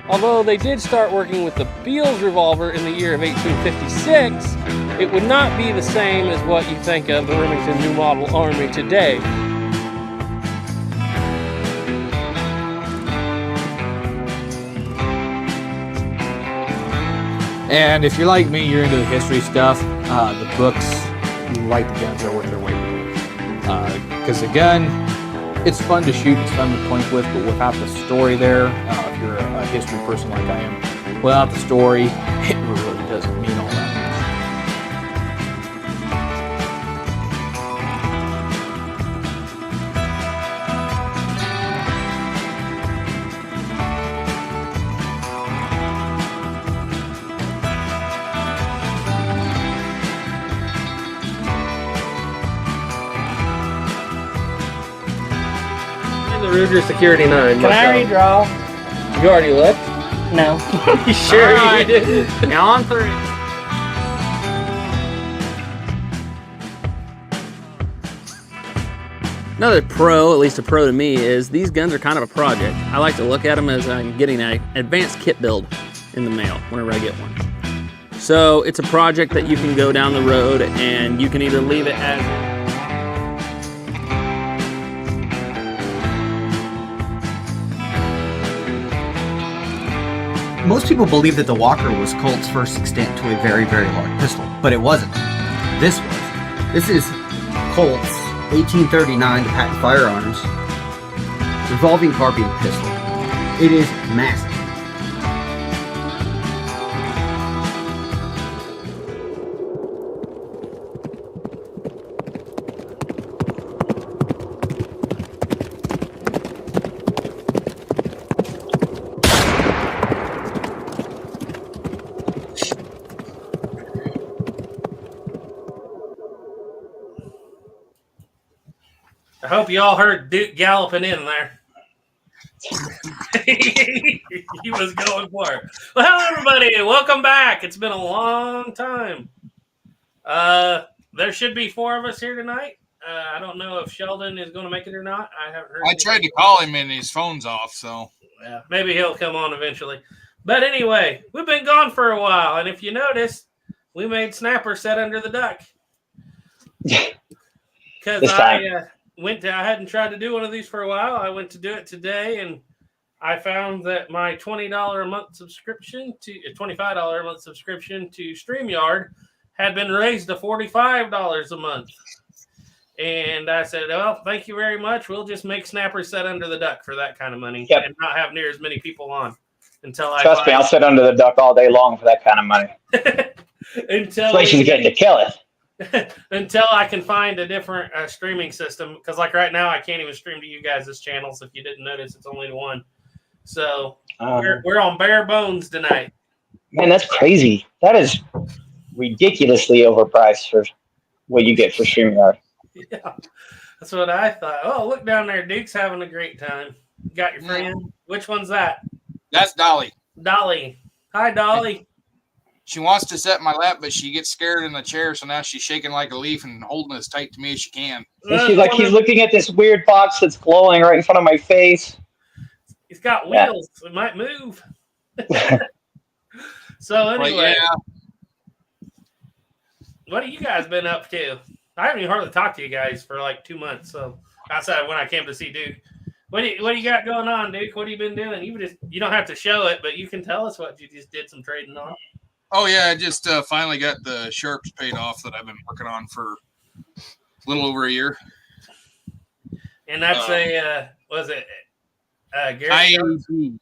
Although they did start working with the Beals revolver in the year of 1856, it would not be the same as what you think of the Remington New Model Army today. And if you're like me, you're into the history stuff, the books, you like the guns are worth their weight in gold. Because the gun, it's fun to shoot, it's fun to point with, but without the story there, if you're a history person like I am, without the story, it really doesn't mean all that The Ruger Security 9. Can I redraw? You already looked? No. You sure Right. you didn't? Now on 3. Another pro, at least a pro to me, is these guns are kind of a project. I like to look at them as I'm getting an advanced kit build in the mail whenever I get one. So it's a project that you can go down the road and you can either leave it as Most people believe that the Walker was Colt's first extent to a very, very large pistol, but it wasn't. This was. This is Colt's 1839 to patent firearms revolving carbine pistol. It is massive. I hope you all heard Duke galloping in there. He was going for it. Well, hello, everybody. Welcome back. It's been a long time. There should be 4 of us here tonight. I don't know if Sheldon is going to make it or not. I haven't heard. I tried to call him and his phone's off, so. Yeah, maybe he'll come on eventually. But anyway, we've been gone for a while. And if you notice, we made Snapper set under the duck. Because I hadn't tried to do one of these for a while. I went to do it today, and I found that my $20 a month subscription to $25 a month subscription to StreamYard had been raised to $45 a month. And I said, well, thank you very much. We'll just make Snapper set under the duck for that kind of money and not have near as many people on until Trust me, I'll sit under the duck all day long for that kind of money. Inflation's getting to kill it. Until I can find a different streaming system, because like right now I can't even stream to you guys' channels. If you didn't notice, it's only to one. So we're on bare bones tonight. Man, that's crazy. That is ridiculously overpriced for what you get for StreamYard. Yeah, that's what I thought. Oh, look down there, Duke's having a great time. You got your friend? Which one's that? That's Dolly. Dolly. Hi, Dolly. She wants to sit in my lap, but she gets scared in the chair, so now she's shaking like a leaf and holding as tight to me as she can. And she's like, he's looking at this weird box that's glowing right in front of my face. He's got wheels. It might move. So anyway, what have you guys been up to? I haven't even hardly talked to you guys for like 2 months. So outside when I came to see Duke, what do you got going on, Duke? What have you been doing? You don't have to show it, but you can tell us what you just did some trading on. Oh, yeah, I just finally got the Sharps paid off that I've been working on for a little over a year. And that's was it IAP.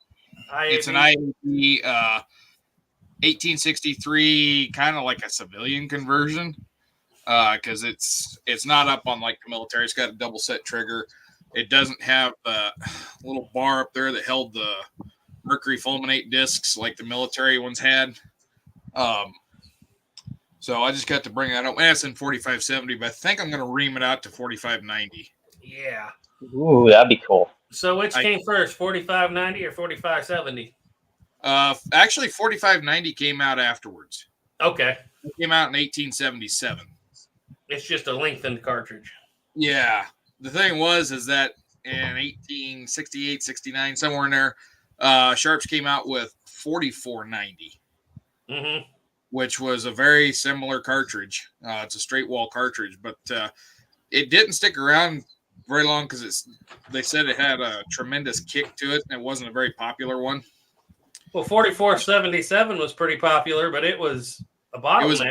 It's an IAP 1863, kind of like a civilian conversion, because it's not up on like the military. It's got a double set trigger. It doesn't have the little bar up there that held the mercury fulminate discs like the military ones had. So I just got to bring that up. It's in 4570, but I think I'm going to ream it out to 4590. Yeah. Ooh, that'd be cool. So which came first, 4590 or 4570? Actually, 4590 came out afterwards. Okay. It came out in 1877. It's just a lengthened cartridge. Yeah. The thing is that in 1868, 69, somewhere in there, Sharps came out with 4490, Mm-hmm. which was a very similar cartridge. It's a straight wall cartridge, but it didn't stick around very long because they said it had a tremendous kick to it, and it wasn't a very popular one. Well, 4477 was pretty popular, but it was a It bottleneck. was,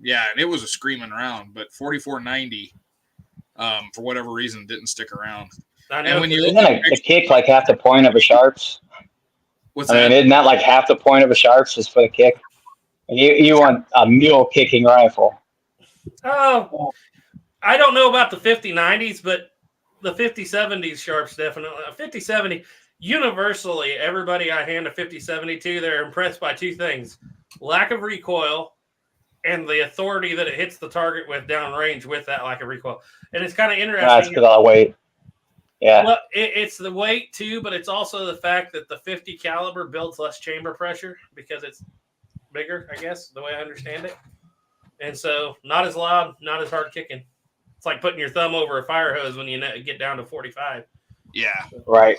yeah, and it was a screaming round, but 4490, for whatever reason, didn't stick around. I know. And when you Isn't look at a kick like half the point of a Sharps? what's I mean, that? isn't that like half the point of a Sharps is for the kick? You want a mule kicking rifle. Oh, I don't know about the 5090s, but the 5070s Sharps definitely. 5070, universally, everybody I hand a 5070 to, they're impressed by two things: lack of recoil and the authority that it hits the target with downrange with that lack of recoil. And it's kind of That's interesting. because I weight. Yeah. Well, it's the weight too, but it's also the fact that the 50 caliber builds less chamber pressure because it's bigger, I guess, the way I understand it. And so not as loud, not as hard kicking. It's like putting your thumb over a fire hose when you get down to 45. Yeah, Right.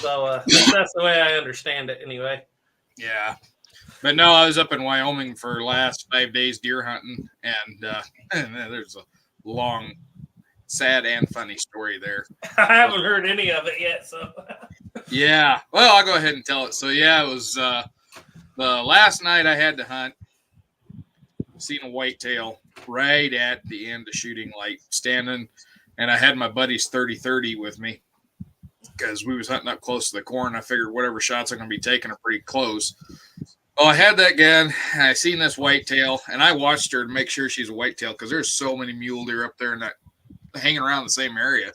So that's the way I understand it anyway. yeah. But no, I was up in Wyoming for the last 5 days deer hunting, and there's a long, sad and funny story there. I haven't heard any of it yet, so. Yeah, well, I'll go ahead and tell it. So yeah, it was the last night I had to hunt. Seen a whitetail right at the end of shooting light, standing, and I had my buddy's 30-30 with me because we was hunting up close to the corn. I figured whatever shots I'm going to be taking are pretty close. Well, I had that gun, and I seen this whitetail, and I watched her to make sure she's a whitetail because there's so many mule deer up there and that hanging around the same area.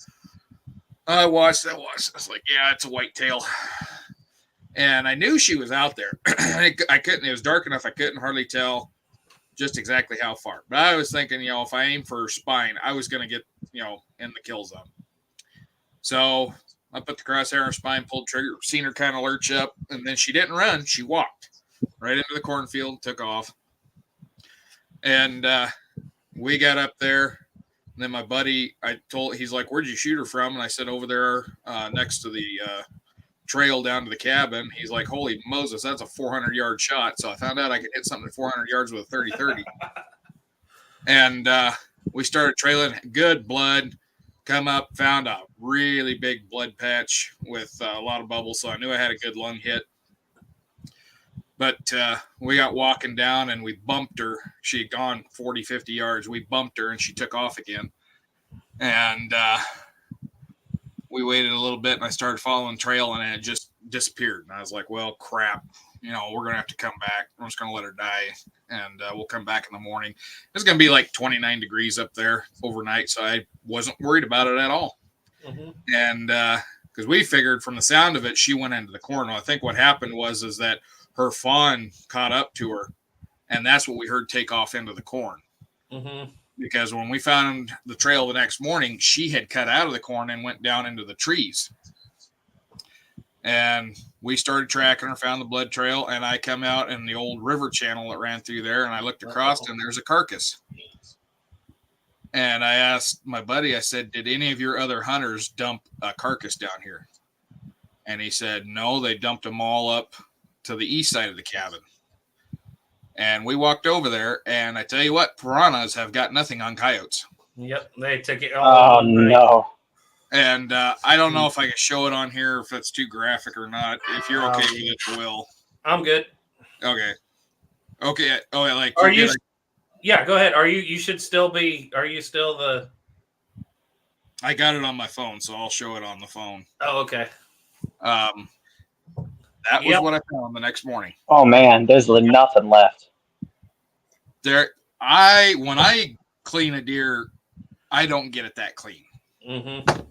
I watched. I was like, yeah, it's a whitetail. And I knew she was out there. I couldn't, it was dark enough, I couldn't hardly tell just exactly how far. But I was thinking, if I aim for her spine, I was going to get, in the kill zone. So I put the crosshair in her spine, pulled trigger, seen her kind of lurch up, and then she didn't run. She walked right into the cornfield, took off. And we got up there. And then my buddy, he's like, where'd you shoot her from? And I said, over there next to the trail down to the cabin. He's like, holy Moses, that's a 400-yard shot. So I found out I could hit something at 400 yards with a 30-30. And we started trailing, good blood, come up, found a really big blood patch with a lot of bubbles. So I knew I had a good lung hit. But we got walking down and we bumped her. She had gone 40, 50 yards. We bumped her and she took off again. And we waited a little bit and I started following trail and it just disappeared. And I was like, well, crap. We're going to have to come back. I'm just going to let her die and we'll come back in the morning. It's going to be like 29 degrees up there overnight. So I wasn't worried about it at all. Mm-hmm. And because we figured from the sound of it, she went into the corn. Well, I think what happened is that her fawn caught up to her, and that's what we heard take off into the corn. Mm-hmm. Because when we found the trail the next morning, she had cut out of the corn and went down into the trees. And we started tracking her, found the blood trail, and I come out in the old river channel that ran through there, and I looked across, and there's a carcass. And I asked my buddy, I said, did any of your other hunters dump a carcass down here? And he said, no, they dumped them all up to the east side of the cabin. And we walked over there, and I tell you what, piranhas have got nothing on coyotes. Yep, they took it all. Oh, no. And I don't know if I can show it on here, if it's too graphic or not. If you're okay with it, I will. I'm good. Okay. Oh, yeah, like. Are you? Yeah, go ahead. Are you should still be, are you still the. I got it on my phone, so I'll show it on the phone. Oh, okay. That was what I found the next morning. Oh man, there's nothing left. When I clean a deer, I don't get it that clean. Mm-hmm.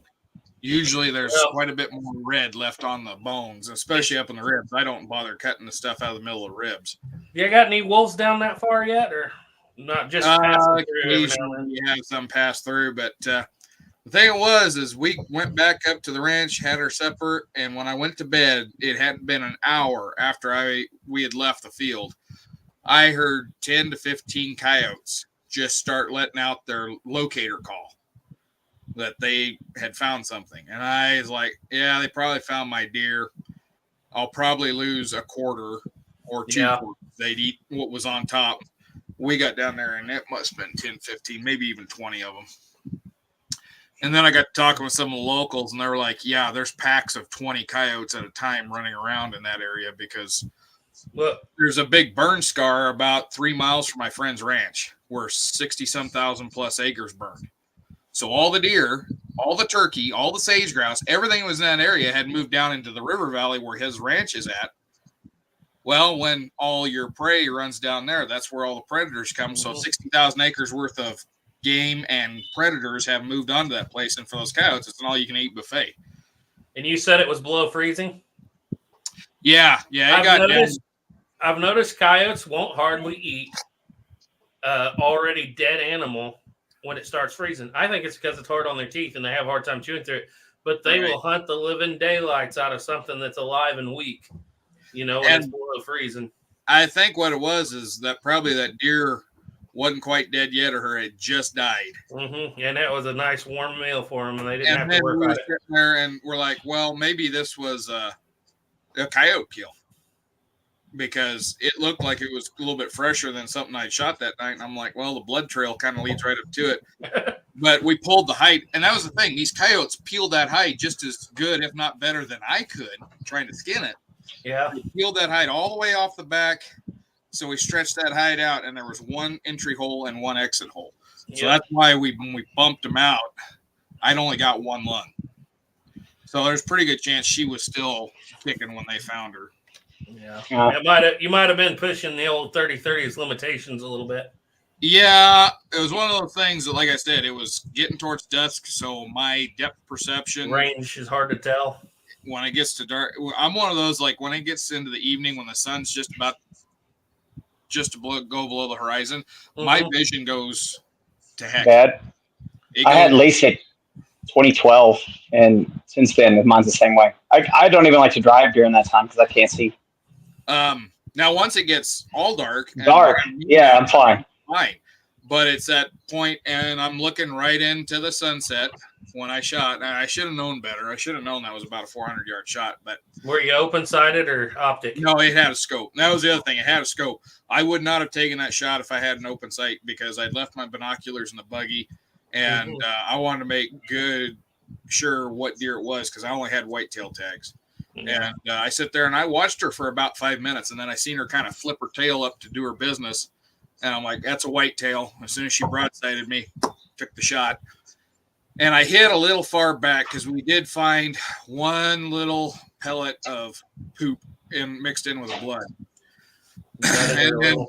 Usually there's quite a bit more red left on the bones, especially up in the ribs. I don't bother cutting the stuff out of the middle of the ribs. You got any wolves down that far yet, or not? Just passing through. Occasionally you have some pass through, but the thing is we went back up to the ranch, had our supper, and when I went to bed, it hadn't been an hour after we had left the field. I heard 10 to 15 coyotes just start letting out their locator call that they had found something. And I was like, yeah, they probably found my deer. I'll probably lose a quarter or two. Yeah. Quarters. They'd eat what was on top. We got down there, and it must have been 10, 15, maybe even 20 of them. And then I got talking with some of the locals, and they were like, yeah, there's packs of 20 coyotes at a time running around in that area because there's a big burn scar about 3 miles from my friend's ranch where 60-some thousand plus acres burned. So all the deer, all the turkey, all the sage grouse, everything that was in that area had moved down into the river valley where his ranch is at. Well, when all your prey runs down there, that's where all the predators come. So 60,000 acres worth of game and predators have moved onto that place, and for those coyotes, it's an all-you-can-eat buffet. And you said it was below freezing? Yeah, I've noticed coyotes won't hardly eat already dead animal when it starts freezing. I think it's because it's hard on their teeth and they have a hard time chewing through it. But they will hunt the living daylights out of something that's alive and weak, when it's below freezing. I think what it was is that probably that deer wasn't quite dead yet, or had just died. Mm-hmm. And that was a nice warm meal for them, and they didn't have to worry about it. There and we're like, well, maybe this was a coyote kill because it looked like it was a little bit fresher than something I'd shot that night. And I'm like, well, the blood trail kind of leads right up to it. But we pulled the hide, and that was the thing. These coyotes peeled that hide just as good, if not better, than I could trying to skin it. Yeah. We peeled that hide all the way off the back. So we stretched that hide out, and there was one entry hole and one exit hole. So that's why when we bumped them out, I'd only got one lung. So there's a pretty good chance she was still kicking when they found her. Yeah. You might have been pushing the old 30-30's limitations a little bit. Yeah, it was one of those things that, like I said, it was getting towards dusk, so my depth perception range is hard to tell. When it gets to dark, I'm one of those, like when it gets into the evening when the sun's just to go below the horizon, my vision goes to heck. Bad. I had LASIK 2012, and since then, mine's the same way. I don't even like to drive during that time because I can't see. Now, once it gets all dark, yeah, I'm fine. But it's that point, and I'm looking right into the sunset when I shot. And I should have known better. I should have known that was about a 400-yard shot. But were you open-sighted or optic? No, it had a scope. That was the other thing. It had a scope. I would not have taken that shot if I had an open sight because I'd left my binoculars in the buggy, and I wanted to make sure what deer it was because I only had whitetail tags. And I sit there and I watched her for about 5 minutes, and then I seen her kind of flip her tail up to do her business. And I'm like, that's a whitetail. As soon as she broadsided me, took the shot. And I hit a little far back because we did find one little pellet of poop mixed in with the blood. And then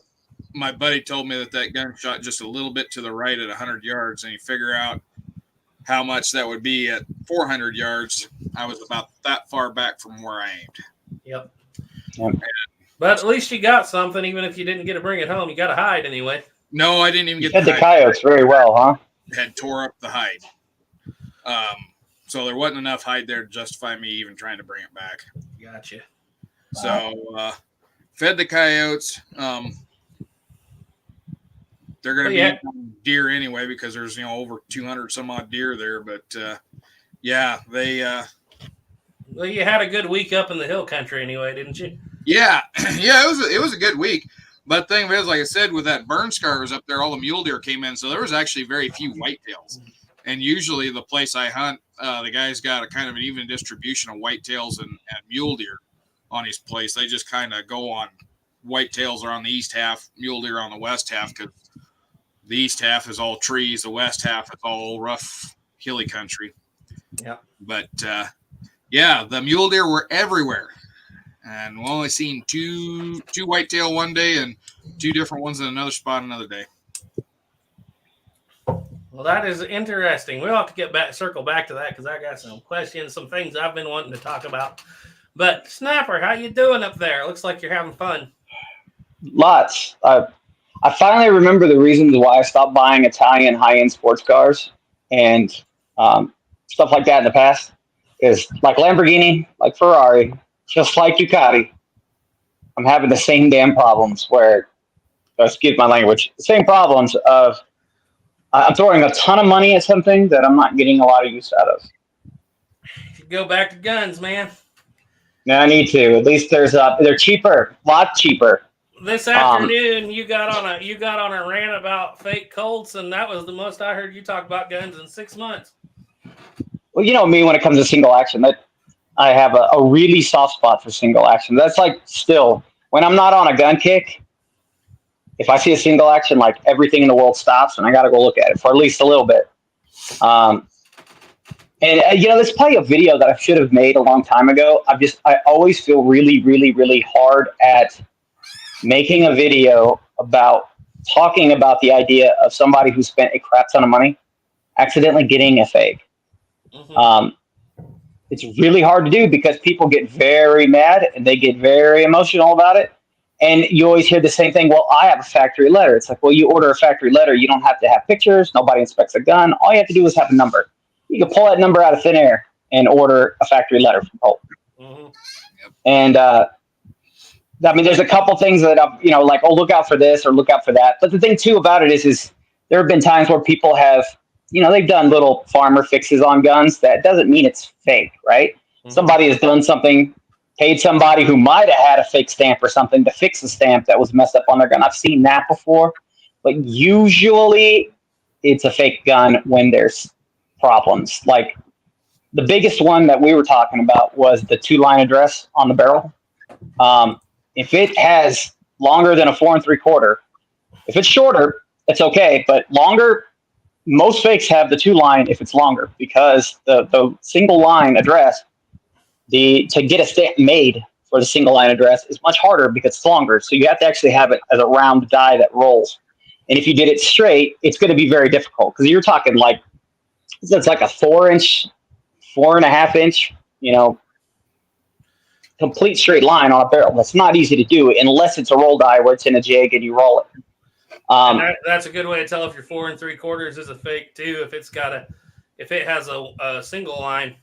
my buddy told me that gun shot just a little bit to the right at 100 yards, and you figure out how much that would be at 400 yards. I was about that far back from where I aimed. Yep. But at least you got something, even if you didn't get to bring it home. You got to hide anyway. No, I didn't even get the coyotes very well, huh? Had tore up the hide. So there wasn't enough hide there to justify me even trying to bring it back. Gotcha. So fed the coyotes. They're going to be eating deer anyway because there's over 200 some odd deer there. But they. Well, you had a good week up in the hill country anyway, didn't you? Yeah, it was a good week. But the thing is, like I said, with that burn scar was up there, all the mule deer came in, so there was actually very few whitetails. And usually, the place I hunt, the guy's got a kind of an even distribution of whitetails and mule deer on his place. They just kind of go on whitetails are on the east half, mule deer on the west half, because the east half is all trees, the west half is all rough, hilly country. Yeah. But the mule deer were everywhere. And we've only seen two whitetail one day and two different ones in another spot another day. Well, that is interesting. We'll have to circle back to that because I got some questions, some things I've been wanting to talk about. But Snapper, how you doing up there? Looks like you're having fun. Lots. I finally remember the reasons why I stopped buying Italian high-end sports cars and stuff like that in the past. Is like Lamborghini, like Ferrari, just like Ducati. I'm having the same damn problems where, excuse my language, the same problems of I'm throwing a ton of money at something that I'm not getting a lot of use out of. Go back to guns, man. No, I need to. At least they're cheaper, a lot cheaper. This afternoon, you got on a rant about fake Colts, and that was the most I heard you talk about guns in 6 months. Well, you know me when it comes to single action, that I have a really soft spot for single action. That's like still when I'm not on a gun kick. If I see a single action, like everything in the world stops, and I got to go look at it for at least a little bit. There's probably a video that I should have made a long time ago. I always feel really, really, really hard at making a video about talking about the idea of somebody who spent a crap ton of money accidentally getting a fake. Mm-hmm. It's really hard to do because people get very mad and they get very emotional about it. And you always hear the same thing. Well, I have a factory letter. It's like, well, you order a factory letter. You don't have to have pictures. Nobody inspects a gun. All you have to do is have a number. You can pull that number out of thin air and order a factory letter from Colt. Mm-hmm. And, there's a couple things that like, oh, look out for this or look out for that. But the thing too about it is there have been times where people have, they've done little farmer fixes on guns. That doesn't mean it's fake, right? Mm-hmm. Somebody has done something, paid somebody who might have had a fake stamp or something to fix a stamp that was messed up on their gun. I've seen that before, but usually it's a fake gun when there's problems. Like the biggest one that we were talking about was the 2-line address on the barrel. If it has longer than a 4 3/4, if it's shorter, it's okay, but longer, most fakes have the 2-line if it's longer, because the single line address, to get a stamp made for the single line address is much harder because it's longer. So you have to actually have it as a round die that rolls. And if you did it straight, it's going to be very difficult because you're talking like, it's like a 4-inch, 4.5 inch, complete straight line on a barrel. That's not easy to do unless it's a roll die where it's in a jig and you roll it. That's a good way to tell if your 4 3/4 is a fake too. If it has a single line.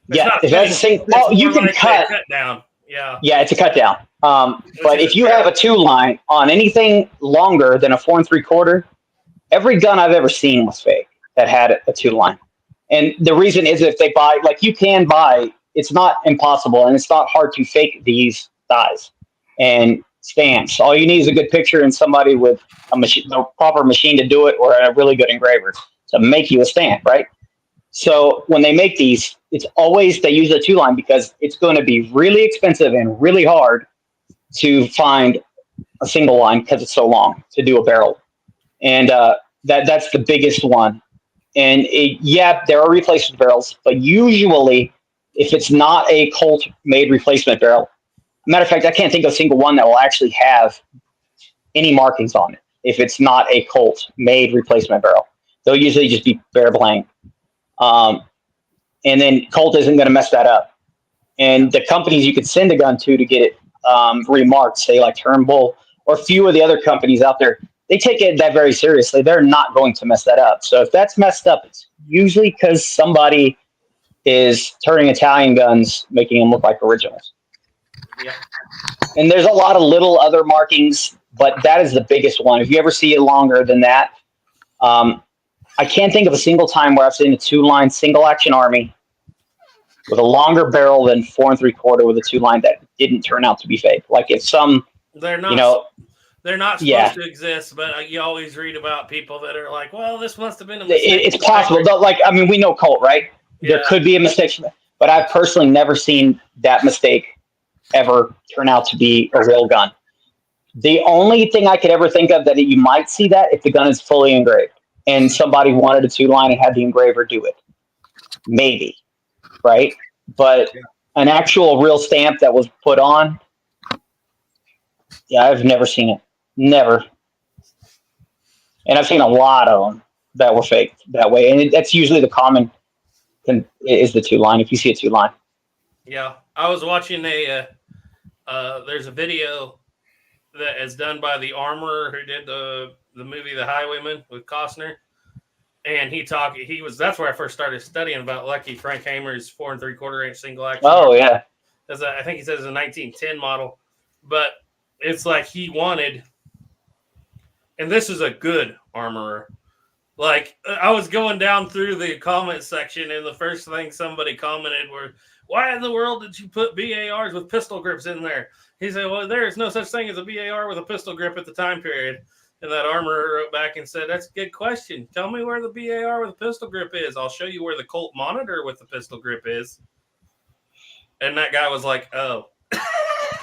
Yeah, if it has a single. Well, you can cut down. Yeah. Yeah, it's a cut down. But if you have a 2-line on anything longer than a 4 3/4, every gun I've ever seen was fake that had a 2-line. And the reason is if they buy, like you can buy, it's not impossible and it's not hard to fake these dies and stamps. All you need is a good picture and somebody with a proper machine to do it, or a really good engraver to make you a stamp, right? So when they make these, it's always, they use a 2-line because it's going to be really expensive and really hard to find a single line because it's so long to do a barrel. And that's the biggest one. And there are replacement barrels, but usually if it's not a Colt made replacement barrel, matter of fact, I can't think of a single one that will actually have any markings on it. If it's not a Colt made replacement barrel, they'll usually just be bare blank. And then Colt isn't going to mess that up. And the companies you could send a gun to get it remarked, say like Turnbull or a few of the other companies out there, they take that very seriously. They're not going to mess that up. So if that's messed up, it's usually because somebody is turning Italian guns, making them look like originals. Yeah. And there's a lot of little other markings, but that is the biggest one. If you ever see it longer than that, I can't think of a single time where I've seen a 2-line single action army with a longer barrel than 4 3/4 with a 2-line that didn't turn out to be fake. Like if they're not supposed to exist, but you always read about people that are like, well, this must have been a mistake. It's possible. We know Colt, right? Yeah. There could be a mistake, but I've personally never seen that mistake ever turn out to be a real gun. The only thing I could ever think of that you might see that if the gun is fully engraved and somebody wanted a 2-line and had the engraver do it. Maybe, right? But an actual real stamp that was put on, I've never seen it. Never. And I've seen a lot of them that were fake that way. And that's usually the common is the 2-line, if you see a 2-line. Yeah. I was watching there's a video that is done by the armorer who did the movie The Highwayman with Costner. And that's where I first started studying about Lucky Frank Hamer's 4 3/4 inch single action. Oh, yeah. I think he says it's a 1910 model, but it's like he wanted, and this is a good armorer. Like I was going down through the comment section and the first thing somebody commented why in the world did you put BARs with pistol grips in there? He said, well, there is no such thing as a BAR with a pistol grip at the time period. And that armorer wrote back and said, that's a good question. Tell me where the BAR with a pistol grip is. I'll show you where the Colt Monitor with the pistol grip is. And that guy was like, oh.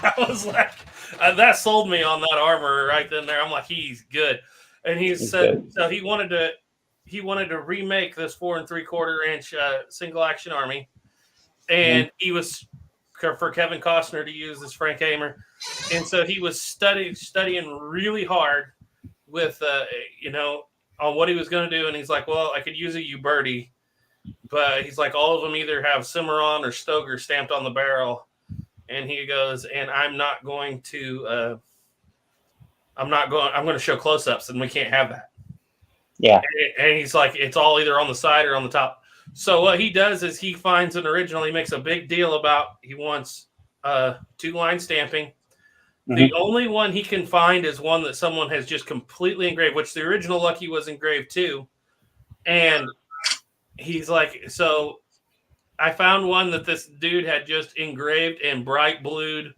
I was like, that sold me on that armorer right then there. I'm like, he's good. And he's said, good. So he wanted to remake this 4 3/4 inch single action Army. And he was for Kevin Costner to use as Frank Hamer. And so he was studying really hard with, on what he was going to do. And he's like, well, I could use a Uberti, but he's like, all of them either have Cimarron or Stoker stamped on the barrel. And he goes, and I'm going to show close-ups, and we can't have that. Yeah. And he's like, it's all either on the side or on the top. So what he does is he finds an original. He makes a big deal about he wants 2-line stamping. Mm-hmm. The only one he can find is one that someone has just completely engraved, which the original Lucky was engraved too. And he's like, so I found one that this dude had just engraved and bright blued.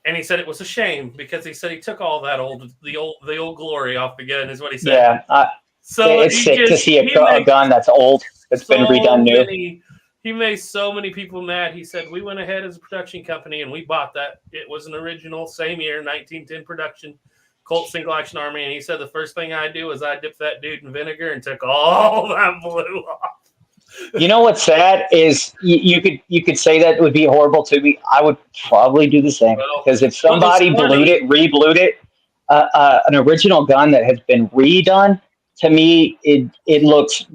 And he said it was a shame because he said he took all that the old glory off the gun, is what he said. Yeah. So it's sick to see a gun that's old. It's been redone new. He made so many people mad. He said, we went ahead as a production company and we bought that. It was an original, same year, 1910 production, Colt Single Action Army. And he said the first thing I'd do is I'd dip that dude in vinegar and took all that blue off. You know what's sad is you could say that would be horrible to me. I would probably do the same because if somebody re-blued it, an original gun that has been redone, to me, it looks.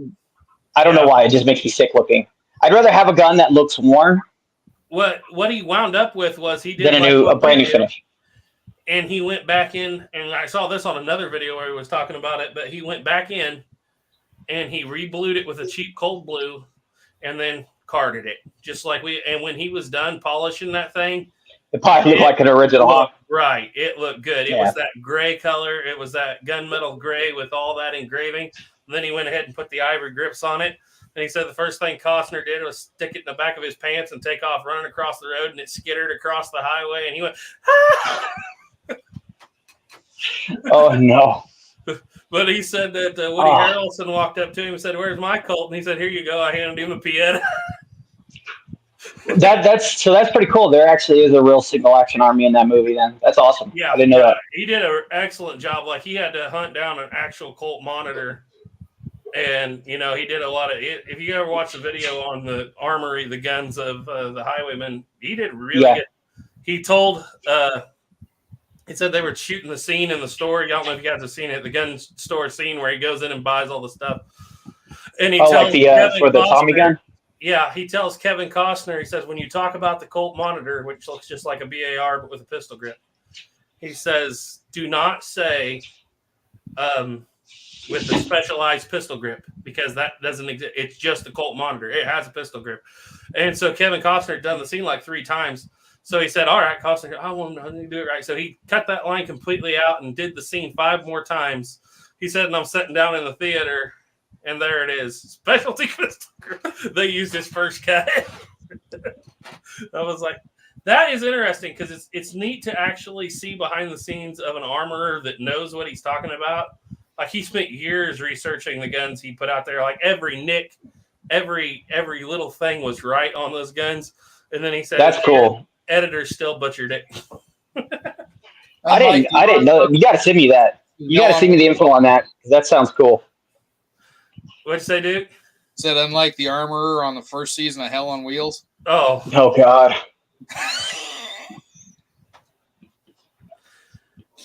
I don't know why. It just makes me sick looking. I'd rather have a gun that looks worn. What he wound up with was he did a brand new finish. And he went back in, and I saw this on another video where he was talking about it, but he went back in and he re-blued it with a cheap cold blue and then carded it. Just like and when he was done polishing that thing, it probably looked like an original. Right. It looked good. It was that gray color. It was that gunmetal gray with all that engraving. And then he went ahead and put the ivory grips on it. And he said the first thing Costner did was stick it in the back of his pants and take off running across the road, and it skittered across the highway. And he went, ah! Oh, no. But he said that Woody Harrelson walked up to him and said, where's my Colt? And he said, here you go. I handed him a Pieta. That's pretty cool. There actually is a real single action Army in that movie then. That's awesome. Yeah. I didn't know that. He did an excellent job. Like, he had to hunt down an actual Colt Monitor. And, he did a lot of it. If you ever watch the video on the armory, the guns of the Highwaymen, he did really good. He told, he said they were shooting the scene in the store. I don't know if you guys have seen it, the gun store scene where he goes in and buys all the stuff. And he tells like for the Tommy gun? Yeah, he tells Kevin Costner, he says, when you talk about the Colt Monitor, which looks just like a BAR but with a pistol grip, he says, do not say with the specialized pistol grip, because that doesn't exist. It's just the Colt Monitor. It has a pistol grip. And so Kevin Costner had done the scene like 3 times. So he said, all right, Costner, I want to do it right. So he cut that line completely out and did the scene 5 more times. He said, and I'm sitting down in the theater, and there it is. Specialty pistol grip. They used his first cut. I was like, that is interesting because it's neat to actually see behind the scenes of an armorer that knows what he's talking about. Like, he spent years researching the guns he put out there. Like, every nick, every little thing was right on those guns. And then he said, that's cool. Editors still butchered it. I didn't know. You got to send me that. You got to send me the info on that, because that sounds cool. What'd you say, Duke? Said, unlike the armorer on the first season of Hell on Wheels. Oh God.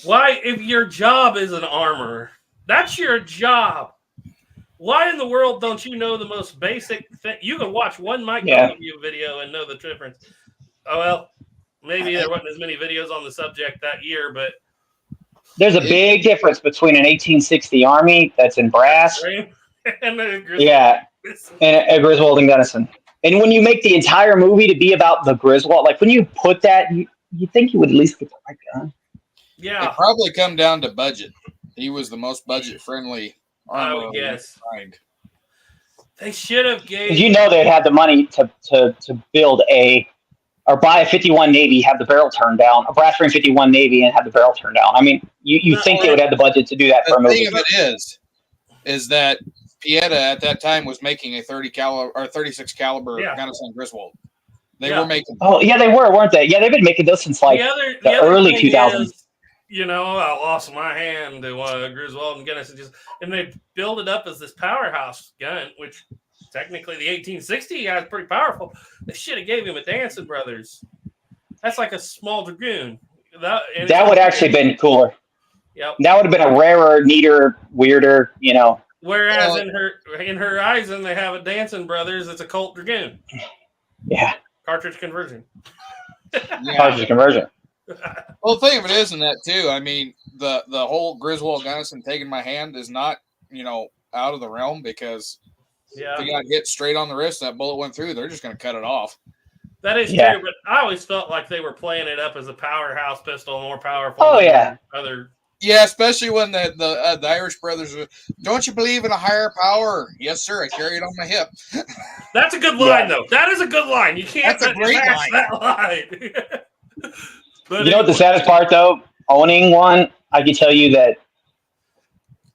Why, if your job is an armorer, that's your job. Why in the world don't you know the most basic thing? You can watch one Mike Donohue video and know the difference. Oh, well, maybe there wasn't as many videos on the subject that year, but there's a big difference between an 1860 Army that's in brass and a Griswold and Gunnison. And when you make the entire movie to be about the Griswold, like when you put that, you think you would at least get the right gun. Yeah. It probably come down to budget. He was the most budget-friendly armor. I would guess. They should have gave. Because you know they'd had the money to build or buy a 51 Navy, have the barrel turned down, a brass ring 51 Navy, and have the barrel turned down. I mean, you think they would have the budget to do that for a movie? The thing of it is that Pieta at that time was making a 30 caliber or 36 caliber Gunnison Griswold. They were making. Oh yeah, they were, weren't they? Yeah, they've been making those since like the early 2000s. I lost my hand to Griswold and Gunnison, and they build it up as this powerhouse gun, which technically the 1860 guy's pretty powerful. They should have gave him a Danson Brothers. That's like a small dragoon. That would actually been cooler. Yep. That would have been a rarer, neater, weirder, Whereas in her Eisen, they have a Danson Brothers. It's a Colt dragoon. Yeah. Cartridge conversion. Cartridge conversion. Well, the thing of it is in that too. I mean, the whole Griswold Gunnison taking my hand is not out of the realm, because if you got hit straight on the wrist, that bullet went through, they're just going to cut it off. That is true, but I always felt like they were playing it up as a powerhouse pistol, more powerful. Oh yeah. Yeah, especially when the Irish brothers are, don't you believe in a higher power? Yes, sir. I carry it on my hip. That's a good line, though. That is a good line. You can't. That's a great line. That line. But you know what the saddest part, though? Owning one, I can tell you that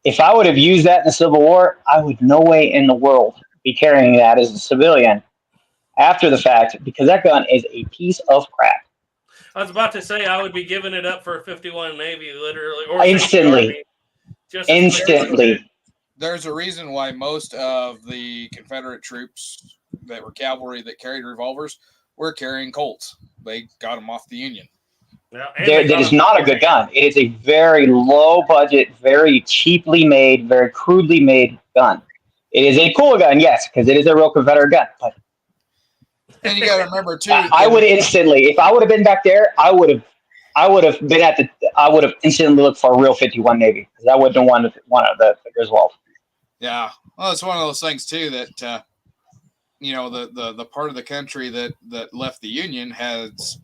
if I would have used that in the Civil War, I would no way in the world be carrying that as a civilian after the fact, because that gun is a piece of crap. I was about to say I would be giving it up for a 51 Navy, literally, or instantly. Instantly. There's a reason why most of the Confederate troops that were cavalry that carried revolvers were carrying Colts. They got them off the Union. Yeah, that is not a good gun. It is a very low budget, very cheaply made, very crudely made gun. It is a cool gun, yes, because it is a real Confederate gun. But and you got to remember too. I would instantly, if I would have been back there, I would have instantly looked for a real 51 Navy, because I wouldn't have wanted one of the Griswold. Yeah, well, it's one of those things too that the part of the country that left the Union has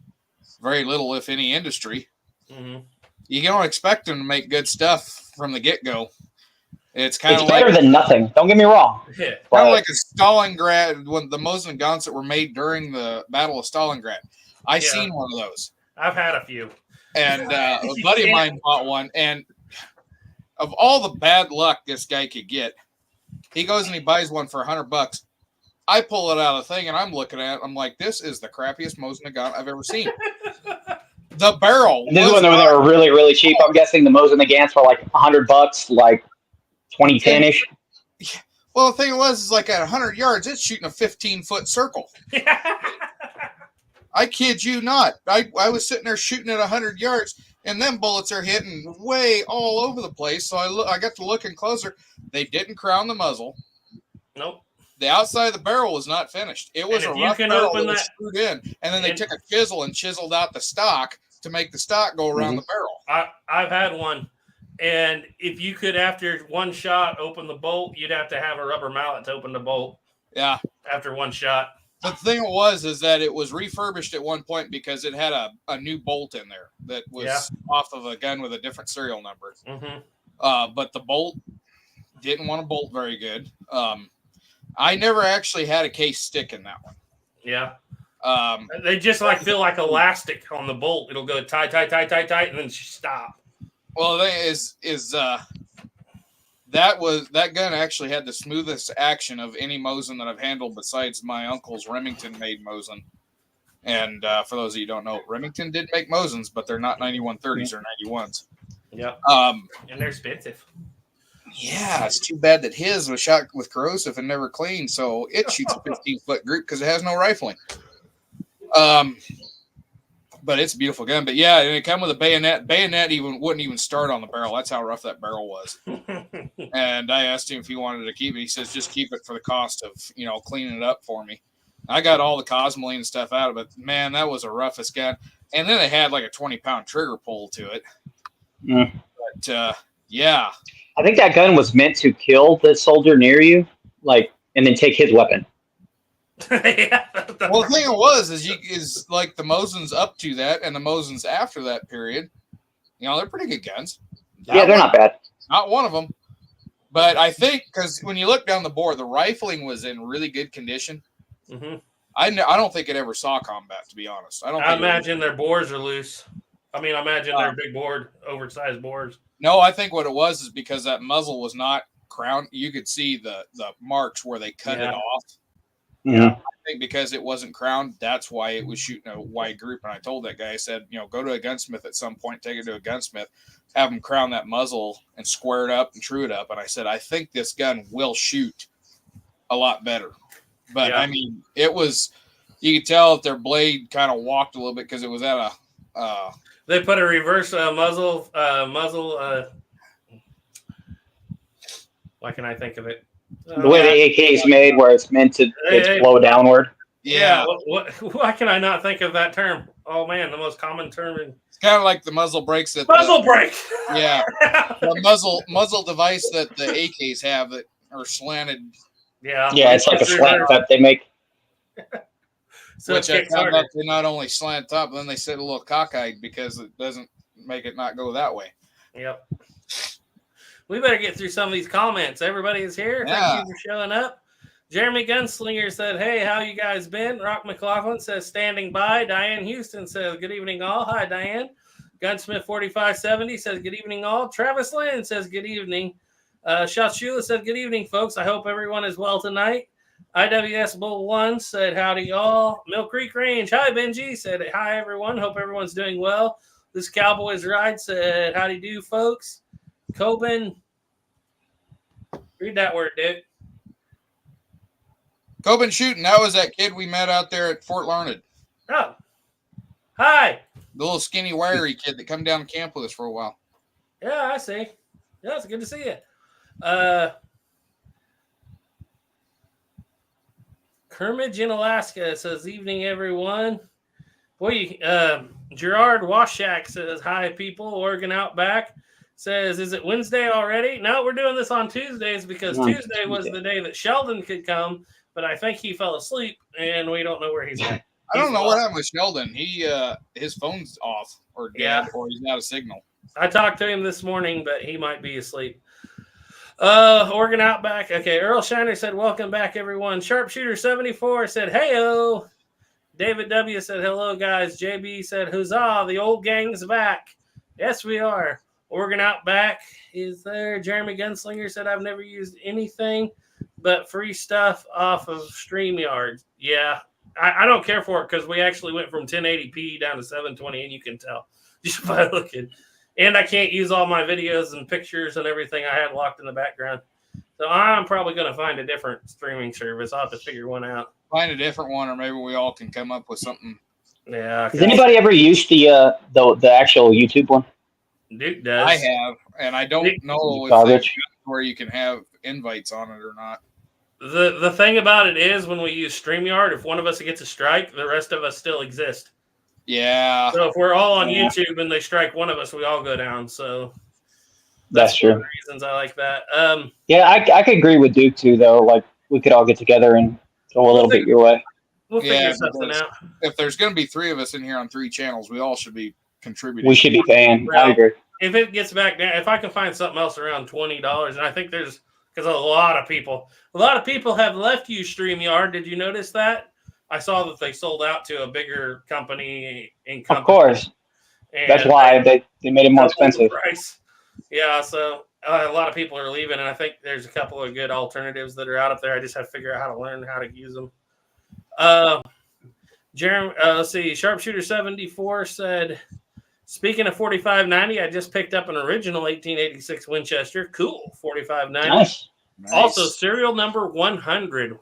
very little, if any, industry. Mm-hmm. You don't expect them to make good stuff from the get-go. It's kind of better than nothing. Don't get me wrong. Yeah. Kind of like a Stalingrad, when the Mosin guns that were made during the Battle of Stalingrad. I seen one of those. I've had a few. And a buddy of mine bought one. And of all the bad luck this guy could get, he goes and he buys one for $100. I pull it out of the thing and I'm looking at it. I'm like, this is the crappiest Mosin gun I've ever seen. The barrel. This is when they were really, really cheap. I'm guessing the Mosin the Gans were like $100, like 2010-ish. Well, the thing was, is like at 100 yards, it's shooting a 15-foot circle. I kid you not. I was sitting there shooting at 100 yards, and them bullets are hitting way all over the place. So I got to looking closer. They didn't crown the muzzle. Nope. The outside of the barrel was not finished. It was a rough barrel that was screwed in, and then they took a chisel and chiseled out the stock to make the stock go around the barrel. I've had one. And if you could, after one shot, open the bolt, you'd have to have a rubber mallet to open the bolt. Yeah. After one shot. But the thing is that it was refurbished at one point because it had a new bolt in there that was off of a gun with a different serial number. Mm-hmm. But the bolt didn't want to bolt very good. I never actually had a case stick in that one. Yeah. They just feel like elastic on the bolt. It'll go tight, and then stop. Well, the thing that gun actually had the smoothest action of any Mosin that I've handled besides my uncle's Remington made Mosin. And for those of you who don't know, Remington did make Mosins, but they're not 9130s or 91s. Yeah. And they're expensive. Yeah, it's too bad that his was shot with corrosive and never cleaned, so it shoots a 15-foot group because it has no rifling. But it's a beautiful gun. But yeah, and it come with a bayonet. Bayonet wouldn't even start on the barrel. That's how rough that barrel was. And I asked him if he wanted to keep it. He says, just keep it for the cost of, cleaning it up for me. I got all the cosmoline and stuff out of it. Man, that was the roughest gun. And then it had like a 20-pound trigger pull to it. Mm. But yeah. I think that gun was meant to kill the soldier near you, and then take his weapon. Yeah. Well, the thing is like the Mosins up to that and the Mosins after that period, they're pretty good guns. They're not bad. Not one of them. But I think because when you look down the board, the rifling was in really good condition. Mm-hmm. I don't think it ever saw combat, to be honest. I imagine their bores are loose. I mean, I imagine they're big board, oversized bores. No, I think what it was is because that muzzle was not crowned. You could see the marks where they cut it off. Yeah. I think because it wasn't crowned, that's why it was shooting a wide group. And I told that guy, I said, go to a gunsmith at some point, take it to a gunsmith, have him crown that muzzle and square it up and true it up. And I said, I think this gun will shoot a lot better. But I mean, it was, you could tell that their blade kind of walked a little bit because it was at a, they put a reverse muzzle. Why can I think of it? The way the AK is made, where it's meant to flow downward. Yeah. Why can I not think of that term? Oh man, the most common term. It's kind of like the muzzle brakes that brake. Yeah, the muzzle device that the AKs have that are slanted. Yeah, it's like a slant that they make. So which I found out they not only slant top, but then they sit a little cockeyed because it doesn't make it not go that way. Yep. We better get through some of these comments. Everybody is here. Yeah. Thank you for showing up. Jeremy Gunslinger said, hey, how you guys been? Rock McLaughlin says, standing by. Diane Houston says, good evening all. Hi, Diane. Gunsmith 4570 says, good evening all. Travis Lynn says, good evening. Shot Shula said, good evening, folks. I hope everyone is well tonight. IWS Bull 1 said, howdy all. Mill Creek Range, hi, Benji. Said, hi, everyone. Hope everyone's doing well. This Cowboys Ride said, howdy do, folks. Coben, read that word, dude. Coben shooting. That was that kid we met out there at Fort Larned. Oh, hi. The little skinny, wiry kid that come down to camp with us for a while. Yeah, I see. Yeah, it's good to see you. Kermit in Alaska says, evening, everyone. Boy, Gerard Washak says, hi, people. Oregon Outback says, is it Wednesday already? No, we're doing this on Tuesdays because Tuesday was the day that Sheldon could come, but I think he fell asleep, and we don't know where he's at. I don't know what happened with Sheldon. He his phone's off or dead or he's out of signal. I talked to him this morning, but he might be asleep. Oregon Outback. Okay, Earl Shiner said, welcome back, everyone. Sharpshooter 74 said, hey-o. David W. said, hello, guys. JB said, huzzah, the old gang's back. Yes, we are. Oregon Outback is there. Jeremy Gunslinger said, I've never used anything but free stuff off of StreamYard. Yeah, I don't care for it because we actually went from 1080p down to 720, and you can tell just by looking. And I can't use all my videos and pictures and everything I had locked in the background. So I'm probably going to find a different streaming service. I'll have to figure one out. Find a different one, or maybe we all can come up with something. Yeah. Has anybody ever used the actual YouTube one? Duke does. I have, and I don't know if where you can have invites on it or not. The thing about it is when we use StreamYard, if one of us gets a strike, the rest of us still exist. Yeah. So if we're all on YouTube and they strike one of us, we all go down. So that's true. One of the reasons I like that. Yeah, I could agree with Duke too, though. Like we could all get together and go a little bit your way. We'll figure something out. If there's going to be 3 of us in here on 3 channels, we all should be contributing. We should be paying. Well, I agree. If it gets back down, if I can find something else around $20, and I think there's because a lot of people have left you StreamYard. Did you notice that? I saw that they sold out to a bigger company. Of course. And that's why they made it more expensive. Price. Yeah, so a lot of people are leaving, and I think there's a couple of good alternatives that are out there. I just have to figure out how to learn how to use them. Jeremy, let's see. Sharpshooter 74 said, speaking of 4590, I just picked up an original 1886 Winchester. Cool, 4590. Nice. Also, serial number 100.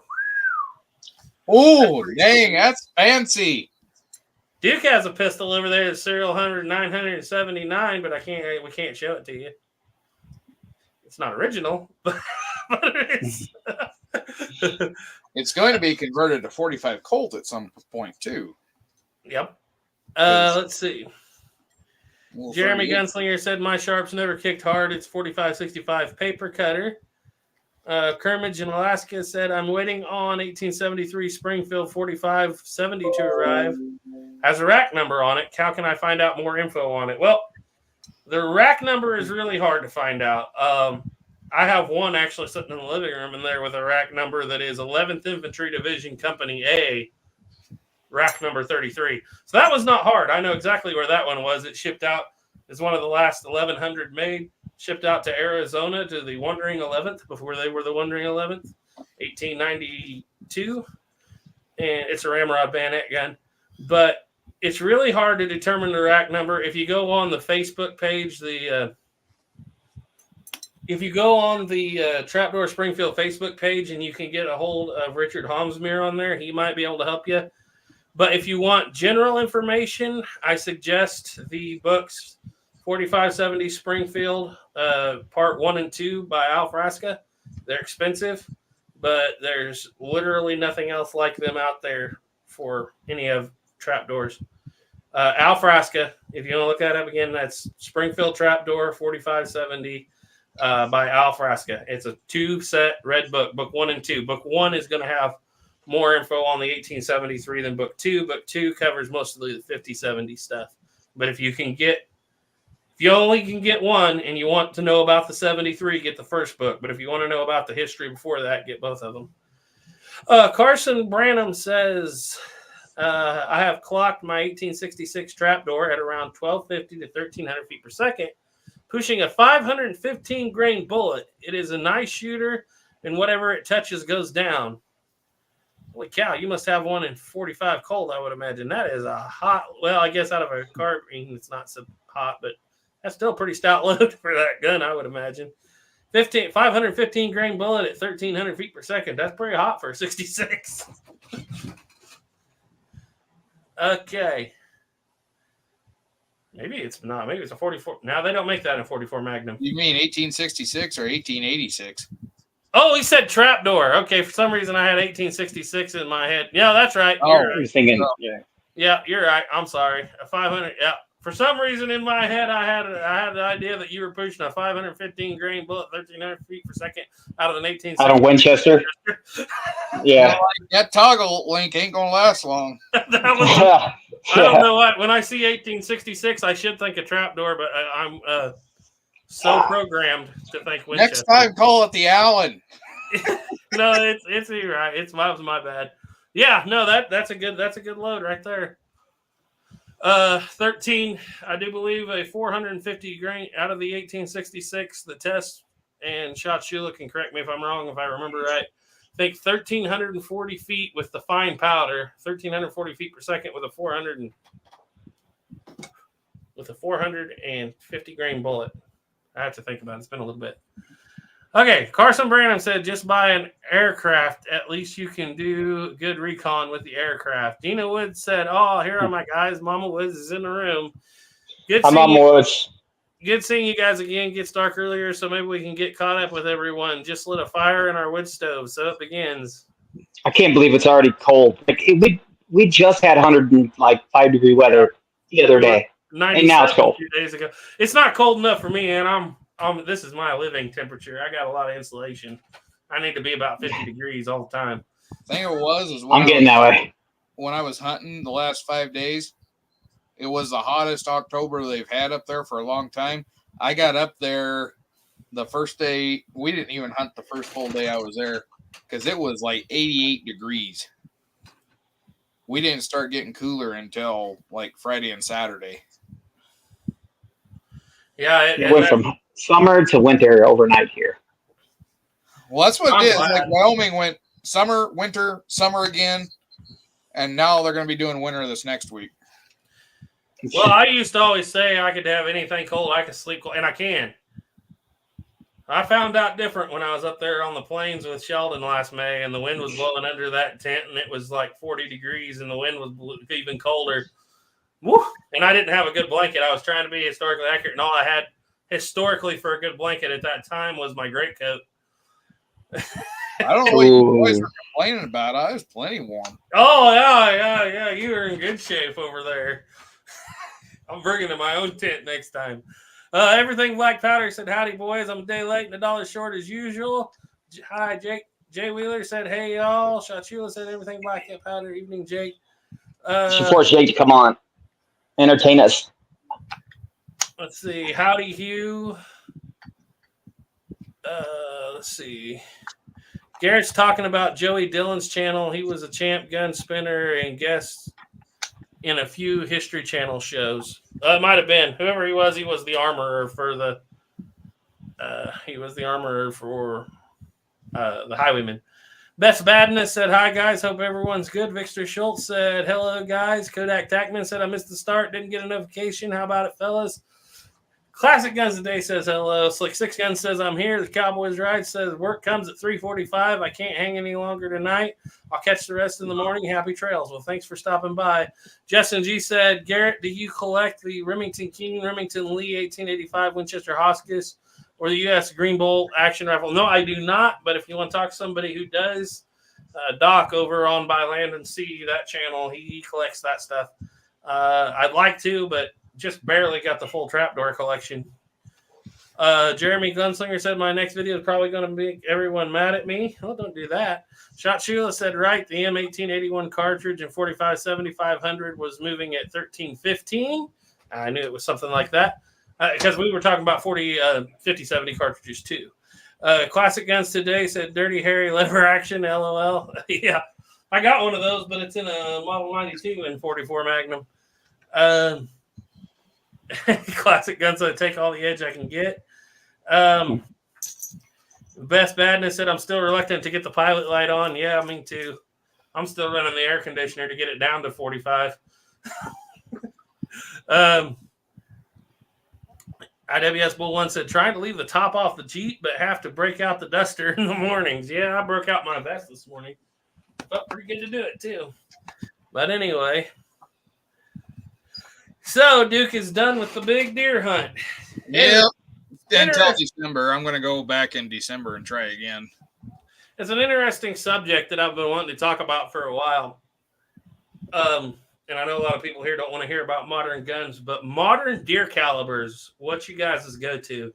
Oh, dang, that's fancy. Duke has a pistol over there, serial 979, but we can't show it to you. It's not original, but it is. It's going to be converted to 45 Colt at some point too. Yep. Let's see. Jeremy Gunslinger said, my sharps never kicked hard. It's 4565 paper cutter. Kermit in Alaska said, I'm waiting on 1873 Springfield 4570 to arrive. Has a rack number on it. How can I find out more info on it? Well, the rack number is really hard to find out. I have one actually sitting in the living room in there with a rack number that is 11th Infantry Division Company A, rack number 33. So that was not hard. I know exactly where that one was. It shipped out. It's one of the last 1,100 made. Shipped out to Arizona to the Wandering 11th before they were the Wandering 11th, 1892. And it's a ramrod bayonet gun. But it's really hard to determine the rack number. If you go on the Facebook page, if you go on the Trapdoor Springfield Facebook page and you can get a hold of Richard Homsmere on there, he might be able to help you. But if you want general information, I suggest the books 4570 Springfield, Part 1 and 2 by Al Frasca. They're expensive, but there's literally nothing else like them out there for any of Trapdoors. Al Frasca, if you want to look that up again, that's Springfield Trapdoor 4570 by Al Frasca. It's a 2-set red book, book 1 and 2. Book 1 is going to have more info on the 1873 than book 2. Book 2 covers mostly the 50-70 stuff. But if you only can get one and you want to know about the 73, get the first book. But if you want to know about the history before that, get both of them. Carson Branham says, I have clocked my 1866 trapdoor at around 1,250 to 1,300 feet per second, pushing a 515 grain bullet. It is a nice shooter, and whatever it touches goes down. Holy cow, you must have one in 45 Colt, I would imagine. That is a hot, well, I guess out of a carbine, it's not so hot, but that's still a pretty stout load for that gun, I would imagine. 515 grain bullet at 1,300 feet per second. That's pretty hot for a 66. Okay. Maybe it's not. Maybe it's a 44. Now they don't make that in 44 Magnum. You mean 1866 or 1886? Oh, he said trapdoor. Okay, for some reason I had 1866 in my head. Yeah, that's right. I was thinking, Yeah, you're right. I'm sorry. A 500. Yeah. For some reason in my head, I had the idea that you were pushing a 515 grain bullet, 1,300 feet per second out of an 1860. out of Winchester. Yeah. Like, that toggle link ain't gonna last long. I don't know what. When I see 1866, I should think a trapdoor, but I'm so programmed to think Winchester. Next time, call it the Allen. No, it's you're right. It's my bad. Yeah, no, that's a good load right there. 13, I do believe a 450 grain out of the 1866. The test, and Shot Shula can correct me if I'm wrong, if I remember right. I think 1,340 feet with the fine powder, 1,340 feet per second with a 450 grain bullet. I have to think about it. It's been a little bit. Okay, Carson Branham said, just buy an aircraft. At least you can do good recon with the aircraft. Dina Woods said, oh, here are my guys. Mama Woods is in the room. Good seeing you guys again. Gets dark earlier, so maybe we can get caught up with everyone. Just lit a fire in our wood stove, so it begins. I can't believe it's already cold. Like we just had 105-degree weather the other day, and now it's cold. 2 days ago. It's not cold enough for me, and this is my living temperature. I got a lot of insulation. I need to be about 50 degrees all the time. Thing it was is I'm getting that way. When I was hunting the last 5 days, it was the hottest October they've had up there for a long time. I got up there the first day. We didn't even hunt the first full day I was there because it was like 88 degrees. We didn't start getting cooler until like Friday and Saturday. Yeah, it went from summer to winter overnight here. Well, that's what it is. Like Wyoming went summer, winter, summer again, and now they're going to be doing winter this next week. Well, I used to always say I could have anything cold, I could sleep cold, and I can. I found out different when I was up there on the plains with Sheldon last May, and the wind was blowing under that tent, and it was like 40 degrees, and the wind was even colder. Woo! And I didn't have a good blanket. I was trying to be historically accurate, and all I had historically for a good blanket at that time was my greatcoat. I don't know what you boys were complaining about. I was plenty warm. Oh, yeah. You were in good shape over there. I'm bringing in my own tent next time. Everything Black Powder said, howdy, boys. I'm a day late and $1 short as usual. Hi, Jake. Jay Wheeler said, hey, y'all. Shachula said, everything Black Powder. Evening, Jake. Support Jake to come on. Entertain us. Let's see. Howdy, Hugh. Let's see. Garrett's talking about Joey Dillon's channel. He was a champ gun spinner and guest in a few History Channel shows. It might have been whoever he was. He was the armorer for the. He was the armorer for the Highwaymen. Best Badness said, hi, guys. Hope everyone's good. Victor Schultz said, hello, guys. Kodak Tackman said, I missed the start. Didn't get a notification. How about it, fellas? Classic Guns Today says, hello. Slick Six Guns says, I'm here. The Cowboys Ride says, work comes at 3:45. I can't hang any longer tonight. I'll catch the rest in the morning. Happy trails. Well, thanks for stopping by. Justin G said, Garrett, do you collect the Remington King, Remington Lee 1885 Winchester Hoskus, or the U.S. Green Bolt action rifle? No, I do not. But if you want to talk to somebody who does, Doc over on By Land and Sea, that channel, he collects that stuff. I'd like to, but just barely got the full trapdoor collection. Jeremy Gunslinger said, my next video is probably going to make everyone mad at me. Oh, don't do that. Shot Sheila said, right, the M1881 cartridge in 45-7500 was moving at 1315. I knew it was something like that. Because we were talking about 50-70 cartridges too. Classic Guns Today said Dirty Harry lever action, LOL. Yeah, I got one of those, but it's in a Model 92 in 44 Magnum. Classic Guns that take all the edge I can get. Best Badness said I'm still reluctant to get the pilot light on. Yeah, me too. I'm still running the air conditioner to get it down to 45. IWS Bull 1 said, trying to leave the top off the Jeep, but have to break out the duster in the mornings. Yeah, I broke out my vest this morning. Felt pretty good to do it, too. But anyway. So, Duke is done with the big deer hunt. Yep. Until December. I'm going to go back in December and try again. It's an interesting subject that I've been wanting to talk about for a while. And I know a lot of people here don't want to hear about modern guns, but modern deer calibers, what you guys' go-to?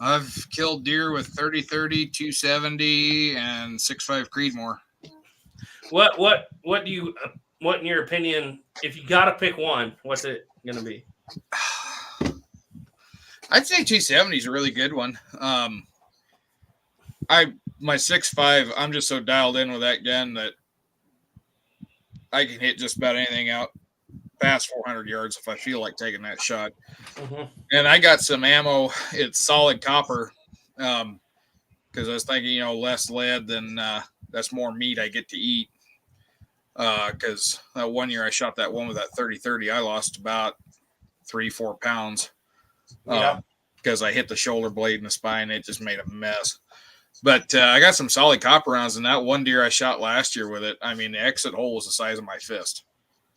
I've killed deer with 30-30, 270, and 6.5 Creedmoor. What do you, what in your opinion, if you got to pick one, what's it going to be? I'd say 270 is a really good one. My 6.5, I'm just so dialed in with that gun that I can hit just about anything out past 400 yards if I feel like taking that shot. Mm-hmm. And I got some ammo. It's solid copper because I was thinking, less lead, then that's more meat I get to eat. Because that one year I shot that one with that 30-30, I lost about 3-4 pounds because I hit the shoulder blade and the spine. It just made a mess. But I got some solid copper rounds, and that one deer I shot last year with it, I mean, the exit hole was the size of my fist.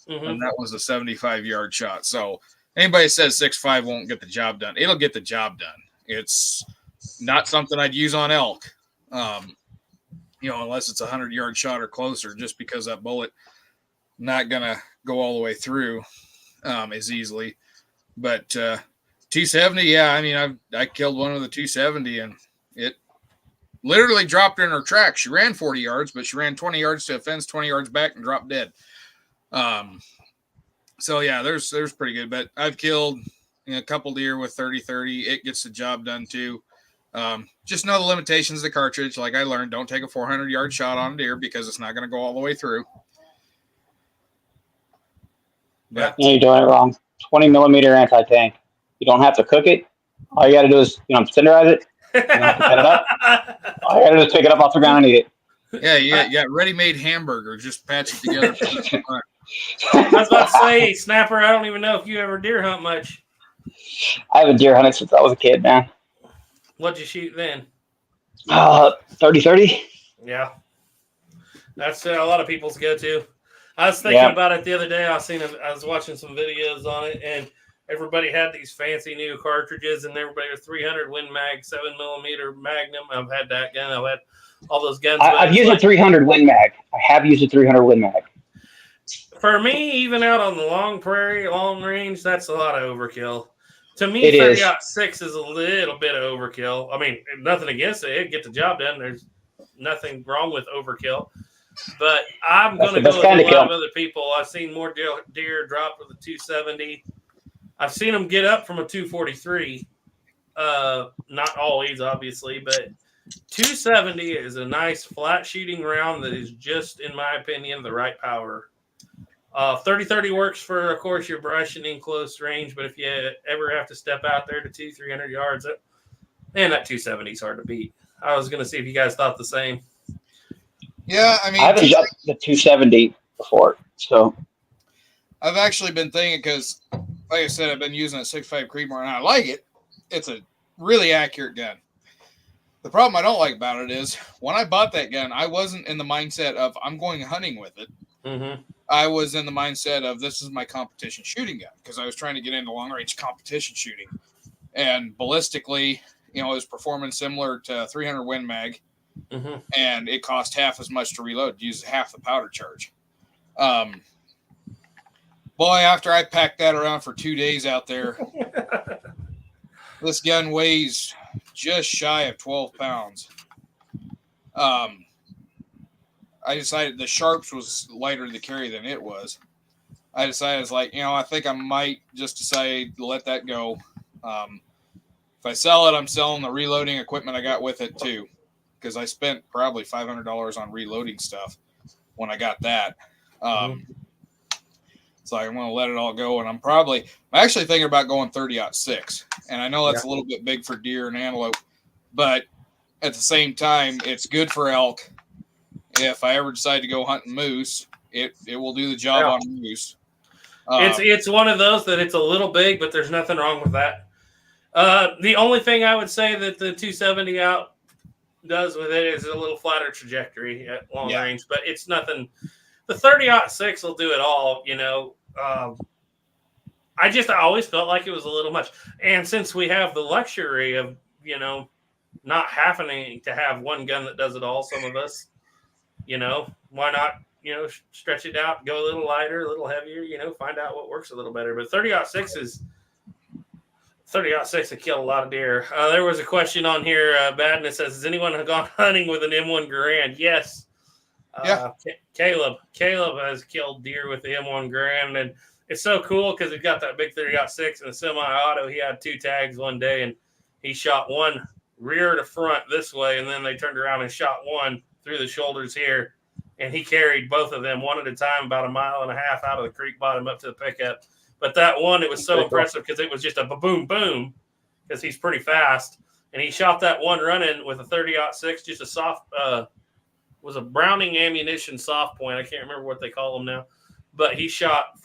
Mm-hmm. And that was a 75-yard shot. So anybody says 6.5 won't get the job done, it'll get the job done. It's not something I'd use on elk, unless it's a 100-yard shot or closer, just because that bullet not going to go all the way through as easily. But 270, yeah, I mean, I killed one with a 270, and it literally dropped her in her tracks. She ran 40 yards, but she ran 20 yards to a fence, 20 yards back, and dropped dead. So yeah, there's pretty good. But I've killed a couple deer with 30-30. It gets the job done too. Just know the limitations of the cartridge. Like I learned, don't take a 400-yard shot on a deer because it's not going to go all the way through. But you're doing it wrong. 20 millimeter anti-tank. You don't have to cook it. All you got to do is, tenderize it. You don't have to cut it up. All you got to do is pick it up off the ground and eat it. Yeah, you got ready-made hamburger. Just patch it together. I was about to say, Snapper, I don't even know if you ever deer hunt much. I haven't deer hunted since I was a kid, man. What'd you shoot then? 30-30. Yeah. That's a lot of people's go-to. I was thinking about it the other day. I was watching some videos on it, and everybody had these fancy new cartridges, and everybody was 300 Win Mag, 7mm Magnum. I've had that gun. I've had all those guns. I've used a 300 Win Mag. I have used a 300 Win Mag. For me, even out on the long prairie, long range, that's a lot of overkill. To me, 30-06 is a little bit of overkill. I mean, nothing against it. It'd get the job done. There's nothing wrong with overkill. But I'm going to go with a lot of other people. I've seen more deer drop with a 270. I've seen them get up from a 243. Not always, obviously, but 270 is a nice flat shooting round that is just, in my opinion, the right power. 30-30 works for, of course, your brush and in close range, but if you ever have to step out there to 200-300 yards, man, that 270 is hard to beat. I was going to see if you guys thought the same. Yeah, I mean, I haven't shot the 270 before, so I've actually been thinking because, like I said, I've been using a 6.5 Creedmoor, and I like it. It's a really accurate gun. The problem I don't like about it is when I bought that gun, I wasn't in the mindset of I'm going hunting with it. Mm-hmm. I was in the mindset of this is my competition shooting gun because I was trying to get into long-range competition shooting. And ballistically, it was performing similar to 300 Win Mag, and it cost half as much to reload, use half the powder charge. Boy, after I packed that around for 2 days out there, this gun weighs just shy of 12 pounds. I decided the Sharps was lighter to carry than it was. I decided, I think I might just decide to let that go. If I sell it, I'm selling the reloading equipment I got with it too, because I spent probably $500 on reloading stuff when I got that. So I'm going to let it all go, and I'm actually thinking about going 30-06, and I know that's a little bit big for deer and antelope, but at the same time, it's good for elk. If I ever decide to go hunting moose, it will do the job on moose. It's one of those that it's a little big, but there's nothing wrong with that. The only thing I would say that the 270 out does with it is a little flatter trajectory at long range, but it's nothing. The 30-06 will do it all, I always felt like it was a little much. And since we have the luxury of, not having to have one gun that does it all, some of us, why not, stretch it out, go a little lighter, a little heavier, find out what works a little better. But 30-06 will kill a lot of deer. There was a question on here. Badness says, has anyone gone hunting with an M1 Garand? Yes. Caleb has killed deer with the M1 Garand, and it's so cool because he got that big 30-06 and a semi-auto. He had 2 tags one day, and he shot one rear to front this way, and then they turned around and shot one through the shoulders here, and he carried both of them one at a time about 1.5 miles out of the creek bottom up to the pickup. But that one, it was so impressive because it was just a boom, boom, because he's pretty fast. And he shot that one running with a 30-06, just a soft, was a Browning ammunition soft point. I can't remember what they call them now. But he shot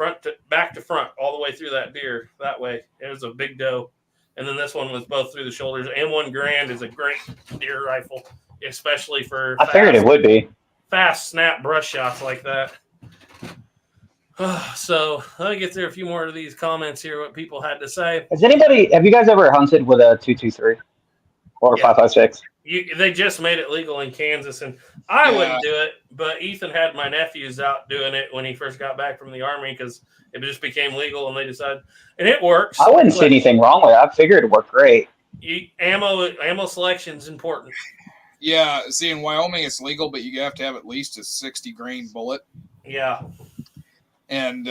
back to front all the way through that deer that way. It was a big doe. And then this one was both through the shoulders. M1 Garand is a great deer rifle, especially for I figured it would be fast snap brush shots like that. So let me get through a few more of these comments here, what people had to say. Have you guys ever hunted with a 223 or 5.56? They just made it legal in Kansas, and I wouldn't do it, but Ethan had my nephews out doing it when he first got back from the Army because it just became legal, and they decided, and it works. I wouldn't see anything wrong with it. I figured it worked great. Ammo selection is important. Yeah, see, in Wyoming it's legal, but you have to have at least a 60 grain bullet. Yeah. And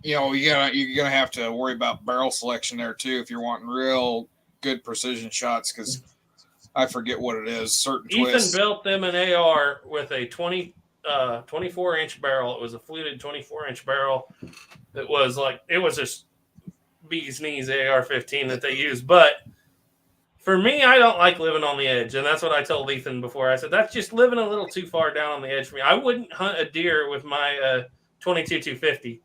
you're gonna have to worry about barrel selection there too if you're wanting real good precision shots, because I forget what it is. Certain twists. Ethan built them an AR with a 24-inch barrel. It was a fluted 24-inch barrel. It was just bee's knees AR-15 that they used. But for me, I don't like living on the edge, and that's what I told Ethan before. I said that's just living a little too far down on the edge for me. I wouldn't hunt a deer with my 22-250,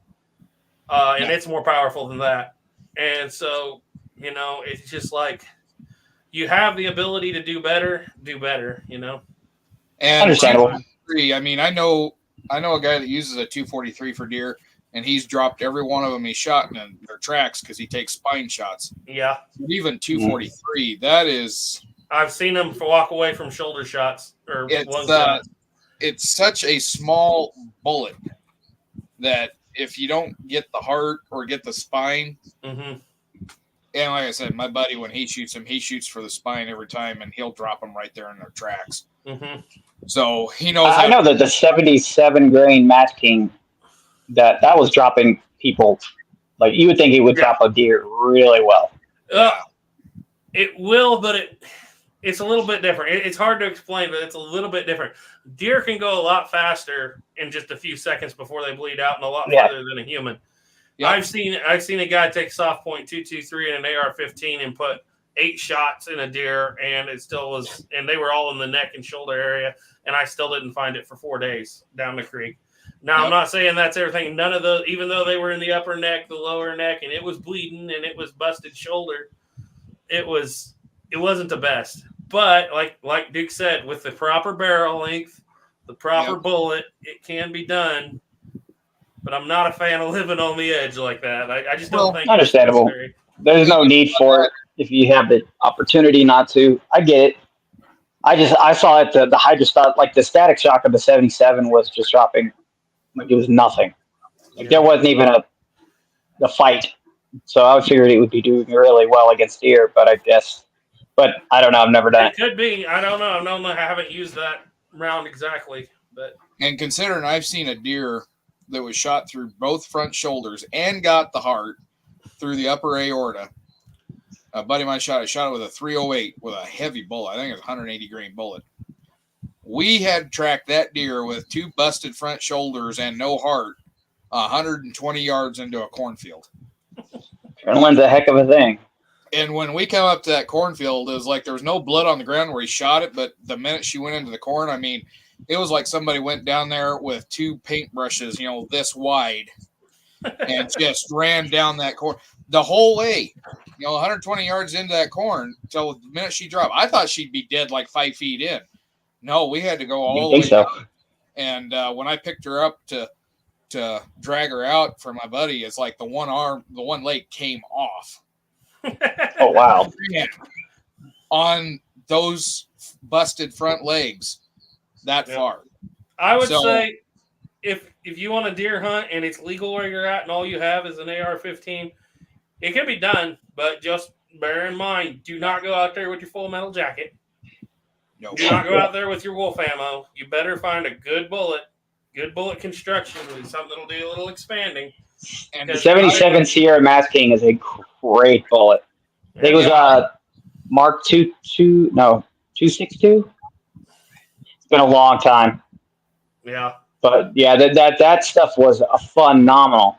and it's more powerful than that. And so, it's just like you have the ability to do better. And understandable. I mean, I know a guy that uses a 243 for deer, and he's dropped every one of them he shot in their tracks because he takes spine shots. Yeah. Even 243, that is. I've seen him walk away from shoulder shots or one shot. It's such a small bullet that if you don't get the heart or get the spine. Mm-hmm. And like I said, my buddy, when he shoots him, he shoots for the spine every time, and he'll drop them right there in their tracks. Mm-hmm. So he knows. I know that the 77 grain Match King, that was dropping people. Like you would think he would drop a deer really well. It will, but it's a little bit different. It's hard to explain, but it's a little bit different. Deer can go a lot faster in just a few seconds before they bleed out, and a lot farther than a human. Yep. I've seen a guy take soft point 223 and an AR-15 and put 8 shots in a deer, and it still was, and they were all in the neck and shoulder area, and I still didn't find it for 4 days down the creek. Now, I'm not saying that's everything. None of those, even though they were in the upper neck, the lower neck, and it was bleeding and it was busted shoulder, it wasn't the best. But like Duke said, with the proper barrel length, the proper bullet, it can be done. But I'm not a fan of living on the edge like that. I just don't think understandable. There's no need for it if you have the opportunity not to. I get it. I saw it. The hydrostat, like the static shock of the 77 was just dropping. Like it was nothing. Like there wasn't even a fight. So I figured it would be doing really well against deer, but I don't know. I've never done it. It could be. I don't know. I haven't used that round exactly, but. And considering I've seen a deer that was shot through both front shoulders and got the heart through the upper aorta. A buddy of mine shot it with a 308 with a heavy bullet. I think it was a 180 grain bullet. We had tracked that deer with 2 busted front shoulders and no heart 120 yards into a cornfield. Adrenaline's a heck of a thing. And when we come up to that cornfield, it was like there was no blood on the ground where he shot it, but the minute she went into the corn, I mean, it was like somebody went down there with 2 paintbrushes, this wide, and just ran down that corn the whole way, 120 yards into that corn until the minute she dropped. I thought she'd be dead like 5 feet in. No, we had to go all the way down. And when I picked her up to drag her out for my buddy, it's like the one leg came off. Oh, wow. On those busted front legs. That far. I would say if you want a deer hunt and it's legal where you're at and all you have is an AR-15, it can be done, but just bear in mind, do not go out there with your full metal jacket. No. Do not go out there with your wolf ammo. You better find a good bullet construction with something that'll do a little expanding. And the 77 Sierra Mass King is a great bullet. I think it was Mark 262. Been a long time. Yeah. But yeah, that stuff was phenomenal.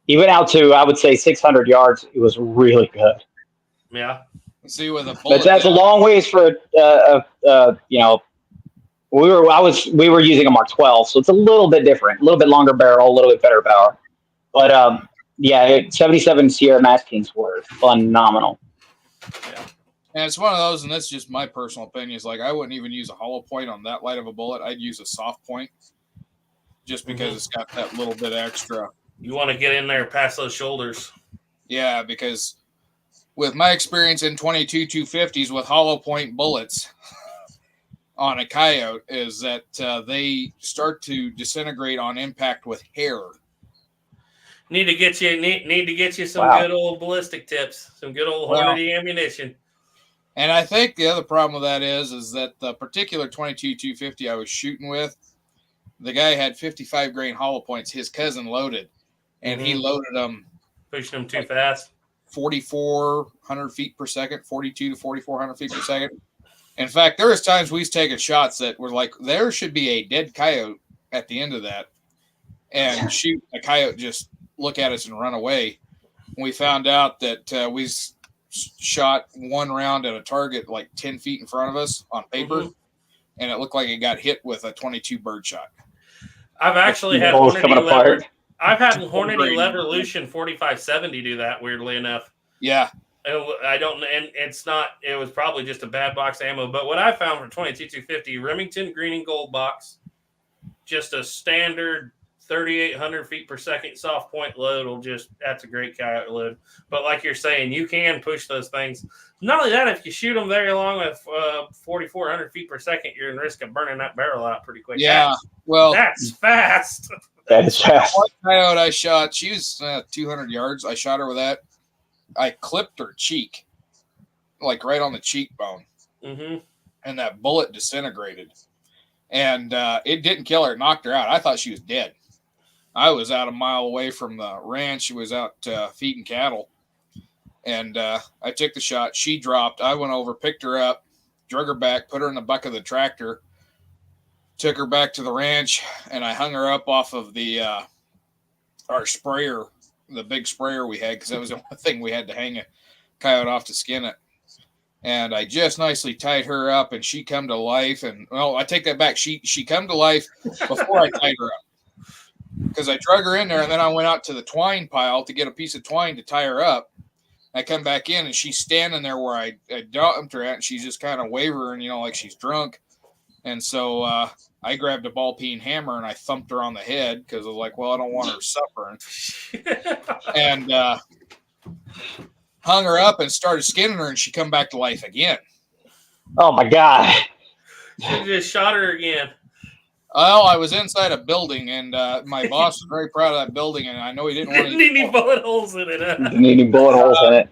Even out to, I would say, 600 yards, it was really good. Yeah. See with a bullet. But that's a long ways for we were using a Mark 12, so it's a little bit different, a little bit longer barrel, a little bit better power. But 77 Sierra Mass Kings were phenomenal. Yeah. And it's one of those, and that's just my personal opinion, is like I wouldn't even use a hollow point on that light of a bullet. I'd use a soft point just because it's got that little bit extra. You want to get in there past those shoulders. Yeah, because with my experience in 22 250s with hollow point bullets on a coyote is that they start to disintegrate on impact with hair. Need to get you some good old ballistic tips, some good old Hornady ammunition. And I think the other problem with that is that the particular 22 250 I was shooting with, the guy had 55 grain hollow points. His cousin loaded, and he loaded them, pushing them too fast. 4,400 feet per second, 42 to 4,400 feet per second. In fact, there was times we was taking shots that were like, there should be a dead coyote at the end of that, and shoot a coyote just look at us and run away. We found out that we shot one round at a target like 10 feet in front of us on paper, and it looked like it got hit with a 22 bird shot. I've actually had I've had Hornady Levolution 4570 do that, weirdly enough. Yeah. I don't, and it's not, it was probably just a bad box ammo, but what I found for 22 250, Remington green and gold box, just a standard 3,800 feet per second soft point load that's a great coyote load. But like you're saying, you can push those things. Not only that, if you shoot them very long with 4,400 feet per second, you're in risk of burning that barrel out pretty quick. Yeah. That's fast. That is fast. One coyote I shot, she was 200 yards. I shot her with that. I clipped her cheek, like right on the cheekbone. And that bullet disintegrated. And it didn't kill her. It knocked her out. I thought she was dead. I was out a mile away from the ranch. She was out feeding cattle. And I took the shot. She dropped. I went over, picked her up, drug her back, put her in the buck of the tractor, took her back to the ranch, and I hung her up off of the our sprayer, the big sprayer we had, because that was the only thing we had to hang a coyote off to skin it. And I just nicely tied her up, and she come to life. And well, I take that back. She come to life before I tied her up, because I drug her in there, and then I went out to the twine pile to get a piece of twine to tie her up. I come back in, and she's standing there where I dumped her at, and she's just kind of wavering, you know, like she's drunk. And so I grabbed a ball-peen hammer, and I thumped her on the head, because I was like, well, I don't want her suffering. And hung her up and started skinning her, and she come back to life again. Oh, my God. You just shot her again. Well, I was inside a building, and my boss was very proud of that building, and I know he didn't want Didn't need any bullet holes in it. Huh? Didn't need any bullet holes in it.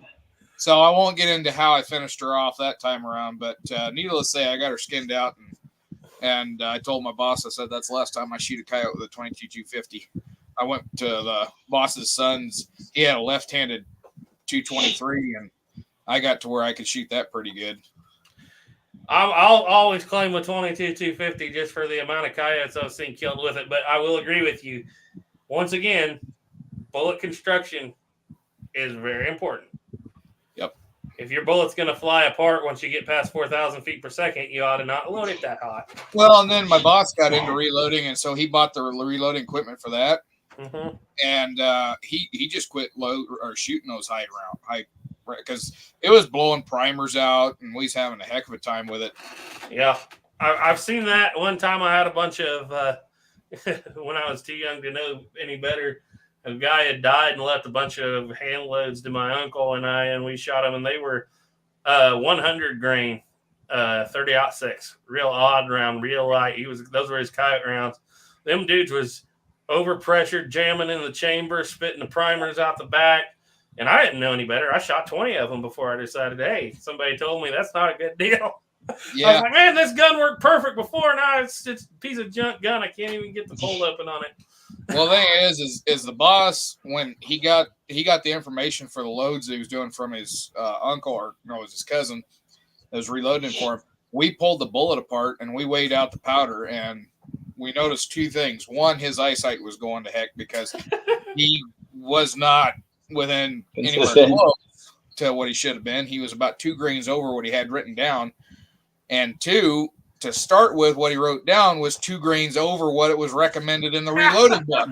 So I won't get into how I finished her off that time around, but needless to say, I got her skinned out, and I told my boss, I said, that's the last time I shoot a coyote with a 22-250. I went to the boss's son's. He had a left-handed 223, and I got to where I could shoot that pretty good. I'll always claim a 22-250 just for the amount of coyotes I've seen killed with it, but I will agree with you. Once again, bullet construction is very important. Yep. If your bullet's going to fly apart once you get past 4,000 feet per second, you ought to not load it that hot. Well, and then my boss got into reloading, and so he bought the reloading equipment for that. Mm-hmm. And he just quit shooting those high because it was blowing primers out, and we was having a heck of a time with it. Yeah, I've seen that. One time I had a bunch of when I was too young to know any better, a guy had died and left a bunch of hand loads to my uncle and I, and we shot them, and they were 100 grain 30-06, real odd round, real light. Those were his coyote rounds. Them dudes was overpressured, jamming in the chamber, spitting the primers out the back. And I didn't know any better. I shot 20 of them before I decided, hey, somebody told me that's not a good deal. Yeah. I was like, man, this gun worked perfect before. Now it's just a piece of junk gun. I can't even get the fold open on it. Well, the thing is the boss, when he got the information for the loads that he was doing from his uncle, or no, it was his cousin that was reloading for him. We pulled the bullet apart and we weighed out the powder, and we noticed two things. One, his eyesight was going to heck because he was not within anywhere close to what he should have been. He was about 2 grains over what he had written down. And two, to start with, what he wrote down was 2 grains over what it was recommended in the reloading book.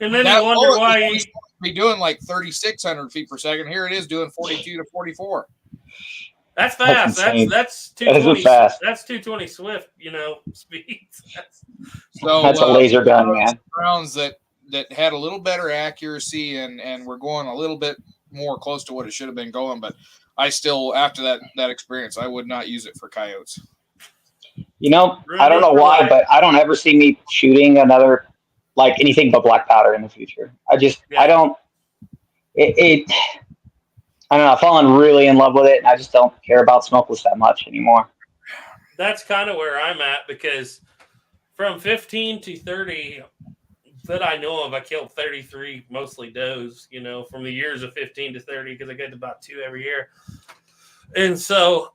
And then you wonder why he be doing like 3,600 feet per second. Here it is doing 42 to 44. That's fast. That's 220. Fast. That's 220 swift, speeds. That's a laser gun, man. Rounds that had a little better accuracy and were going a little bit more close to what it should have been going. But I still, after that experience, I would not use it for coyotes. I don't know why, but I don't ever see me shooting another, like anything but black powder in the future. I don't know. I've fallen really in love with it, and I just don't care about smokeless that much anymore. That's kind of where I'm at, because from 15 to 30 that I know of, I killed 33, mostly does, from the years of 15 to 30, because I get about 2 every year. And so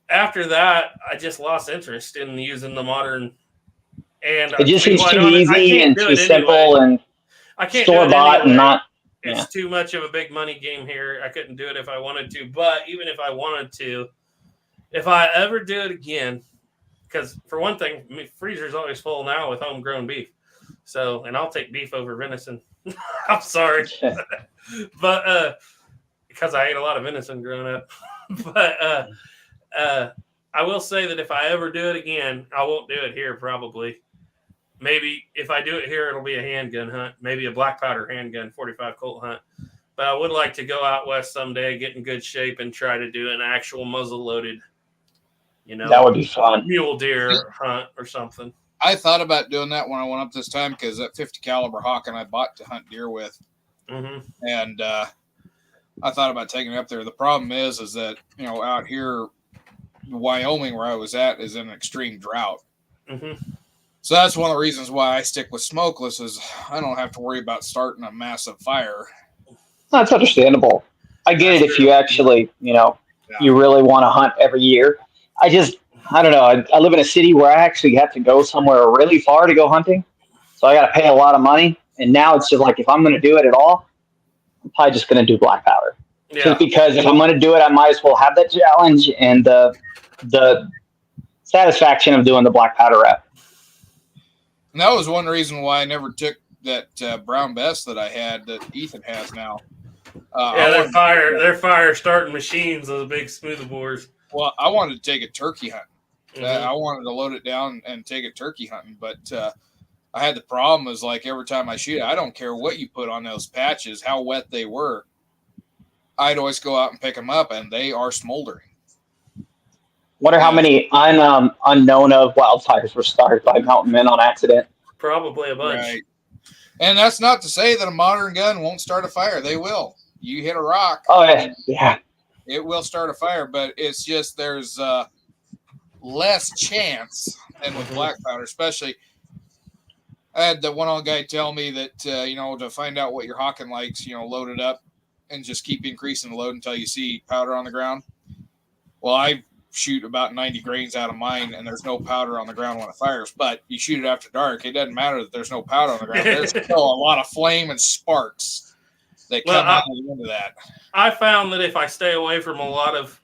after that, I just lost interest in using the modern. And it just seems too easy and too simple and store-bought and not. It's too much of a big money game here. I couldn't do it if I wanted to. But even if I wanted to, if I ever do it again, because for one thing, freezer's always full now with homegrown beef. So, and I'll take beef over venison. I'm sorry. But because I ate a lot of venison growing up. But I will say that if I ever do it again, I won't do it here probably. Maybe if I do it here, it'll be a handgun hunt, maybe a black powder handgun 45 Colt hunt. But I would like to go out west someday, get in good shape, and try to do an actual muzzle-loaded, that would be fun. Mule deer hunt or something. I thought about doing that when I went up this time, because that 50 caliber Hawk and I bought to hunt deer with. Mm-hmm. And I thought about taking it up there. The problem is that, out here, Wyoming, where I was at, is in extreme drought. Mm-hmm. So that's one of the reasons why I stick with smokeless, is I don't have to worry about starting a massive fire. That's understandable. I get it if you actually, you really want to hunt every year. I don't know. I live in a city where I actually have to go somewhere really far to go hunting. So I got to pay a lot of money. And now it's just like, if I'm going to do it at all, I'm probably just going to do black powder. Yeah. Just because if I'm going to do it, I might as well have that challenge and the satisfaction of doing the black powder rep. And that was one reason why I never took that brown vest that I had that Ethan has now. They're fire starting machines, those big smooth bores. Well, I wanted to take a turkey hunting. Mm-hmm. I wanted to load it down and take it turkey hunting, but I had the problem is like every time I shoot, I don't care what you put on those patches, how wet they were. I'd always go out and pick them up, and they are smoldering. Wonder how many unknown of wildfires were started by mountain men on accident. Probably a bunch. Right. And that's not to say that a modern gun won't start a fire. They will. You hit a rock. Oh, yeah. It will start a fire, but it's just there's less chance than with black powder, especially. I had the one old guy tell me that, to find out what your hawking likes, load it up and just keep increasing the load until you see powder on the ground. Well, I shoot about 90 grains out of mine, and there's no powder on the ground when it fires, but you shoot it after dark. It doesn't matter that there's no powder on the ground. There's still a lot of flame and sparks that come out of the end of that. I found that if I stay away from a lot of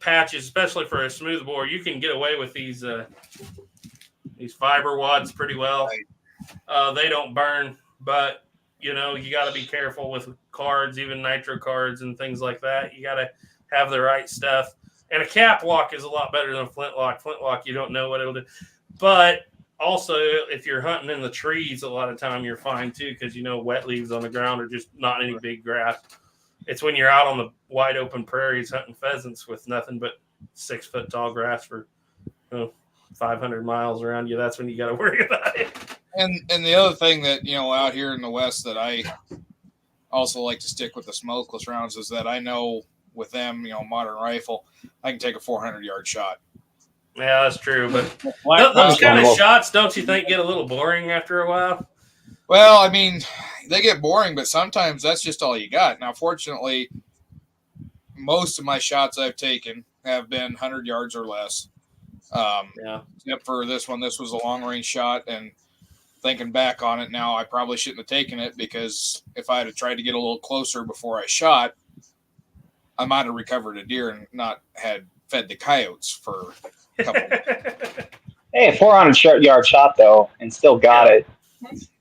patches, especially for a smooth bore, you can get away with these fiber wads pretty well. Right. They don't burn, but you got to be careful with cards, even nitro cards and things like that. You got to have the right stuff. And a cap lock is a lot better than a flintlock. Flintlock, you don't know what it'll do. But also, if you're hunting in the trees, a lot of time you're fine too, because wet leaves on the ground are just not any big grass. It's when you're out on the wide open prairies hunting pheasants with nothing but 6 foot tall grass for 500 miles around you. That's when you got to worry about it. And the other thing that out here in the West that I also like to stick with the smokeless rounds is that I know with them, modern rifle, I can take a 400-yard shot. Yeah, that's true. But those kind of shots, don't you think, get a little boring after a while? Well, I mean, they get boring, but sometimes that's just all you got. Now, fortunately, most of my shots I've taken have been 100 yards or less. Except for this one. This was a long-range shot, and thinking back on it now, I probably shouldn't have taken it, because if I had tried to get a little closer before I shot, I might have recovered a deer and not had fed the coyotes for a couple of minutes. Hey, a 400-yard shot, though, and still got it.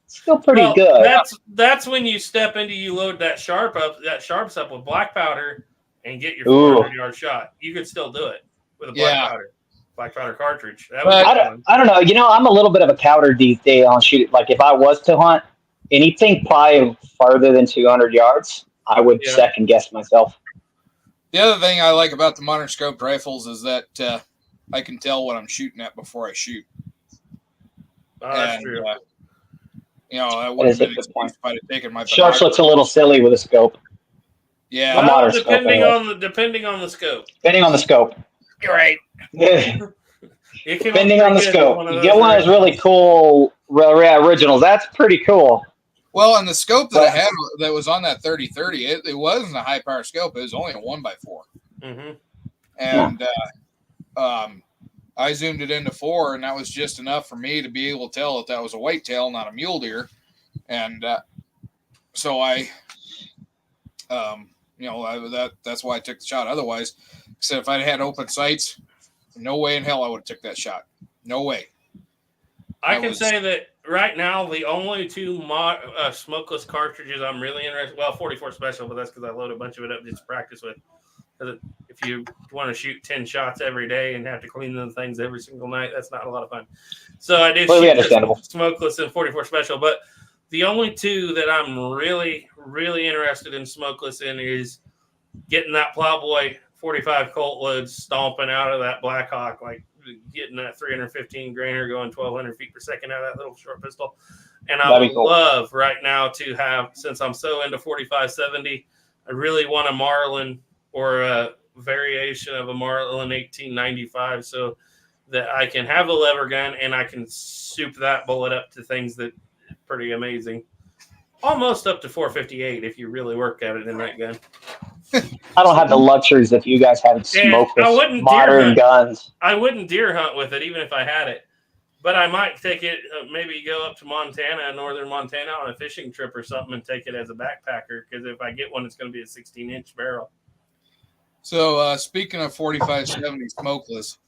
Still pretty good. That's when you step into, you load that sharps up with black powder and get your 400-yard shot. You could still do it with a black powder cartridge. I don't know. I'm a little bit of a coward these days on shooting. Like, if I was to hunt anything probably farther than 200 yards, I would second guess myself. The other thing I like about the modern scoped rifles is that I can tell what I'm shooting at before I shoot. That's true. That would have been an excuse if I'd have taken my Sharps looks a little silly with a scope. Yeah. Well, depending on the scope. Depending on the scope. You're right. Depending on the scope. You get one of those really cool originals. That's pretty cool. Well, and the scope that I had that was on that 3030, it wasn't a high power scope. It was only a 1x4. Mm-hmm. And I zoomed it into 4, and that was just enough for me to be able to tell that was a whitetail, not a mule deer. And so that's why I took the shot. Otherwise, except if I'd had open sights, no way in hell I would have took that shot. No way. I can say that right now, the only two smokeless cartridges I'm really interested. Well, 44 Special, but that's because I load a bunch of it up just to practice with. Because if you want to shoot 10 shots every day and have to clean them things every single night, that's not a lot of fun. So I do shoot smokeless and 44 Special. But the only two that I'm really, really interested in smokeless in is getting that Plowboy 45 Colt load stomping out of that Blackhawk, like getting that 315 grainer going 1,200 feet per second out of that little short pistol. And I would love right now to have, since I'm so into 45-70, I really want a Marlin or a variation of a Marlin 1895 so that I can have a lever gun and I can soup that bullet up to things that are pretty amazing. Almost up to 458 if you really work at it in that gun. I don't have the luxuries that you guys have in And I smokeless wouldn't modern hunt. guns. I wouldn't deer hunt with it, even if I had it. But I might take it, maybe go up to Montana, northern Montana, on a fishing trip or something, and take it as a backpacker. Because if I get one, it's going to be a 16-inch barrel. So speaking of 4570 smokeless,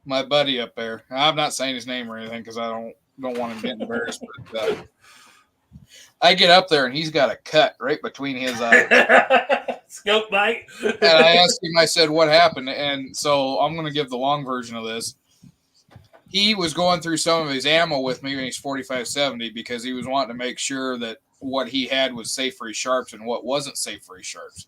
my buddy up there, I'm not saying his name or anything because I don't want him to get embarrassed, but I get up there and he's got a cut right between his eyes. Scope bite. And I asked him, I said, what happened? And so I'm going to give the long version of this. He was going through some of his ammo with me when he's 4570 because he was wanting to make sure that what he had was safe for his sharps and what wasn't safe for his sharps.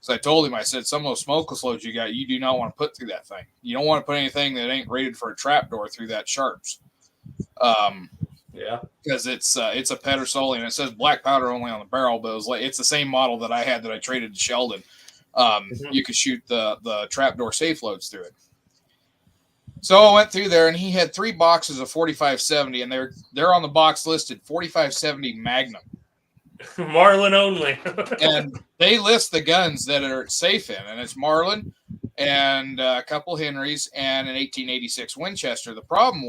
So I told him, I said, some of those smokeless loads you got, you do not want to put through that thing. You don't want to put anything that ain't rated for a trapdoor through that sharps. Yeah, because it's a Pedersoli and it says black powder only on the barrel, but it's the same model that I had that I traded to Sheldon. You could shoot the trapdoor safe loads through it. So I went through there and he had 3 boxes of 4570 and they're on the box listed 4570 Magnum. Marlin only. And they list the guns that are safe in, and it's Marlin and a couple Henrys and an 1886 Winchester. The problem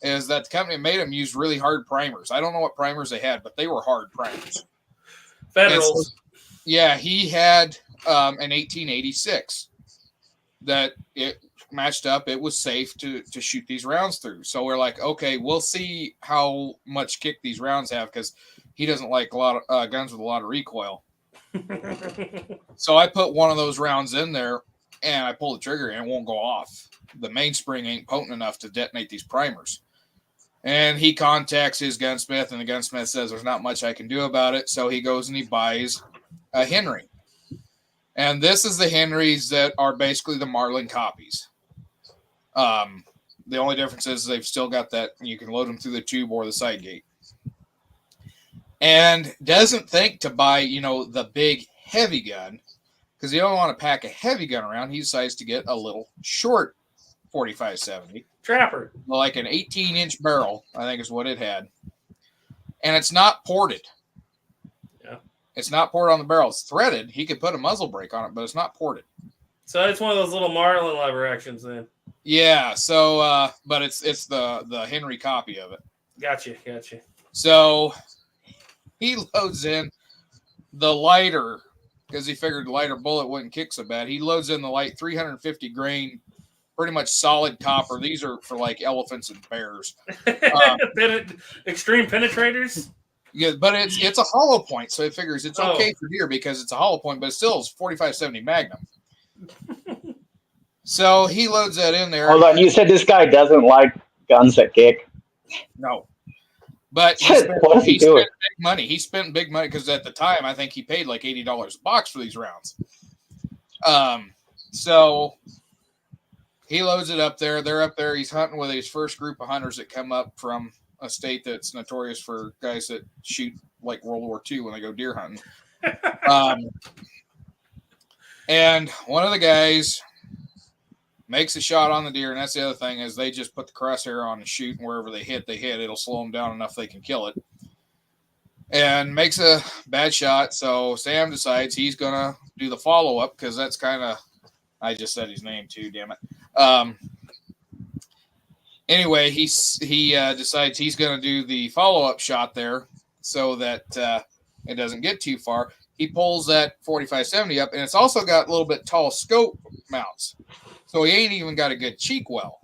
is that the company that made them used really hard primers. I don't know what primers they had, but they were hard primers. Federals. Yeah, he had an 1886 that it matched up. It was safe to shoot these rounds through. So we're like, okay, we'll see how much kick these rounds have because he doesn't like a lot of guns with a lot of recoil. So I put one of those rounds in there and I pull the trigger and it won't go off. The mainspring ain't potent enough to detonate these primers. And he contacts his gunsmith and the gunsmith says there's not much I can do about it. So he goes and he buys a Henry. And this is the Henrys that are basically the Marlin copies. The only difference is they've still got that. You can load them through the tube or the side gate. And doesn't think to buy, the big heavy gun because he don't want to pack a heavy gun around. He decides to get a little short 4570. Trapper. Like an 18-inch barrel, I think is what it had. And it's not ported. Yeah. It's not ported on the barrel. It's threaded. He could put a muzzle brake on it, but it's not ported. So it's one of those little Marlin lever actions then. Yeah, so but it's the Henry copy of it. Gotcha. So he loads in the lighter because he figured the lighter bullet wouldn't kick so bad. He loads in the light 350 grain, pretty much solid copper. These are for like elephants and bears. Extreme penetrators. Yeah, but it's a hollow point, so he figures it's okay for deer because it's a hollow point, but it still is 4570 Magnum. So he loads that in there. Hold on, you said this guy doesn't like guns that kick. No. But What is he doing? spent big money. He spent big money because at the time I think he paid like $80 a box for these rounds. So he loads it up there. They're up there. He's hunting with his first group of hunters that come up from a state that's notorious for guys that shoot like World War II when they go deer hunting. And one of the guys makes a shot on the deer, and that's the other thing is they just put the crosshair on and shoot, and wherever they hit. It'll slow them down enough they can kill it. And makes a bad shot, so Sam decides he's going to do the follow-up because that's kind of – I just said his name too, damn it. Anyway, he decides he's going to do the follow-up shot there so that it doesn't get too far. He pulls that 4570 up, and it's also got a little bit tall scope mounts. So he ain't even got a good cheek well.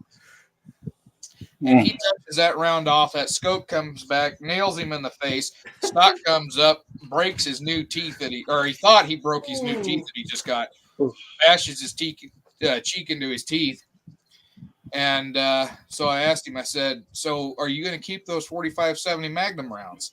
And he touches that round off. That scope comes back, nails him in the face. Stock comes up, breaks his new teeth he thought he broke his new teeth that he just got. Bashes his cheek into his teeth. And so I asked him, I said, so are you going to keep those 4570 Magnum rounds?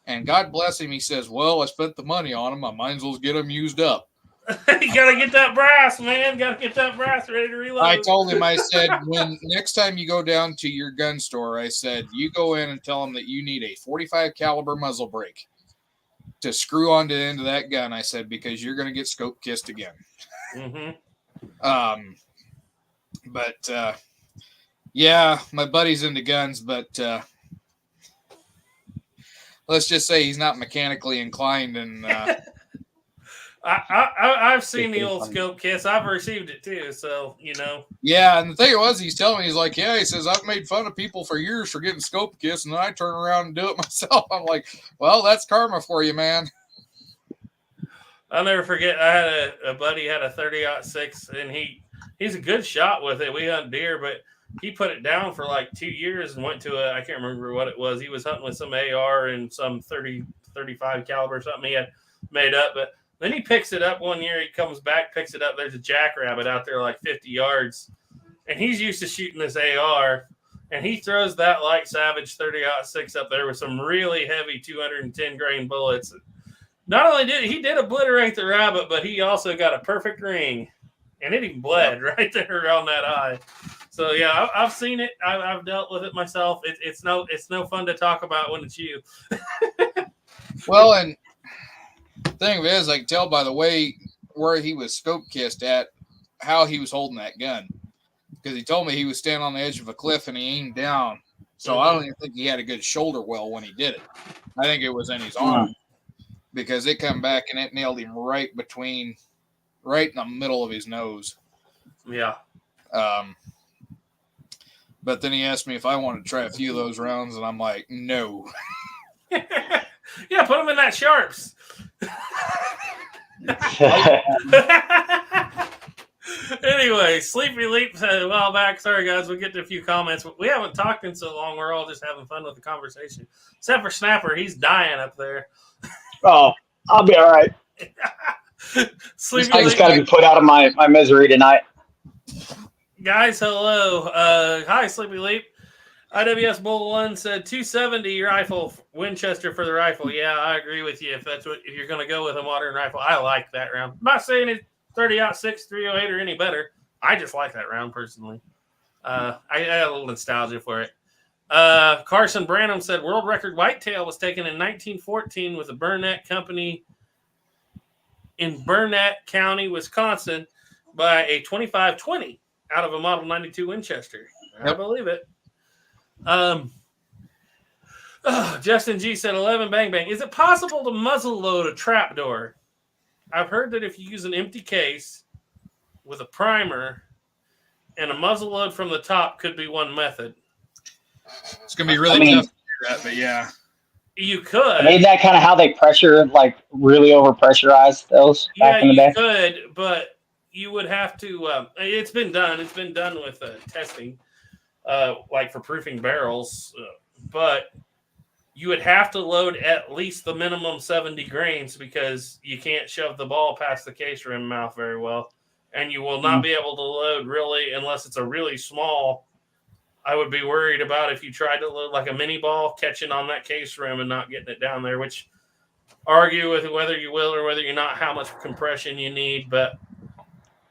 And God bless him, he says, well, I spent the money on them. I might as well get them used up. You got to get that brass, man. Got to get that brass ready to reload. I told him, I said, when next time you go down to your gun store, I said, you go in and tell them that you need a 45 caliber muzzle brake to screw onto the end of that gun. I said, because you're going to get scope kissed again. Mm-hmm. But yeah, my buddy's into guns, but let's just say he's not mechanically inclined, and I've seen the old scope kiss. I've received it too. So Yeah, and the thing was, he's telling me, he's like, yeah, he says, I've made fun of people for years for getting scope kiss, and then I turn around and do it myself. I'm like, well, that's karma for you, man. I'll never forget. I had a buddy had a 30-06, and he's a good shot with it. We hunt deer, but he put it down for like 2 years and went to I can't remember what it was. He was hunting with some AR and some 35 caliber or something he had made up. But then he picks it up one year. He comes back, picks it up. There's a jackrabbit out there like 50 yards. And he's used to shooting this AR. And he throws that Light Savage 30-06 up there with some really heavy 210 grain bullets. Not only did he obliterate the rabbit, but he also got a perfect ring. And it even bled right there around that eye. So yeah, I've seen it. I've dealt with it myself. It's no fun to talk about when it's you. Well, and the thing of it is, I can tell by the way where he was scope kissed at, how he was holding that gun, because he told me he was standing on the edge of a cliff and he aimed down. So I don't even think he had a good shoulder well when he did it. I think it was in his arm, because it come back and it nailed him right in the middle of his nose. Yeah. But then he asked me if I wanted to try a few of those rounds, and I'm like, no. Yeah, put them in that Sharps. Anyway, Sleepy Leap said a while back, sorry guys, we'll get to a few comments. We haven't talked in so long. We're all just having fun with the conversation. Except for Snapper, he's dying up there. Oh, I'll be all right. Sleepy I just Leap, got to be put out of my misery tonight. guys, hello. Hi, Sleepy Leap. IWS Bull 1 said 270 rifle, Winchester for the rifle. Yeah, I agree with you. If you're going to go with a modern rifle, I like that round. I'm not saying it 30-06, 308 or any better. I just like that round personally. I had a little nostalgia for it. Carson Branham said world record whitetail was taken in 1914 with the Burnett Company in Burnett County, Wisconsin, by a 25-20 out of a Model 92 Winchester. I believe it. Justin G said 11 bang bang. Is it possible to muzzle load a trapdoor? I've heard that if you use an empty case with a primer and a muzzle load from the top could be one method. It's gonna be really tough to do that, but yeah. You could. Isn't that kind of how they really over pressurize those back in the day? You could, but you would have to. It's been done. It's been done with testing, like for proofing barrels, but you would have to load at least the minimum 70 grains because you can't shove the ball past the case rim mouth very well, and you will not be able to load really unless it's a really small. I would be worried about if you tried to load like a mini ball, catching on that case rim and not getting it down there, which argue with whether you will or whether you're not, how much compression you need. But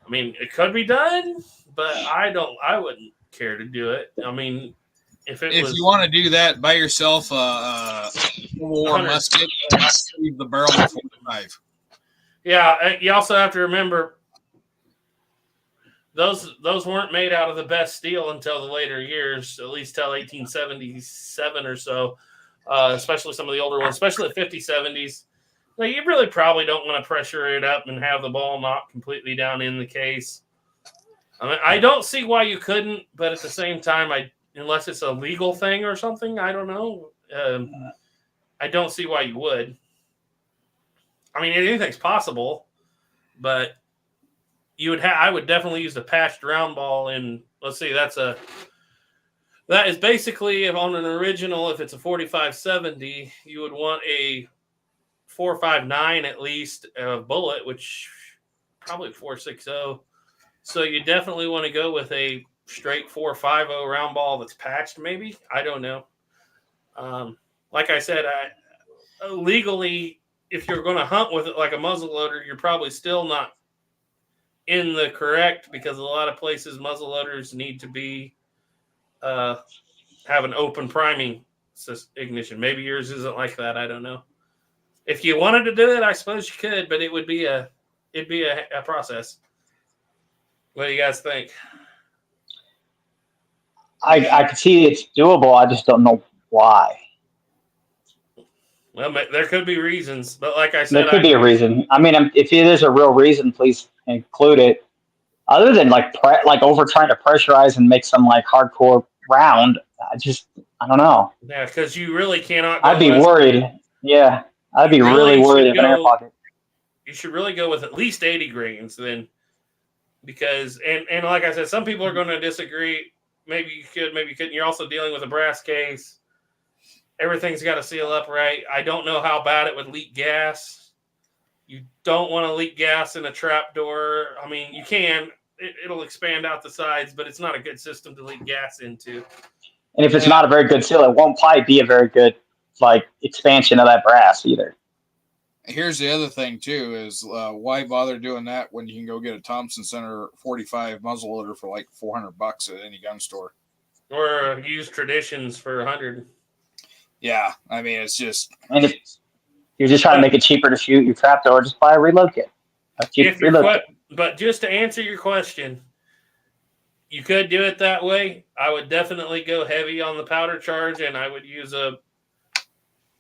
I mean, it could be done, but I wouldn't care to do it. I mean, if you want to do that, buy yourself a Civil War musket and leave the barrel before the knife. Yeah, you also have to remember those weren't made out of the best steel until the later years, at least till 1877 or so, especially some of the older ones, especially the 50s, 70s. Like, you really probably don't want to pressure it up and have the ball not completely down in the case. I mean, I don't see why you couldn't, but at the same time, unless it's a legal thing or something, I don't know. I don't see why you would. I mean, anything's possible, but I would definitely use the patched round ball. And let's see, that is basically, if on an original, if it's a 45-70, you would want a 4.59 at least bullet, which probably 4.60. So you definitely want to go with a straight 4.50 round ball that's patched, maybe. I don't know. Like I said, legally, if you're going to hunt with it like a muzzleloader, you're probably still not in the correct, because a lot of places muzzleloaders need to be have an open priming ignition. Maybe yours isn't like that. I don't know. If you wanted to do it, I suppose you could, but it'd be a process. What do you guys think? I can see it's doable. I just don't know why. Well, there could be reasons, but like I said, There could be a reason. I mean, if it is a real reason, please include it. Other than like over trying to pressurize and make some like hardcore round, I don't know. Yeah, because you really cannot. I'd be worried. Yeah, I'd be really worried if an air pocket. You should really go with at least 80 grains then, because and like I said, some people are going to disagree. Maybe you could, maybe you couldn't. You're also dealing with a brass case. Everything's got to seal up right. I don't know how bad it would leak gas. You don't want to leak gas in a trap door. I mean, you can. It'll expand out the sides, but it's not a good system to leak gas into. And if it's not a very good seal, it won't probably be a very good like expansion of that brass either. Here's the other thing too: is why bother doing that when you can go get a Thompson Center 45 muzzleloader for like $400 at any gun store, or use Traditions for 100. Yeah, I mean it's just. And if you're just trying to make it cheaper to shoot your trap door, just buy a reload kit. But just to answer your question, you could do it that way. I would definitely go heavy on the powder charge, and I would use a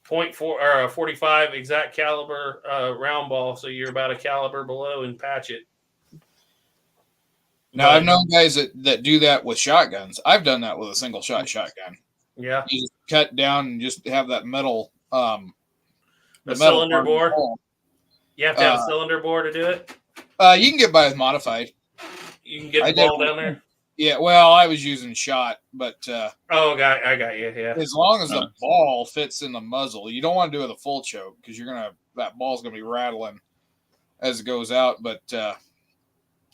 0.4 or a 45 exact caliber round ball, so you're about a caliber below, and patch it. Now, I've known guys that do that with shotguns. I've done that with a single shot shotgun. Yeah, you just cut down and just have that metal. The cylinder bore. You have to have a cylinder bore to do it. You can get by with modified. You can get the ball down there. Yeah, well, I was using shot, but I got you. Yeah, as long as the ball fits in the muzzle, you don't want to do it with a full choke because that ball's gonna be rattling as it goes out. But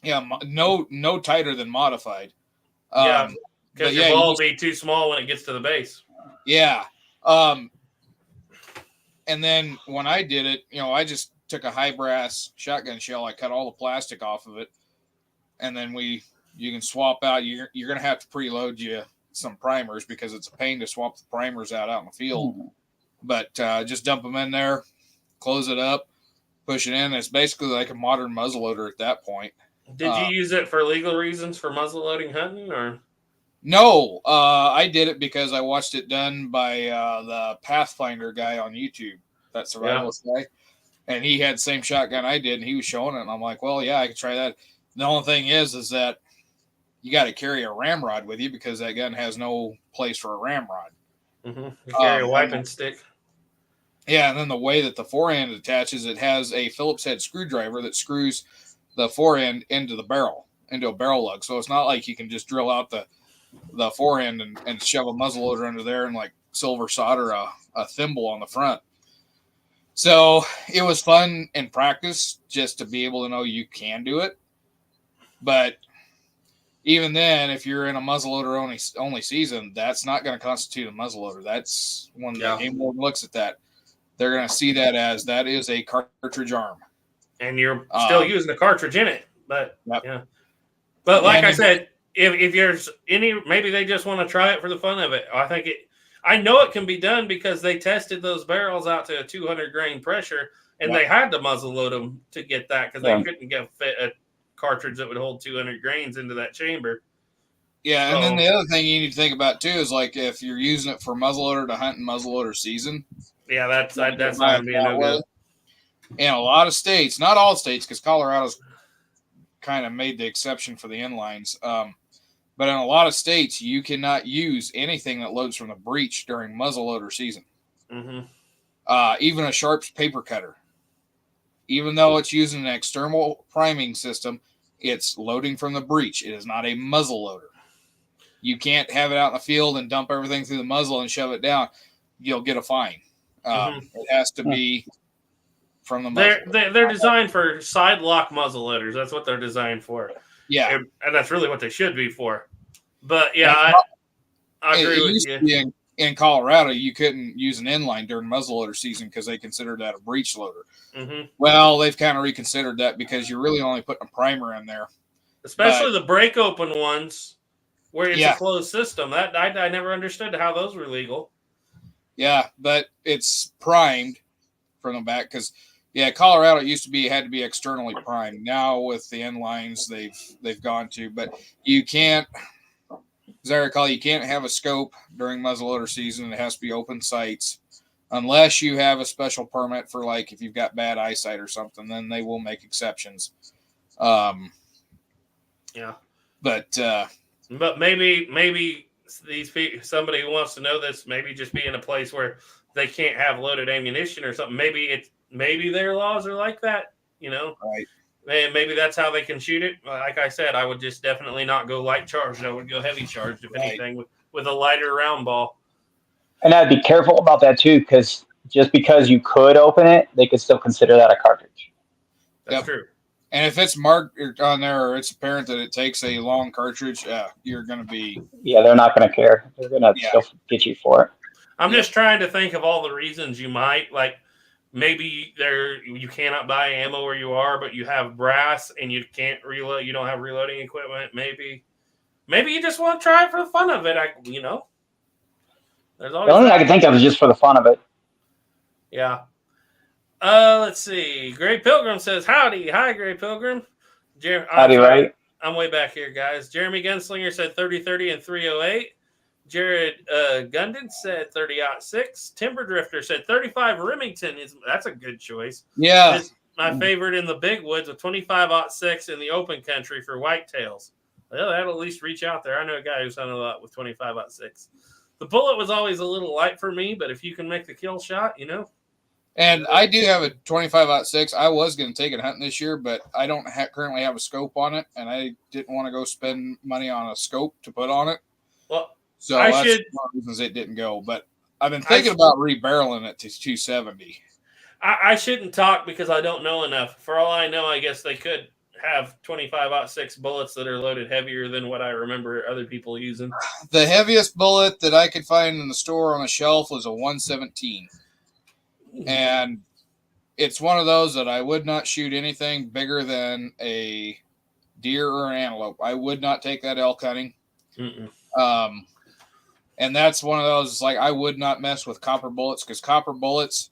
yeah, no tighter than modified. Because your ball will be too small when it gets to the base. Yeah. And then when I did it, I just took a high brass shotgun shell. I cut all the plastic off of it, and then you can swap out. You're going to have to preload you some primers because it's a pain to swap the primers out in the field. Mm-hmm. But just dump them in there, close it up, push it in. It's basically like a modern muzzleloader at that point. Did you use it for legal reasons for muzzleloading hunting, or? No, I did it because I watched it done by the Pathfinder guy on YouTube, that survivalist guy. And he had the same shotgun I did, and he was showing it. And I'm like, well, yeah, I could try that. The only thing is that you got to carry a ramrod with you because that gun has no place for a ramrod. Mm-hmm. You carry a wiping stick. Yeah, and then the way that the forend attaches, it has a Phillips head screwdriver that screws the forend into a barrel lug. So it's not like you can just drill out the forend and shove a muzzleloader under there and like silver solder a thimble on the front. So it was fun in practice just to be able to know you can do it. But even then, if you're in a muzzleloader only season, that's not going to constitute a muzzleloader. That's when the game board looks at that. They're going to see that is a cartridge arm. And you're still using the cartridge in it. But yeah. But like I said, if there's maybe they just want to try it for the fun of it. I know it can be done because they tested those barrels out to a 200 grain pressure, and they had to muzzle load them to get that because they couldn't fit a cartridge that would hold 200 grains into that chamber. Yeah, and then the other thing you need to think about too is like if you're using it for muzzleloader to hunt in muzzleloader season. Yeah, that's not going to be no good. In a lot of states, not all states, because Colorado's kind of made the exception for the inlines. But in a lot of states, you cannot use anything that loads from the breech during muzzleloader season. Mm-hmm. Even a Sharp's paper cutter. Even though it's using an external priming system, it's loading from the breech. It is not a muzzleloader. You can't have it out in the field and dump everything through the muzzle and shove it down. You'll get a fine. It has to be from the muzzle. They're designed for side lock muzzleloaders. That's what they're designed for. Yeah, and that's really what they should be for. But yeah, I agree with you. In Colorado, you couldn't use an inline during muzzleloader season because they considered that a breech loader. Mm-hmm. Well, they've kind of reconsidered that because you're really only putting a primer in there, especially the break open ones where it's a closed system. That I never understood how those were legal. Yeah, but it's primed from the back because. Yeah, Colorado used to had to be externally primed. Now with the inlines, they've gone to, but you can't. As I recall, you can't have a scope during muzzleloader season. It has to be open sights. unless you have a special permit for like if you've got bad eyesight or something, then they will make exceptions. Yeah. But maybe these people, somebody who wants to know this, maybe just be in a place where they can't have loaded ammunition or something. Maybe their laws are like that, you know. Right. And maybe that's how they can shoot it. Like I said, I would just definitely not go light charged. I would go heavy charged, if anything, with a lighter round ball. And I'd be careful about that too, because just because you could open it, they could still consider that a cartridge. That's true. And if it's marked on there or it's apparent that it takes a long cartridge, you're going to be... Yeah, they're not going to care. They're going to still get you for it. I'm just trying to think of all the reasons you might. Like, maybe you cannot buy ammo where you are, but you have brass and you can't reload. You don't have reloading equipment. Maybe you just want to try it for the fun of it. There's always the only thing I can think of is just for the fun of it. Yeah. Let's see. Gray Pilgrim says, howdy. Hi, Gray Pilgrim. Howdy, right? I'm way back here, guys. Jeremy Gunslinger said 30-30 and 308. Jared Gundon said 30-06. Timber Drifter said 35 Remington. That's a good choice. Yeah. It's my favorite in the big woods with 25-06 in the open country for whitetails. Well, that'll at least reach out there. I know a guy who's hunted a lot with 25-06. The bullet was always a little light for me, but if you can make the kill shot, And I do have a 25-06. I was going to take it hunting this year, but I don't currently have a scope on it, and I didn't want to go spend money on a scope to put on it. Well, so that's one of the reasons it didn't go. But I've been thinking about rebarreling it to 270. I shouldn't talk because I don't know enough. For all I know, I guess they could have 25-06 bullets that are loaded heavier than what I remember other people using. The heaviest bullet that I could find in the store on the shelf was a 117. And it's one of those that I would not shoot anything bigger than a deer or an antelope. I would not take that elk hunting. And that's one of those, like, I would not mess with copper bullets because copper bullets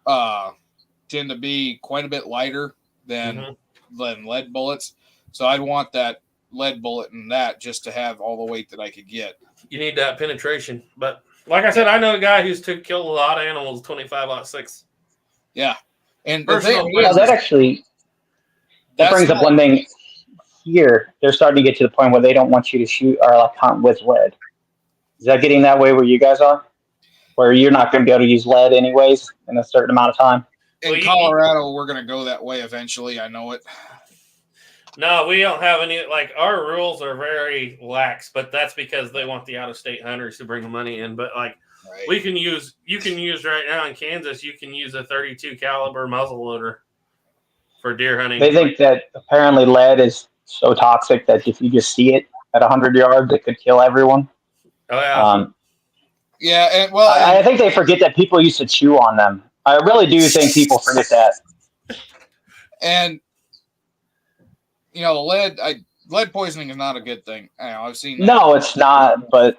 tend to be quite a bit lighter than lead bullets. So I'd want that lead bullet in that just to have all the weight that I could get. You need that penetration. But like I said, I know a guy who's killed a lot of animals 25-06. Yeah. And that brings up one thing here. They're starting to get to the point where they don't want you to shoot or like hunt with lead. Is that getting that way where you guys are? Where you're not going to be able to use lead anyways in a certain amount of time? In Colorado, we're going to go that way eventually. I know it. No, we don't have any. Like, our rules are very lax, but that's because they want the out-of-state hunters to bring the money in. But like, you can use right now in Kansas. You can use a 32 caliber muzzleloader for deer hunting. They think that apparently lead is so toxic that if you just see it at 100 yards, it could kill everyone. Oh yeah. Yeah, and I think they forget that people used to chew on them. I really do think people forget that. And lead poisoning is not a good thing. I've seen that. No, it's not, but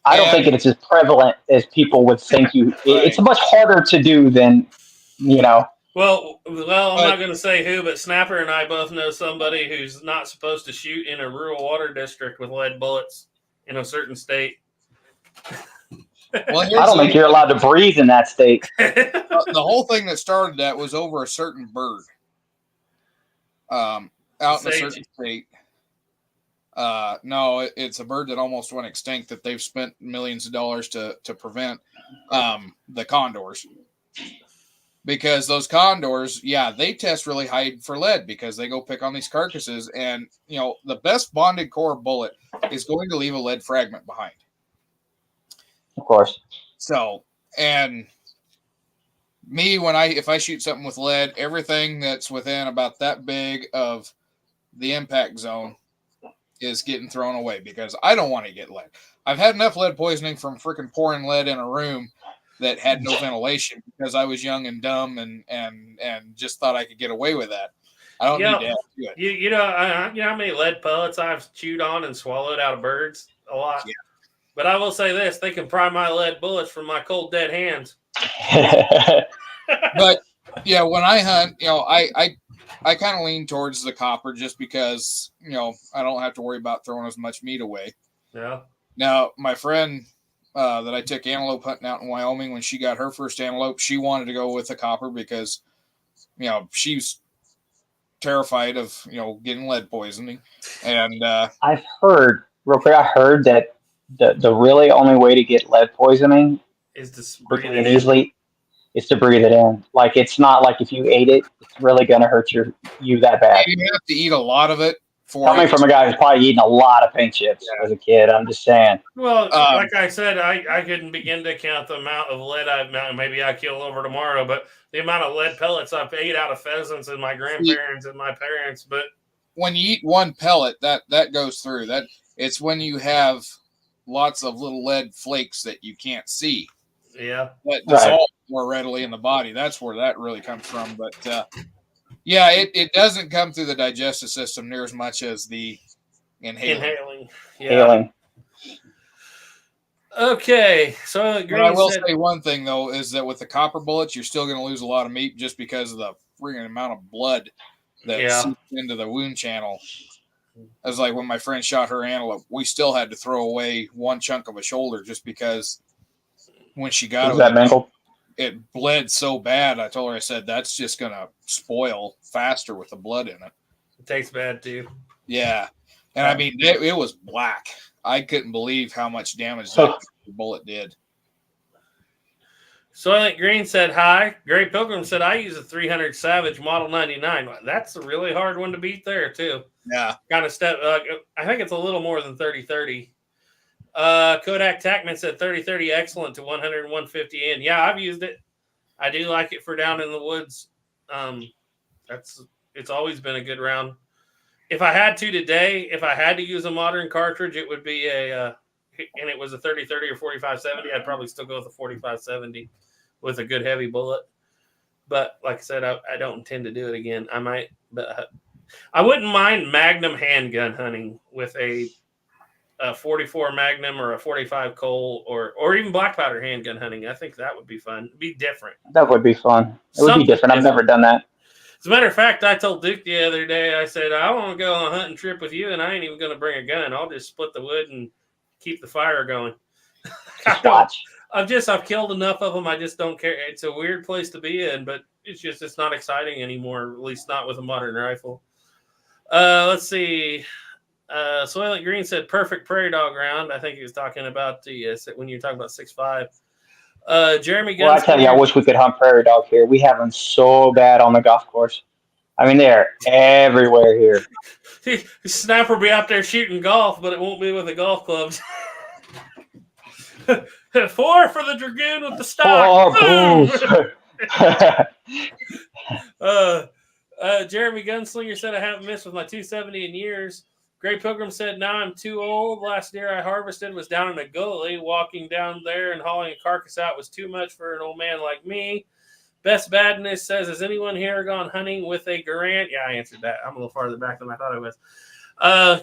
I don't think it's as prevalent as people would think. It's much harder to do than, Well, I'm not going to say who, but Snapper and I both know somebody who's not supposed to shoot in a rural water district with lead bullets in a certain state. Well, I don't think you're allowed to breathe in that state. The whole thing that started that was over a certain bird. Out in a certain state. No, it's a bird that almost went extinct that they've spent millions of dollars to prevent. The condors. Because those condors, they test really high for lead because they go pick on these carcasses. And, the best bonded core bullet is going to leave a lead fragment behind. Of course. So, and me, if I shoot something with lead, everything that's within about that big of the impact zone is getting thrown away because I don't want to get lead. I've had enough lead poisoning from freaking pouring lead in a room that had no ventilation because I was young and dumb and just thought I could get away with that. I don't need to have to do it. You know how many lead pellets I've chewed on and swallowed out of birds? A lot. Yeah. But I will say this, they can pry my lead bullets from my cold, dead hands. But, when I hunt, I kind of lean towards the copper just because, I don't have to worry about throwing as much meat away. Yeah. Now, my friend that I took antelope hunting out in Wyoming when she got her first antelope. She wanted to go with a copper because, she's terrified of, getting lead poisoning. And I've heard, real quick, I heard that the really only way to get lead poisoning Is to breathe quickly it and in. easily is to breathe it in. Like, it's not like if you ate it, it's really going to hurt you that bad. you have to eat a lot of it for Coming it. from a guy who's probably eating a lot of paint chips as a kid, I'm just saying. Well, like I said, I couldn't begin to count the amount of lead maybe I kill over tomorrow, but the amount of lead pellets I've ate out of pheasants and my grandparents and my parents. But when you eat one pellet, that goes through. That it's when you have lots of little lead flakes that you can't see. Yeah. That dissolve more readily in the body. That's where that really comes from. But it doesn't come through the digestive system near as much as the inhaling. Yeah. Inhaling. Okay. So but I will say one thing though is that with the copper bullets, you're still going to lose a lot of meat just because of the freaking amount of blood that seeps into the wound channel. As like when my friend shot her antelope, we still had to throw away one chunk of a shoulder just because when she got it bled so bad. I told her, I said, that's just going to spoil faster with the blood in it. It tastes bad too. Yeah. And I mean, it was black. I couldn't believe how much damage that bullet did. Soylent Green said hi. Gray Pilgrim said, I use a 300 Savage Model 99. That's a really hard one to beat there, too. Yeah. Kind of step. I think it's a little more than 30-30. Kodak Tackman said 30-30 excellent to 100 and 150 in. Yeah, I've used it. I do like it for down in the woods. It's always been a good round. If I had to today, if I had to use a modern cartridge, it would be and it was a 30-30 or 45-70, I'd probably still go with a 45-70 with a good heavy bullet. But like I said, I don't intend to do it again. I might, but I wouldn't mind Magnum handgun hunting with a 44 Magnum or a 45 Colt or even black powder handgun hunting. I think that would be fun. It'd be different. That would be fun. It would be different. I've never done that. As a matter of fact, I told Duke the other day, I said, I want to go on a hunting trip with you, and I ain't even going to bring a gun. I'll just split the wood and keep the fire going. I've killed enough of them. I just don't care. It's a weird place to be in, but it's not exciting anymore, at least not with a modern rifle. Let's see. Soylent Green said perfect prairie dog round. I think he was talking about when you're talking about 6.5. Jeremy Guns. Well, I tell you, I wish we could hunt prairie dog here. We have them so bad on the golf course. I mean, they're everywhere here. The sniper will be out there shooting golf, but it won't be with the golf clubs. 4 for the Dragoon with the stock. Jeremy Gunslinger said, I haven't missed with my 270 in years. Gray Pilgrim said, now I'm too old. Last deer I harvested was down in a gully. Walking down there and hauling a carcass out was too much for an old man like me. Best Badness says, has anyone here gone hunting with a Garand? Yeah, I answered that. I'm a little farther back than I thought I was.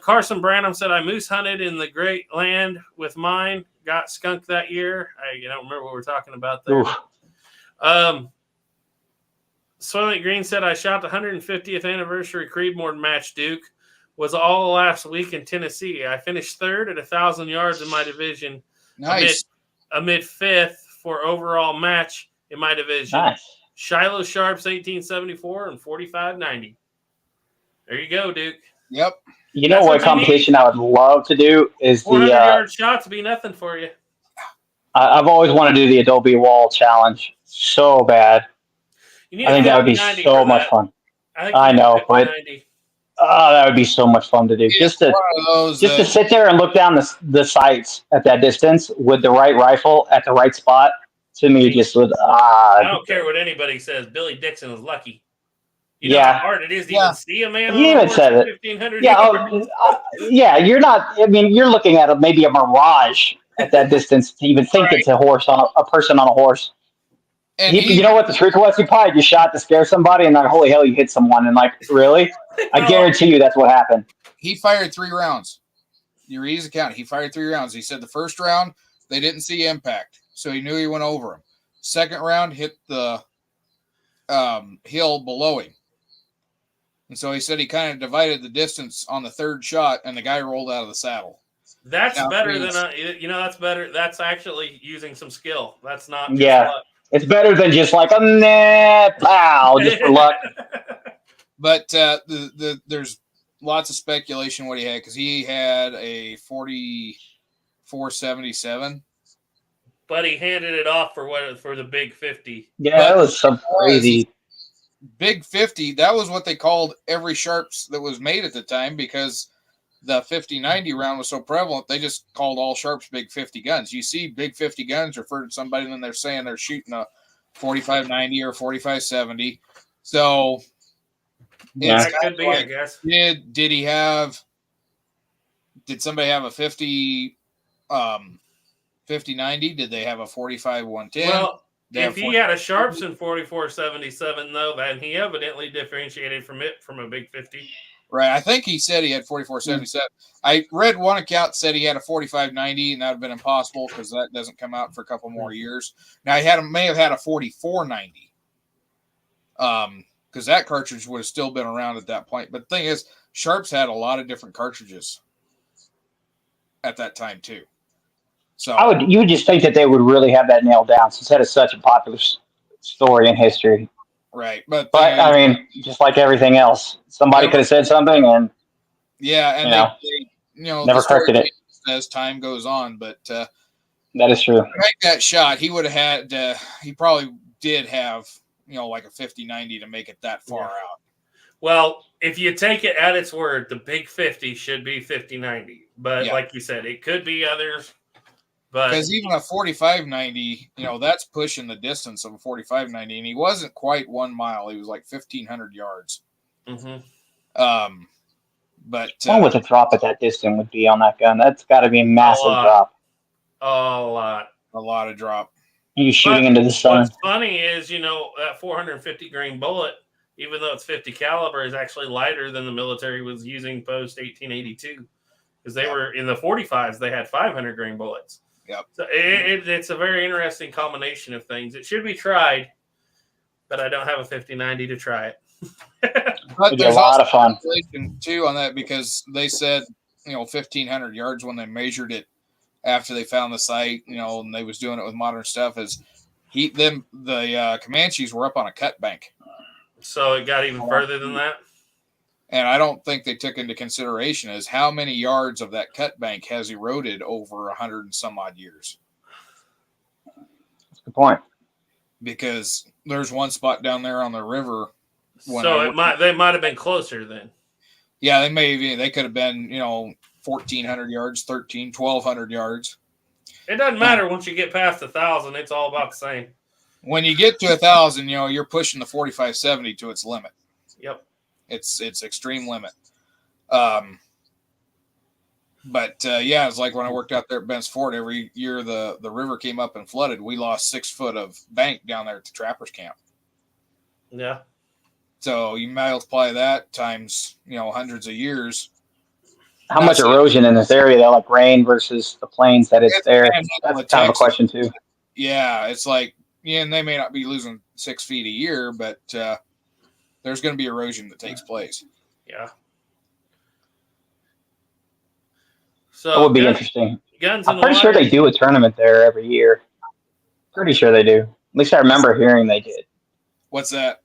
Carson Branham said, I moose hunted in the Great Land with mine. Got skunked that year. I don't remember what we're talking about there. Soylent Green said, I shot the 150th anniversary Creedmoor match, Duke. Was all last week in Tennessee. I finished third at 1,000 yards in my division. Nice. Amid fifth for overall match in my division. Nice. Shiloh Sharps 1874 and 45.90. There you go, Duke. Yep. You know what competition I would love to do is 400-yard shots would be nothing for you. I've always wanted to do the Adobe Wall Challenge so bad. I think that would be so much fun. I know, but that would be so much fun to do. Just to sit there and look down the sights at that distance with the right rifle at the right spot. To me, just with I don't care what anybody says. Billy Dixon was lucky. You know how hard it is to even see a man. He even said it. 1,500 yeah, you're not. I mean, you're looking at maybe a mirage at that distance to even think it's a horse on a person on a horse. And you know what the truth was? He probably just shot to scare somebody, and like, holy hell, you hit someone, and like, really? I guarantee you that's what happened. He fired 3 rounds. You read his account. He fired 3 rounds. He said the first round they didn't see impact, so he knew he went over him. Second round hit the hill below him. And so he said he kind of divided the distance on the third shot, and the guy rolled out of the saddle. That's Now, better please. than that's better. That's actually using some skill. That's not just Yeah. luck. It's better than just like, nah, pow, just for luck. But there's lots of speculation what he had, because he had a 4477. But he handed it off for the big 50. Yeah, But that was some crazy. Big 50, that was what they called every sharps that was made at the time, because the 50-90 round was so prevalent, they just called all sharps big 50 guns. You see big 50 guns referred to somebody, and then they're saying they're shooting a 45-90 or 45-70. So Yeah. That could be, I guess. Did somebody have a 50 50-90? Did they have a 45-110? Well, if he had a Sharpson 4477, though, then he evidently differentiated from a big 50. Right. I think he said he had 4477. I read one account said he had a 45-90, and that would have been impossible because that doesn't come out for a couple more years. Now, may have had a 44-90. Because that cartridge would have still been around at that point. But the thing is, Sharps had a lot of different cartridges at that time too. So You would just think that they would really have that nailed down, since that is such a popular story in history. right, but I mean, just like everything else, somebody could have said something, and yeah, and they never the story corrected it as time goes on. But that is true. to make that shot, he would have had. He probably did have like a 50-90 to make it that far out. Well, if you take it at its word, the big 50 should be 50-90. But like you said, it could be others. Because even a 45-90, that's pushing the distance of a 45-90, and he wasn't quite 1 mile. He was like 1,500 yards. Mm-hmm. But what would the drop at that distance would be on that gun? That's got to be a massive drop. A lot of drop. You shooting into the sun. What's funny is, that 450 grain bullet, even though it's 50 caliber, is actually lighter than the military was using post 1882, because they were in the 45s. They had 500 grain bullets. Yep. So it's a very interesting combination of things. It should be tried, but I don't have a 50-90 to try it. But there's a lot of fun too on that, because they said 1,500 yards when they measured it after they found the site. And they was doing it with modern stuff. The Comanches were up on a cut bank, so it got even further than that. And I don't think they took into consideration is how many yards of that cut bank has eroded over 100 and some odd years. That's a good point. Because there's one spot down there on the river. So they might have been closer then. Yeah, they could have been, 1,400 yards, 1,200 yards. It doesn't matter once you get past 1,000. It's all about the same. When you get to 1,000, you're pushing the 45-70 to its limit. Yep. It's extreme limit. But it's like when I worked out there at Bent's Fort, every year the river came up and flooded. We lost 6 foot of bank down there at the trappers camp. Yeah. So you multiply that times, hundreds of years. How much erosion in this area, though, like rain versus the plains that it's there? That's kind of a question, too. Yeah, it's like, and they may not be losing 6 feet a year, but there's going to be erosion that takes place. Yeah. So that would be interesting. I'm pretty sure they do a tournament there every year. Pretty sure they do. At least I remember hearing they did. What's that?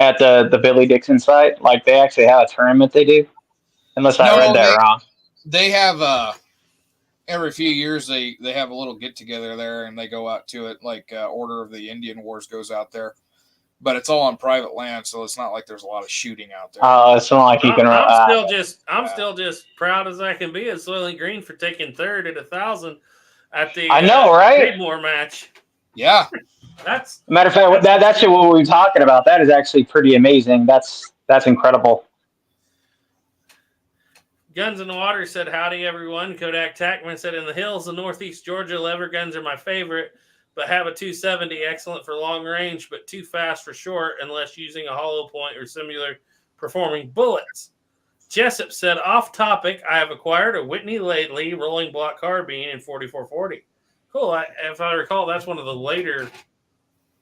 At the Billy Dixon site, like they actually have a tournament they do. Unless I read that wrong. They have every few years they have a little get together there, and they go out to it. Like Order of the Indian Wars goes out there. But it's all on private land, so it's not like there's a lot of shooting out there. Oh, it's not like you can. I'm still just proud as I can be as Soylent Green for taking third at 1,000 at the I know, right? Creedmoor match. Yeah, that's matter of fact. That's what we were talking about. That is actually pretty amazing. That's incredible. Guns in the Water said, "Howdy, everyone." Kodak Tackman said, "In the hills of Northeast Georgia, lever guns are my favorite. But have a 270, excellent for long range, but too fast for short unless using a hollow point or similar performing bullets." Jessup said, "Off topic, I have acquired a Whitney Lately rolling block carbine in 4440. Cool. If I recall, that's one of the later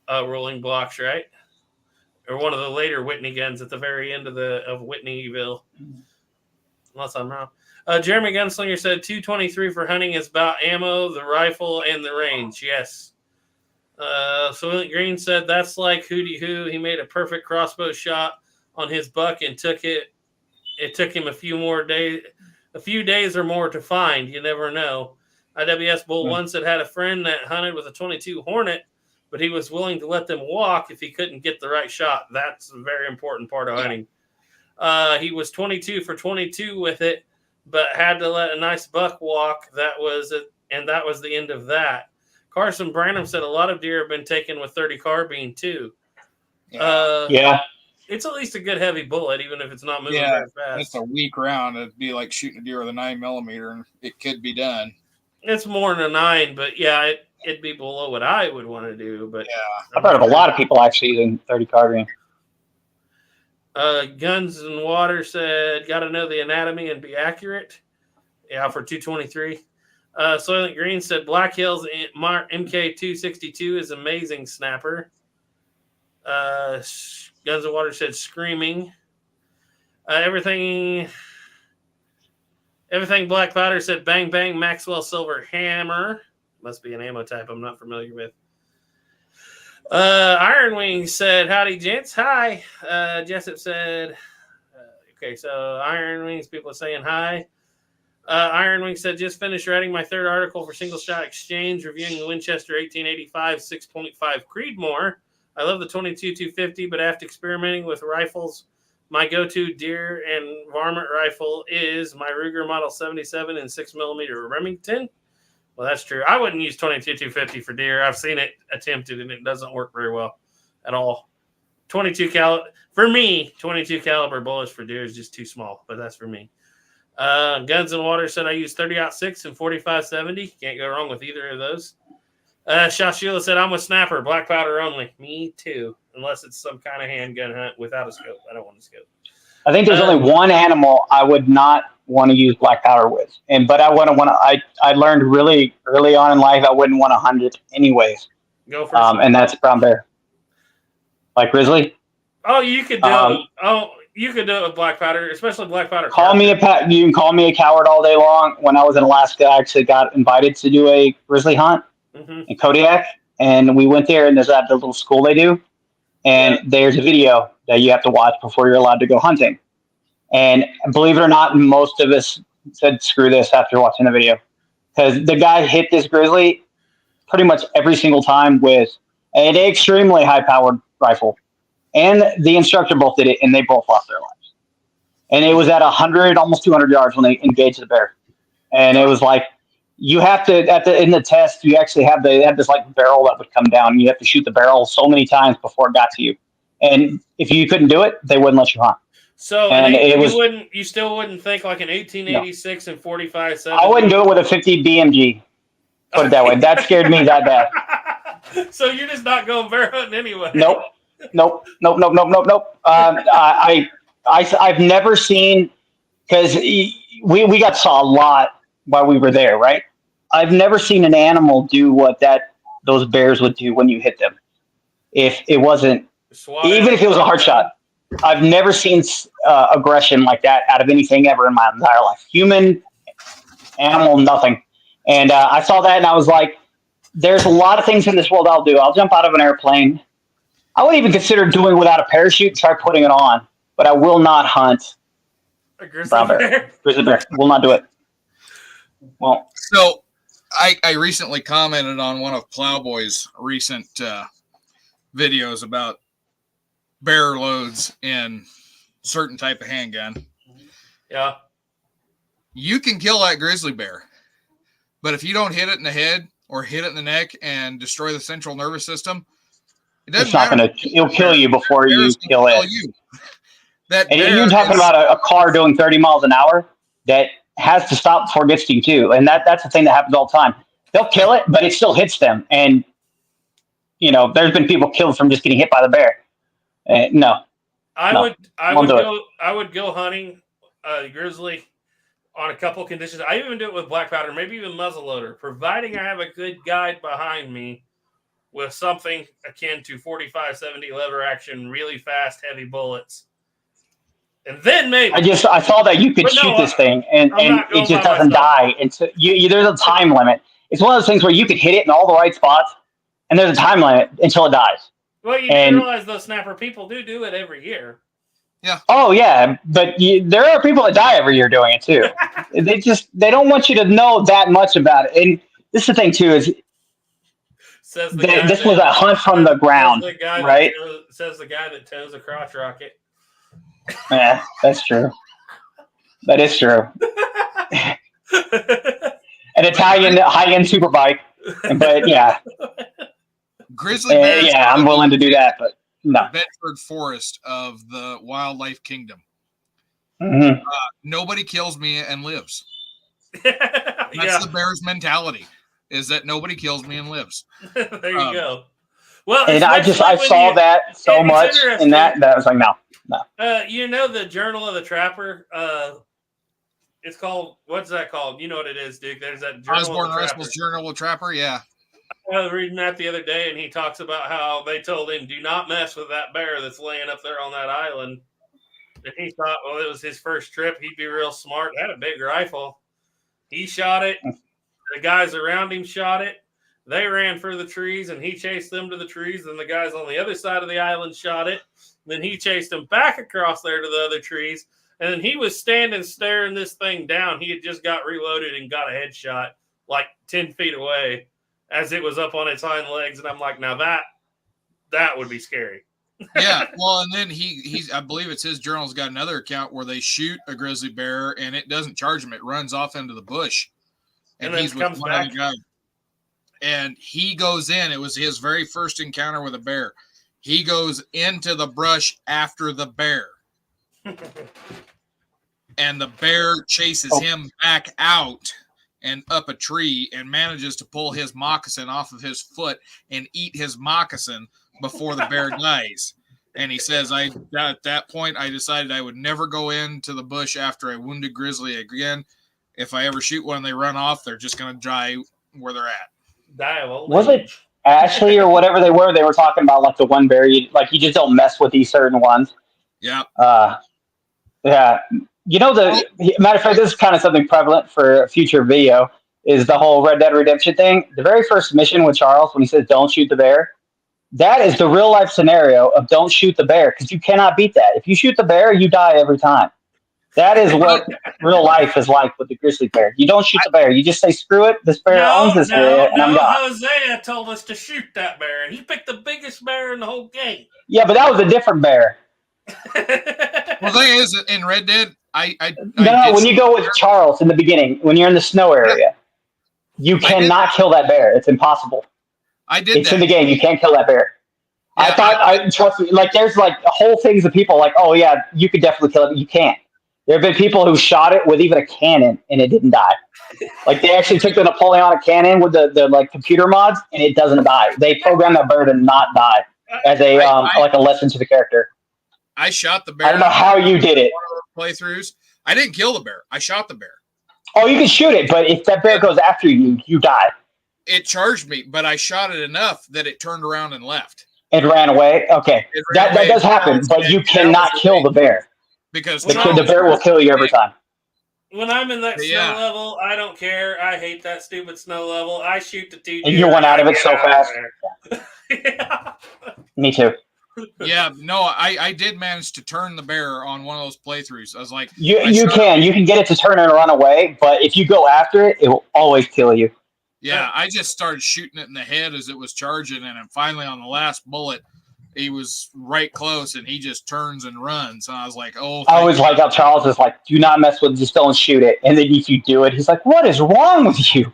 rolling blocks, right? Or one of the later Whitney guns at the very end of Whitneyville. unless I'm wrong. Jeremy Gunslinger said 223 for hunting is about ammo, the rifle, and the range. Yes. So Green said that's like Hootie Hoo. He made a perfect crossbow shot on his buck and took it. It took him a few days or more to find. You never know. IWS Bull One said had a friend that hunted with a 22 Hornet, but he was willing to let them walk if he couldn't get the right shot. That's a very important part of hunting. He was 22 for 22 with it, but had to let a nice buck walk. That was it, and that was the end of that. Carson Branham said a lot of deer have been taken with 30 carbine too. Yeah. It's at least a good heavy bullet, even if it's not moving very fast. It's a weak round. It'd be like shooting a deer with a 9mm, and it could be done. It's more than a 9, but yeah, it'd be below what I would want to do. But I've heard of a lot of people actually using 30 carbine. Guns and Water said, got to know the anatomy and be accurate. Yeah, for 223. Soylent Green said, Black Hills MK262 is amazing snapper. Guns and Water said, screaming. Everything Black Powder said, bang, bang, Maxwell Silver Hammer. Must be an ammo type I'm not familiar with. Iron Wings said, howdy, gents. Hi. Jessup said, okay, so Iron Wings, people are saying hi. Iron Wings said, just finished writing my third article for Single Shot Exchange, reviewing the Winchester 1885 6.5 Creedmoor. I love the 22-250, but after experimenting with rifles, my go-to deer and varmint rifle is my Ruger Model 77 and 6mm Remington. Well, that's true. I wouldn't use 22-250 for deer. I've seen it attempted, and it doesn't work very well at all. 22 caliber bullets for deer is just too small, but that's for me. Guns and Water said I use 30-06 and 45-70. Can't go wrong with either of those. Shashila said I'm a snapper, black powder only. Me too, unless it's some kind of handgun hunt without a scope. I don't want a scope. I think there's only one animal I would not want to use black powder with, but I learned really early on in life I wouldn't want to hunt it anyways. Go first. And that's brown bear, like grizzly. Oh, you could do it. Oh, you could do it with black powder, especially black powder. You can call me a coward all day long. When I was in Alaska, I actually got invited to do a grizzly hunt in Kodiak, and we went there, and there's that little school they do, and there's a video that you have to watch before you're allowed to go hunting. And believe it or not, most of us said screw this after watching the video, because the guy hit this grizzly pretty much every single time with an extremely high-powered rifle. And the instructor both did it, and they both lost their lives. And it was at 100, almost 200 yards when they engaged the bear. And it was like, you have to, in the test, you actually they had this like barrel that would come down, and you have to shoot the barrel so many times before it got to you. And if you couldn't do it, they wouldn't let you hunt. So you still wouldn't think like an 1886 and 45-70? I wouldn't do it with a 50 BMG. Put it that way. That scared me that bad. So you're just not going bear hunting anyway? Nope. I've never seen, because we saw a lot while we were there, right? I've never seen an animal do what those bears would do when you hit them. If it wasn't, even if it was a hard shot, I've never seen aggression like that out of anything ever in my entire life. Human, animal, nothing. And I saw that, and I was like, there's a lot of things in this world I'll do. I'll jump out of an airplane. I wouldn't even consider doing without a parachute. Try putting it on, but I will not hunt a grizzly bear. Grizzly bear. Will not do it. Well, so I recently commented on one of Plowboy's recent videos about bear loads in certain type of handgun. Yeah, you can kill that grizzly bear, but if you don't hit it in the head or hit it in the neck and destroy the central nervous system, it'll kill you before you kill it. And you're talking about a car doing 30 miles an hour that has to stop before it gets to you too. And that's the thing that happens all the time. They'll kill it, but it still hits them. And, there's been people killed from just getting hit by the bear. No. I would go hunting grizzly on a couple conditions. I even do it with black powder, maybe even muzzleloader, providing I have a good guide behind me with something akin to 45-70 lever action, really fast, heavy bullets. And then maybe I saw that you could But no, shoot this thing and I'm not it going just by doesn't myself. die. It's there's a time limit. It's one of those things where you could hit it in all the right spots, and there's a time limit until it dies. Well, you do realize those snapper people do it every year. Yeah. Oh yeah, but there are people that die every year doing it too. They don't want you to know that much about it. And this is the thing too is this was a hunt from the ground, right? Says the guy that tows a crotch rocket. Yeah, that's true. That is true. An Italian high-end superbike, but yeah, grizzly bears. Yeah, I'm willing to do that, but no. Bedford Forest of the wildlife kingdom. Mm-hmm. Nobody kills me and lives. That's the bear's mentality. Is that nobody kills me and lives. There you go. Well, and I saw that so much, and that was like no. You know the Journal of the Trapper. It's called, what's that called? You know what it is, Duke. There's that Journal Osborne of the Russell's Journal of the Trapper. Yeah. I was reading that the other day, and he talks about how they told him, "Do not mess with that bear that's laying up there on that island." And he thought, well, it was his first trip. He'd be real smart. Had a big rifle. He shot it. The guys around him shot it. They ran for the trees, and he chased them to the trees. And the guys on the other side of the island shot it. Then he chased them back across there to the other trees. And then he was standing staring this thing down. He had just got reloaded and got a headshot like 10 feet away as it was up on its hind legs. And I'm like, now that would be scary. Yeah, well, and then he's I believe it's his journal's got another account where they shoot a grizzly bear and it doesn't charge him. It runs off into the bush. And he's with one other guy. And he goes in. It was his very first encounter with a bear. He goes into the brush after the bear. And the bear chases him back out and up a tree and manages to pull his moccasin off of his foot and eat his moccasin before the bear dies. And he says, at that point, I decided I would never go into the bush after a wounded grizzly again. If I ever shoot one and they run off, they're just going to die where they're at. Was it Ashley or whatever they were? They were talking about like the one bear, you just don't mess with these certain ones. Yeah. Yeah. You know, matter of fact, this is kind of something prevalent for a future video, is the whole Red Dead Redemption thing. The very first mission with Charles, when he says, don't shoot the bear, that is the real life scenario of don't shoot the bear, because you cannot beat that. If you shoot the bear, you die every time. That is what real life is like with the grizzly bear. You don't shoot the bear. You just say, screw it, this bear owns this area, and I'm done. Hosea told us to shoot that bear, and he picked the biggest bear in the whole game. Yeah, but that was a different bear. Well, the thing is, in Red Dead, when you go with Charles in the beginning, when you're in the snow area, you cannot kill that bear. It's impossible. It's in the game. You can't kill that bear. Yeah, trust me, like there's like whole things of people like, oh yeah, you could definitely kill it, but you can't. There have been people who shot it with even a cannon and it didn't die. Like they actually took the Napoleonic cannon with the like computer mods and it doesn't die. They programmed that bird to not die as a like a lesson to the character. I shot the bear. I don't know how you did it. Playthroughs. I didn't kill the bear. I shot the bear. Oh, you can shoot it, but if that bear goes after you, you die. It charged me, but I shot it enough that it turned around and left. It ran away? Okay. That does happen, but you cannot kill the bear. Because the bear will kill you every time. When I'm in that snow level, I don't care. I hate that stupid snow level. I shoot the TG. And you went out of it so fast. Yeah. Me too. Yeah, no, I did manage to turn the bear on one of those playthroughs. I was like, you can get it to turn and run away, but if you go after it, it will always kill you. Yeah, I just started shooting it in the head as it was charging, and then finally on the last bullet, he was right close, and he just turns and runs. And I was like, oh. I always like how Charles is like, do not mess with it, just don't shoot it. And then if you do it, he's like, what is wrong with you?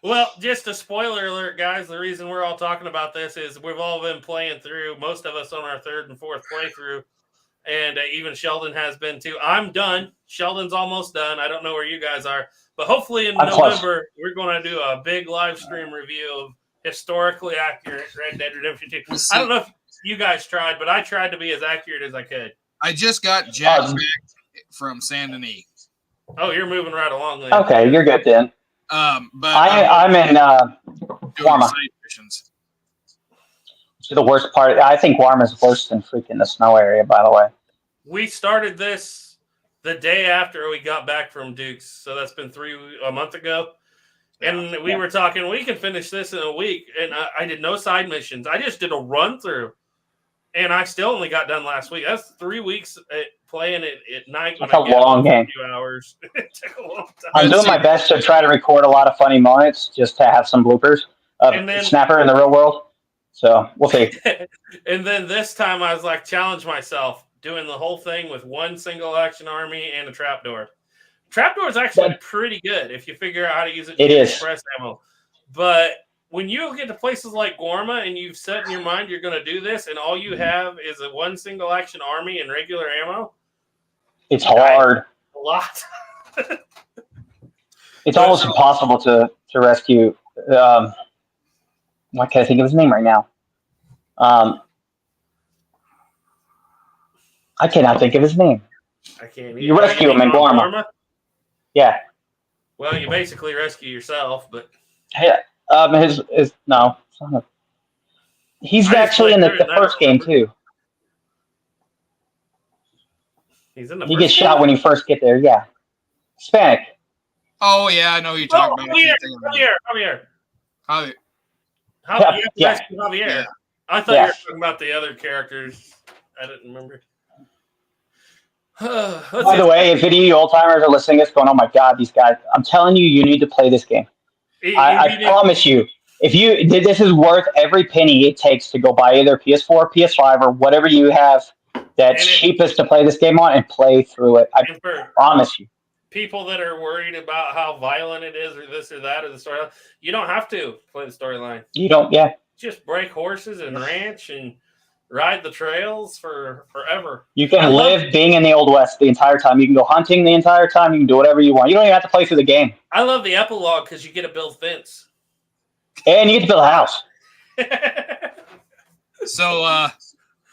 Well, just a spoiler alert, guys. The reason we're all talking about this is we've all been playing through, most of us on our third and fourth playthrough, and even Sheldon has been too. I'm done. Sheldon's almost done. I don't know where you guys are, but hopefully in November, we're going to do a big live stream review of historically accurate Red Dead Redemption 2. I don't know if you guys tried, but I tried to be as accurate as I could. I just got jacked back from Saint Denis. Oh, you're moving right along then. Okay, you're good then. But I'm in Warma. The worst part, I think Warma is worse than freaking the snow area, by the way. we started this the day after we got back from Duke's, so that's been a month ago. And we were talking, we can finish this in a week. And I did no side missions. I just did a run through. And I still only got done last week. That's 3 weeks playing it at night. That's a long game. A few hours. It took a long time. I'm doing my best to try to record a lot of funny moments just to have some bloopers of Snapper in the real world. So we'll see. And then this time I was like, challenge myself, doing the whole thing with one single action army and a trapdoor. Trapdoor is actually pretty good if you figure out how to use it. It is. Express ammo. But when you get to places like Gorma and you've set in your mind you're going to do this and all you have is a one single action army and regular ammo, it's hard. A lot. It's almost impossible to rescue. Why can't I think of his name right now? I cannot think of his name. I can't either. You rescue him in Gorma. Yeah. Well, you basically rescue yourself, but yeah. No. He's actually in the first game too. He's in the. He gets shot when you first get there. Yeah. Hispanic. Oh yeah, I know who you're talking about. Javier. Javier. Javier. Yeah. I thought you were talking about the other characters. I didn't remember. By the way, if any of you old timers are listening to this going, oh my God, these guys, I'm telling you, you need to play this game. I promise you, this is worth every penny it takes to go buy either PS4, PS5, or whatever you have that's cheapest to play this game on and play through it. I promise you. People that are worried about how violent it is or this or that or the storyline, you don't have to play the storyline. You don't, yeah. Just break horses and ranch and ride the trails for forever. You can live being in the Old West the entire time. You can go hunting the entire time. You can do whatever you want. You don't even have to play through the game. I love the epilogue because you get to build fence. And you get to build a house. So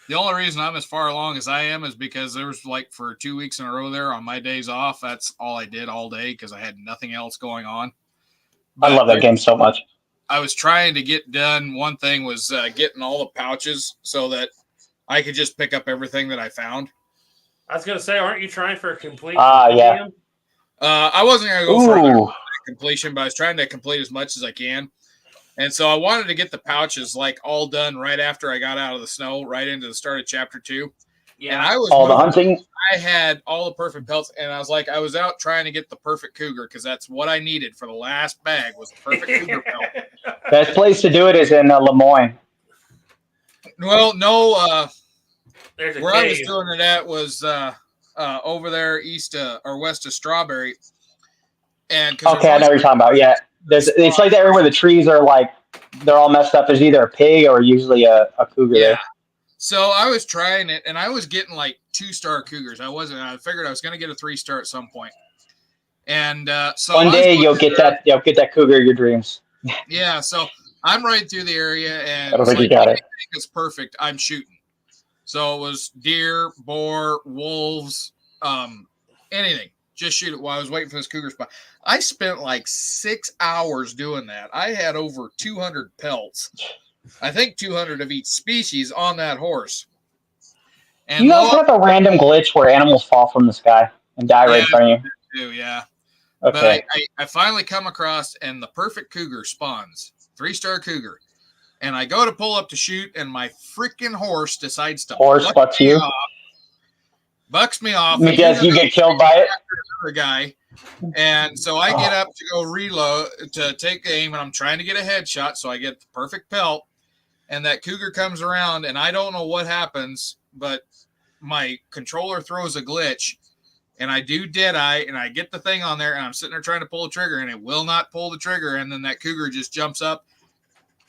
the only reason I'm as far along as I am is because there was like for 2 weeks in a row there on my days off. That's all I did all day because I had nothing else going on. But I love that game so much. I was trying to get done. One thing was getting all the pouches so that I could just pick up everything that I found. I was going to say, aren't you trying for a complete? Yeah. I wasn't going to go for completion, but I was trying to complete as much as I can. And so I wanted to get the pouches like all done right after I got out of the snow, right into the start of chapter 2. Yeah. And I was all the hunting. I had all the perfect pelts, and I was out trying to get the perfect cougar because that's what I needed for the last bag was the perfect cougar pelt. Best place to do it is in Lemoyne. Well, no. Where I was cave. doing it at was over there east or west of Strawberry. And okay, I know what you're talking about. Yeah, it's like everywhere the trees are like they're all messed up. There's either a pig or usually a cougar there. So I was trying it, and I was getting like 2-star cougars. I figured I was going to get a 3-star at some point. And so one day you'll get that cougar of your dreams. Yeah. So I'm right through the area, and I don't think you got it. It's perfect. I'm shooting. So it was deer, boar, wolves, anything. Just shoot it while I was waiting for this cougar spot. I spent like 6 hours doing that. I had over 200 pelts. I think 200 of each species on that horse. And you also have a random glitch where animals fall from the sky and die right in front of you. Yeah. Okay. But I finally come across, and the perfect cougar spawns. 3-star cougar. And I go to pull up to shoot, and my freaking horse decides to bucks you. Bucks me off. Because you get killed by it. Another guy. And so I get up to go reload to take aim, and I'm trying to get a headshot, so I get the perfect pelt. And that cougar comes around, and I don't know what happens, but my controller throws a glitch, and I do Deadeye, and I get the thing on there, and I'm sitting there trying to pull the trigger, and it will not pull the trigger, and then that cougar just jumps up,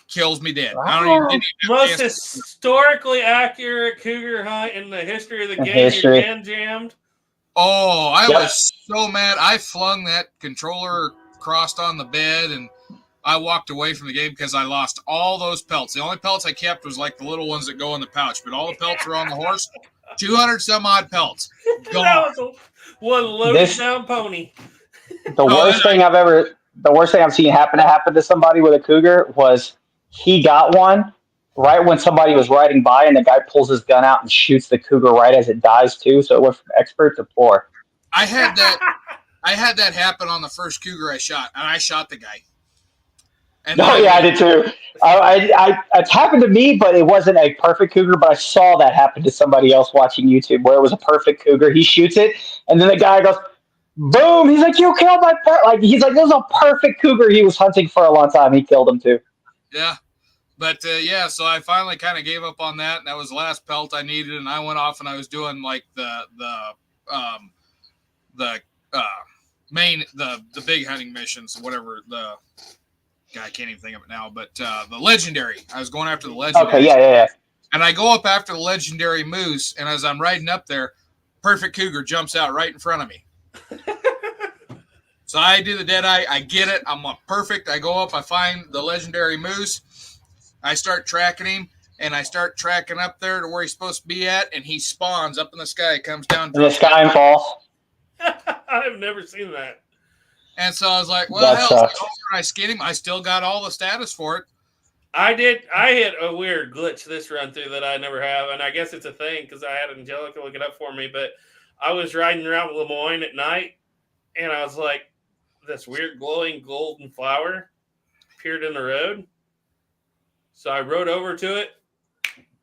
kills me dead. I don't even most historically accurate cougar hunt in the history of the game. Your man jammed. Oh, I was so mad. I flung that controller across on the bed, and I walked away from the game because I lost all those pelts. The only pelts I kept was like the little ones that go in the pouch, but all the pelts were on the horse. 200 some odd pelts. Gone. That was one loaded down pony. The worst thing I've seen happen to somebody with a cougar was he got one, right when somebody was riding by, and the guy pulls his gun out and shoots the cougar right as it dies too. So it went from expert to poor. I had that happen on the first cougar I shot, and I shot the guy. And Oh yeah, I did too. It's happened to me, but it wasn't a perfect cougar. But I saw that happen to somebody else watching YouTube, where it was a perfect cougar. He shoots it, and then the guy goes, "Boom!" He's like, "You killed my he's like, "This is a perfect cougar." He was hunting for a long time. He killed him too. Yeah, but so I finally kind of gave up on that, and that was the last pelt I needed. And I went off and I was doing like the big hunting missions, whatever the. I can't even think of it now, but the legendary. I was going after the legendary. Okay, yeah. And I go up after the legendary moose, and as I'm riding up there, perfect cougar jumps out right in front of me. So I do the dead eye. I get it. I'm perfect. I go up. I find the legendary moose. I start tracking him, and I start tracking up there to where he's supposed to be at, and he spawns up in the sky. Comes down. In the sky and falls. I've never seen that. And so I was like, well, That hell, sucks. I skin him. I still got all the status for it. I had a weird glitch this run through that I never have, and I guess it's a thing because I had Angelica look it up for me. But I was riding around Lemoyne at night, and I was like, this weird glowing golden flower appeared in the road. So I rode over to it,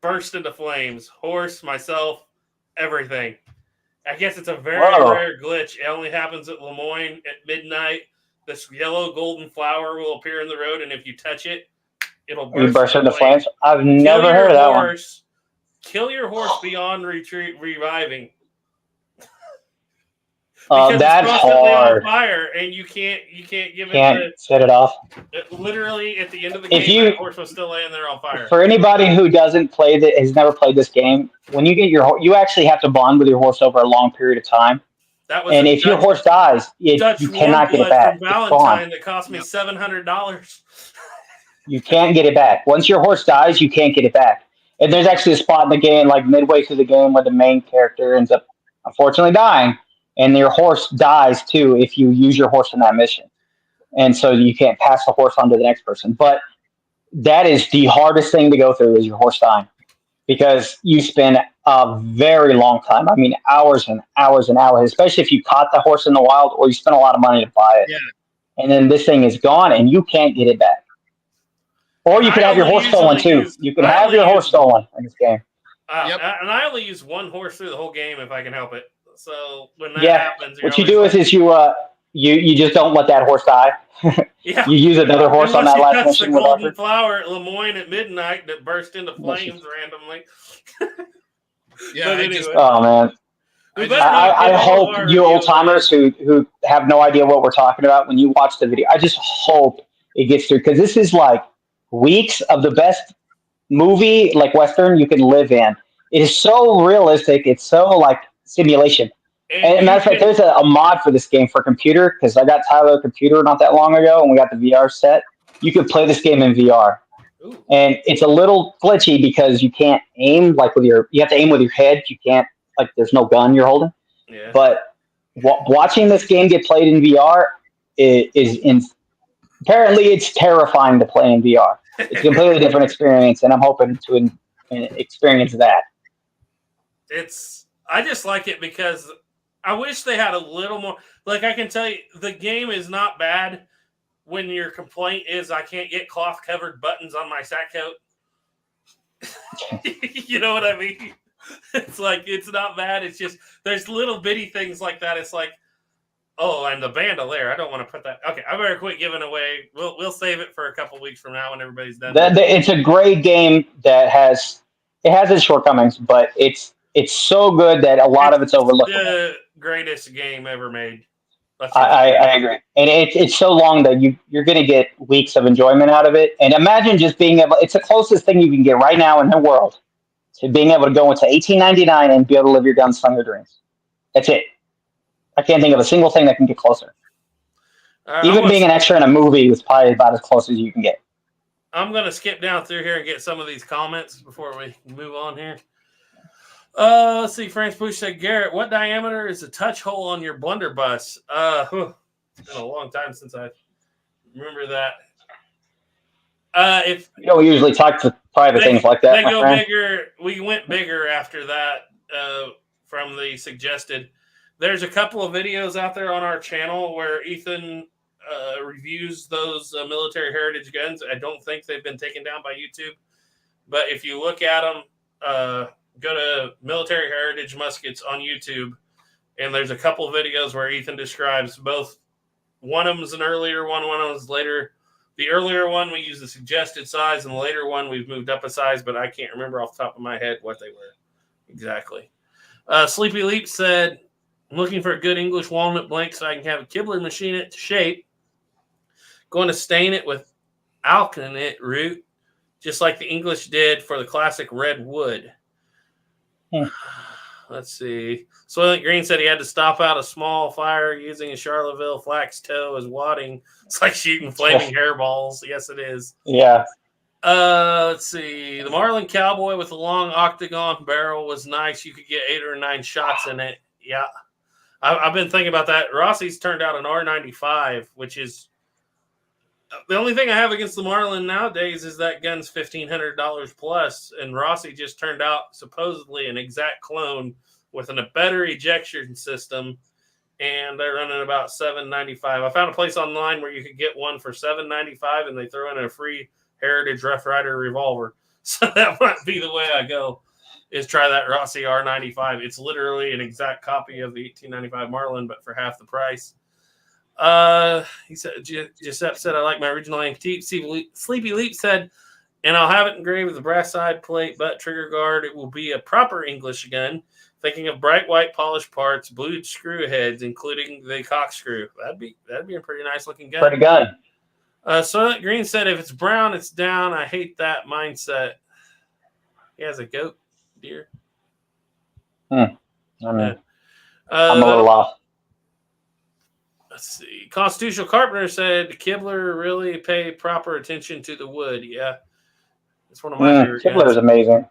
burst into flames. Horse, myself, everything. I guess it's a very rare glitch. It only happens at Lemoyne at midnight. This yellow golden flower will appear in the road, and if you touch it, it'll burst into flames. I've never heard of that one. Kill your horse beyond reviving. That's it's constantly hard. on fire, and you can't give it. Can't set it off. Literally, at the end of the If game, you- that horse was still laying there on fire. For anybody who doesn't play that, has never played this game, when you get you actually have to bond with your horse over a long period of time. That was And if your horse dies, you cannot get it back. From It's gone. Valentine that cost me $700. You can't get it back. Once your horse dies, you can't get it back. And there's actually a spot in the game, like midway through the game, where the main character ends up unfortunately dying, and your horse dies too if you use your horse in that mission. And so you can't pass the horse on to the next person. But that is the hardest thing to go through, is your horse dying, because you spend a very long time. I mean, hours and hours and hours, especially if you caught the horse in the wild or you spent a lot of money to buy it. Yeah. And then this thing is gone and you can't get it back. Or you can have your horse stolen too. You can have your horse stolen in this game. Yep. And I only use one horse through the whole game if I can help it. So when that Yeah. happens, What you do is you just don't let that horse die. yeah. You use another horse on that last That's the mission with golden Arthur. flower at Lemoyne at midnight that burst into flames randomly. Yeah, But I anyway. just Oh man. We better not I give all hope our you review old timers who have no idea what we're talking about, when you watch the video, I just hope it gets through, because this is like weeks of the best movie, like Western, you can live in. It is so realistic. It's so like simulation. And matter of fact, there's a mod for this game for computer, because I got Tyler a computer not that long ago, and we got the VR set. You can play this game in VR. Ooh. And it's a little glitchy because you can't aim you have to aim with your head. You can't, there's no gun you're holding. Yeah. But watching this game get played in VR apparently it's terrifying to play in VR. It's a completely different experience, and I'm hoping to experience that. I just like it because I wish they had a little more. Like, I can tell you, the game is not bad when your complaint is I can't get cloth-covered buttons on my sack coat. You know what I mean? It's like, it's not bad. It's just, there's little bitty things like that. It's like, oh, and the bandolier. I don't want to put that. Okay, I better quit giving away. We'll save it for a couple weeks from now when everybody's done. It's a great game that has its shortcomings, but it's so good that a lot of it's overlooked. The greatest game ever made. I agree, and it's so long that you're going to get weeks of enjoyment out of it. And imagine just being able. It's the closest thing you can get right now in the world to being able to go into 1899 and be able to live your gunslinger dreams. That's it. I can't think of a single thing that can get closer. Even being an extra in a movie is probably about as close as you can get. I'm going to skip down through here and get some of these comments before we move on here. Let's see. Frank Bush said, Garrett, what diameter is the touch hole on your blunderbuss? It's been a long time since I remember that. If You know, we usually talk to private things like that, they my go friend. bigger. We went bigger after that from the suggested. There's a couple of videos out there on our channel where Ethan reviews those military heritage guns. I don't think they've been taken down by YouTube, but if you look at them, go to Military Heritage Muskets on YouTube, and there's a couple of videos where Ethan describes both. One of them's an earlier one of them's later. The earlier one, we use the suggested size, and the later one, we've moved up a size, but I can't remember off the top of my head what they were exactly. Sleepy Leap said, I'm looking for a good English walnut blank so I can have a Kibler machine it to shape. Going to stain it with alkanet root, just like the English did for the classic red wood. Let's see. Soylent Green said he had to stop out a small fire using a Charleville flax toe as wadding. It's like shooting flaming hairballs. Yes, it is. Yeah. Let's see. The Marlin Cowboy with a long octagon barrel was nice. You could get 8 or 9 shots in it. Yeah. I've been thinking about that. Rossi's turned out an R95, which is the only thing I have against the Marlin nowadays is that gun's $1,500 plus, and Rossi just turned out supposedly an exact clone with a better ejection system, and they're running about $795. I found a place online where you could get one for $795, and they throw in a free Heritage Rough Rider revolver. So that might be the way I go, is try that Rossi R95. It's literally an exact copy of the 1895 Marlin, but for half the price. He said, Giuseppe said, I like my original antique. Sleepy Leap said, and I'll have it engraved with a brass side plate, butt, trigger guard. It will be a proper English gun. Thinking of bright white polished parts, blued screw heads, including the corkscrew. That'd be a pretty nice looking gun. Pretty gun. Soylent Green said, if it's brown, it's down. I hate that mindset. He has a goat deer. I'm a little off. Let's see. Constitutional Carpenter said Kibler really pay proper attention to the wood. Yeah. It's one of my favorite Kibler guns. is amazing.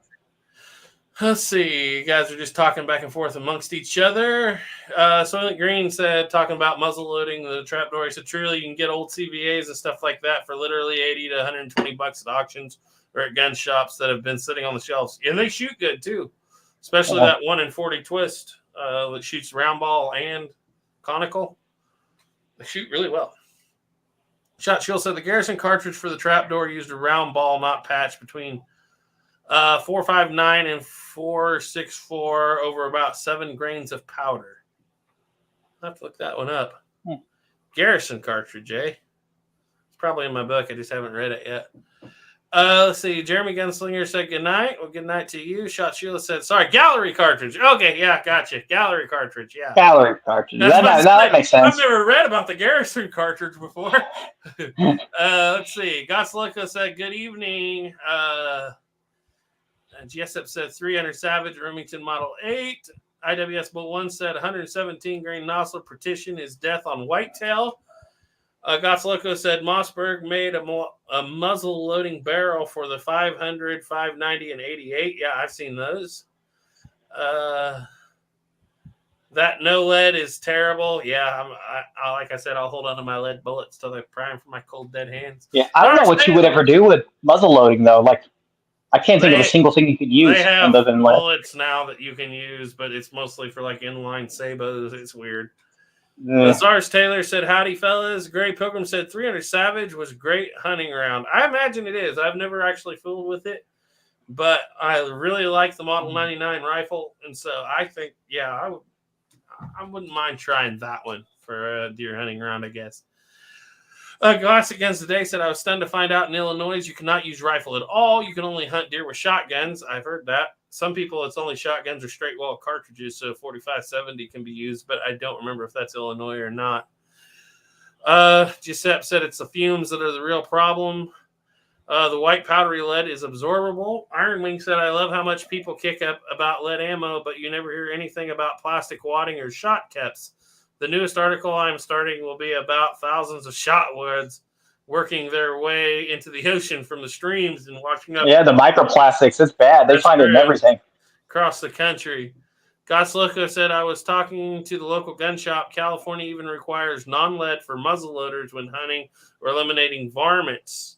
Let's see. You guys are just talking back and forth amongst each other. Soylent Green said, talking about muzzle loading the trapdoor, he said, truly, you can get old CVAs and stuff like that for literally 80 to 120 bucks at auctions or at gun shops that have been sitting on the shelves. And they shoot good, too. Especially that 1 in 40 twist that shoots round ball and conical. They shoot really well. Shot Shield said the Garrison cartridge for the trapdoor used a round ball, not patch, between 459 and 464 over about 7 grains of powder. I'll have to look that one up. Garrison cartridge, eh? It's probably in my book. I just haven't read it yet. Let's see. Jeremy Gunslinger said good night. Well, good night to you. Shot Sheila said, sorry, gallery cartridge. Okay, yeah, gotcha. Gallery cartridge, yeah. Gallery cartridge. That makes sense. I've never read about the Garrison cartridge before. Let's see. Gotsluka said good evening. GSF said 300 Savage, Remington Model 8. IWS Bull 1 said 117 grain Nosler partition is death on whitetail. Gotsloco said Mossberg made a muzzle loading barrel for the 500, 590, and 88. Yeah, I've seen those. That no lead is terrible. Yeah, I like I said, I'll hold on to my lead bullets till they prime for my cold dead hands. Yeah, I don't know what you would ever do with muzzle loading though. Like, I can't think of a single thing you could use. They have other than lead. bullets now that you can use, but it's mostly for like inline sabos. It's weird. Yeah. Zars Taylor said, howdy, fellas. Gray Pilgrim said 300 Savage was great hunting round. I imagine it is. I've never actually fooled with it, but I really like the Model 99 rifle. And so I think, yeah, I wouldn't mind trying that one for a deer hunting round, I guess. Goss Against the Day said, I was stunned to find out in Illinois you cannot use rifle at all. You can only hunt deer with shotguns. I've heard that. Some people, it's only shotguns or straight wall cartridges, so 4570 can be used, but I don't remember if that's Illinois or not. Giuseppe said it's the fumes that are the real problem. The white powdery lead is absorbable. Iron Wing said, I love how much people kick up about lead ammo, but you never hear anything about plastic wadding or shot caps. The newest article I'm starting will be about thousands of shot woods working their way into the ocean from the streams and washing up. Yeah, the microplastics, it's bad. They find it in everything. Across the country. Gotsloco said, I was talking to the local gun shop. California even requires non-lead for muzzleloaders when hunting or eliminating varmints.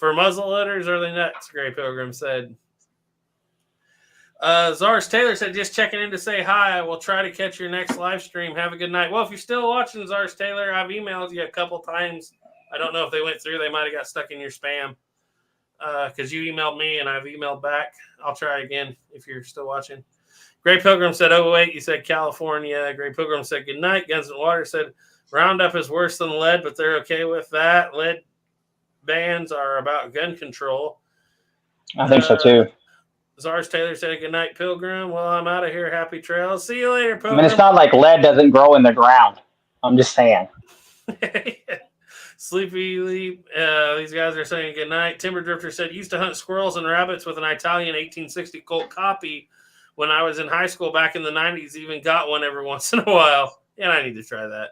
For muzzleloaders, are they nuts? Gray Pilgrim said. Zars Taylor said, just checking in to say hi. I will try to catch your next live stream. Have a good night. Well, if you're still watching, Zars Taylor, I've emailed you a couple times. I don't know if they went through. They might have got stuck in your spam because you emailed me and I've emailed back. I'll try again if you're still watching. Gray Pilgrim said, oh, wait, you said California. Gray Pilgrim said, good night. Guns and Water said, Roundup is worse than lead, but they're okay with that. Lead bans are about gun control. I think so too. Zars Taylor said, good night, Pilgrim. Well, I'm out of here. Happy trails. See you later, Pilgrim. I mean, it's not like lead doesn't grow in the ground. I'm just saying. Sleepy Leap. These guys are saying good night. Timber Drifter said, used to hunt squirrels and rabbits with an Italian 1860 Colt copy when I was in high school back in the 90s. Even got one every once in a while. And I need to try that.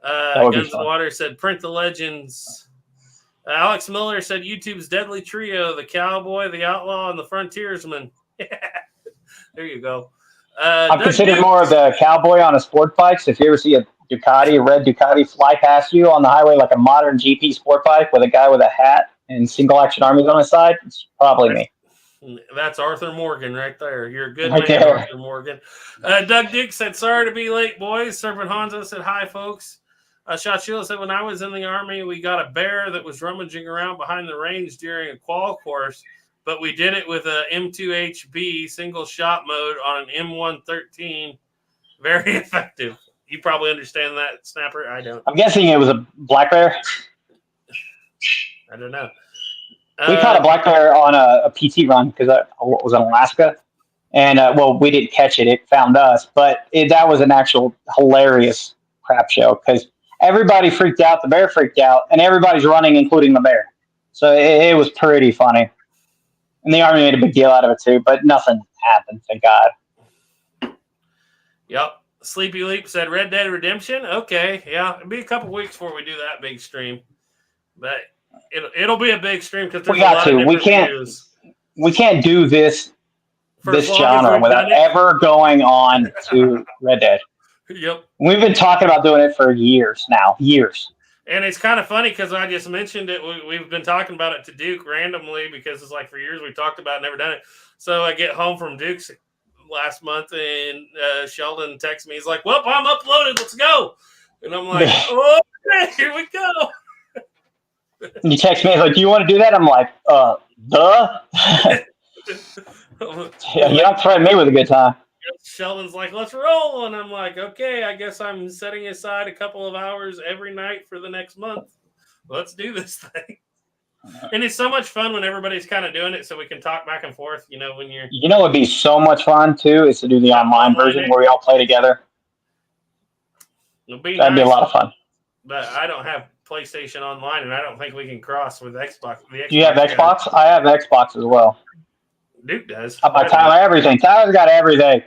Guns and Water said, print the legends. Alex Miller said, YouTube's deadly trio, the cowboy, the outlaw, and the frontiersman. There you go. I'm considered more of the cowboy on a sport bike. So if you ever see a red Ducati fly past you on the highway, like a modern GP sport bike with a guy with a hat and single action armies on his side, it's probably me. That's Arthur Morgan right there. You're a good right man, there. Arthur Morgan. Doug Dick said, sorry to be late, boys. Serpent Hanzo said, hi, folks. Shot Sheila said, when I was in the Army, we got a bear that was rummaging around behind the range during a qual course, but we did it with a M2HB single shot mode on an M113. Very effective. You probably understand that, Snapper. I don't. I'm guessing it was a black bear. I don't know. We caught a black bear on a PT run because I was in Alaska. And, we didn't catch it. It found us. But that was an actual hilarious crap show because everybody freaked out. The bear freaked out. And everybody's running, including the bear. So it was pretty funny. And the Army made a big deal out of it, too. But nothing happened, thank God. Yep. Sleepy Leap said Red Dead Redemption. Okay. Yeah. It'll be a couple weeks before we do that big stream. But it'll be a big stream because there's a lot of different views. We can't do this genre without ever going on to Red Dead. Yep. We've been talking about doing it for years now. Years. And it's kind of funny because I just mentioned it. We've been talking about it to Duke randomly because it's like for years we talked about it, never done it. So I get home from Duke's last month and Sheldon texts me. He's like, well, I'm uploaded. Let's go. And I'm like, oh, okay, here we go. And you text me, he's like, do you want to do that? I'm like, duh. Yeah, you don't threaten me with a good time. Sheldon's like, let's roll. And I'm like, okay, I guess I'm setting aside a couple of hours every night for the next month. Let's do this thing. And it's so much fun when everybody's kind of doing it so we can talk back and forth, when you're... You know what would be so much fun, too, is to do the online version where we all play together. That'd be a lot of fun. But I don't have PlayStation Online, and I don't think we can cross with Xbox. Do you have Xbox? I have Xbox as well. Duke does. My Tyler, everything. Tyler's got everything.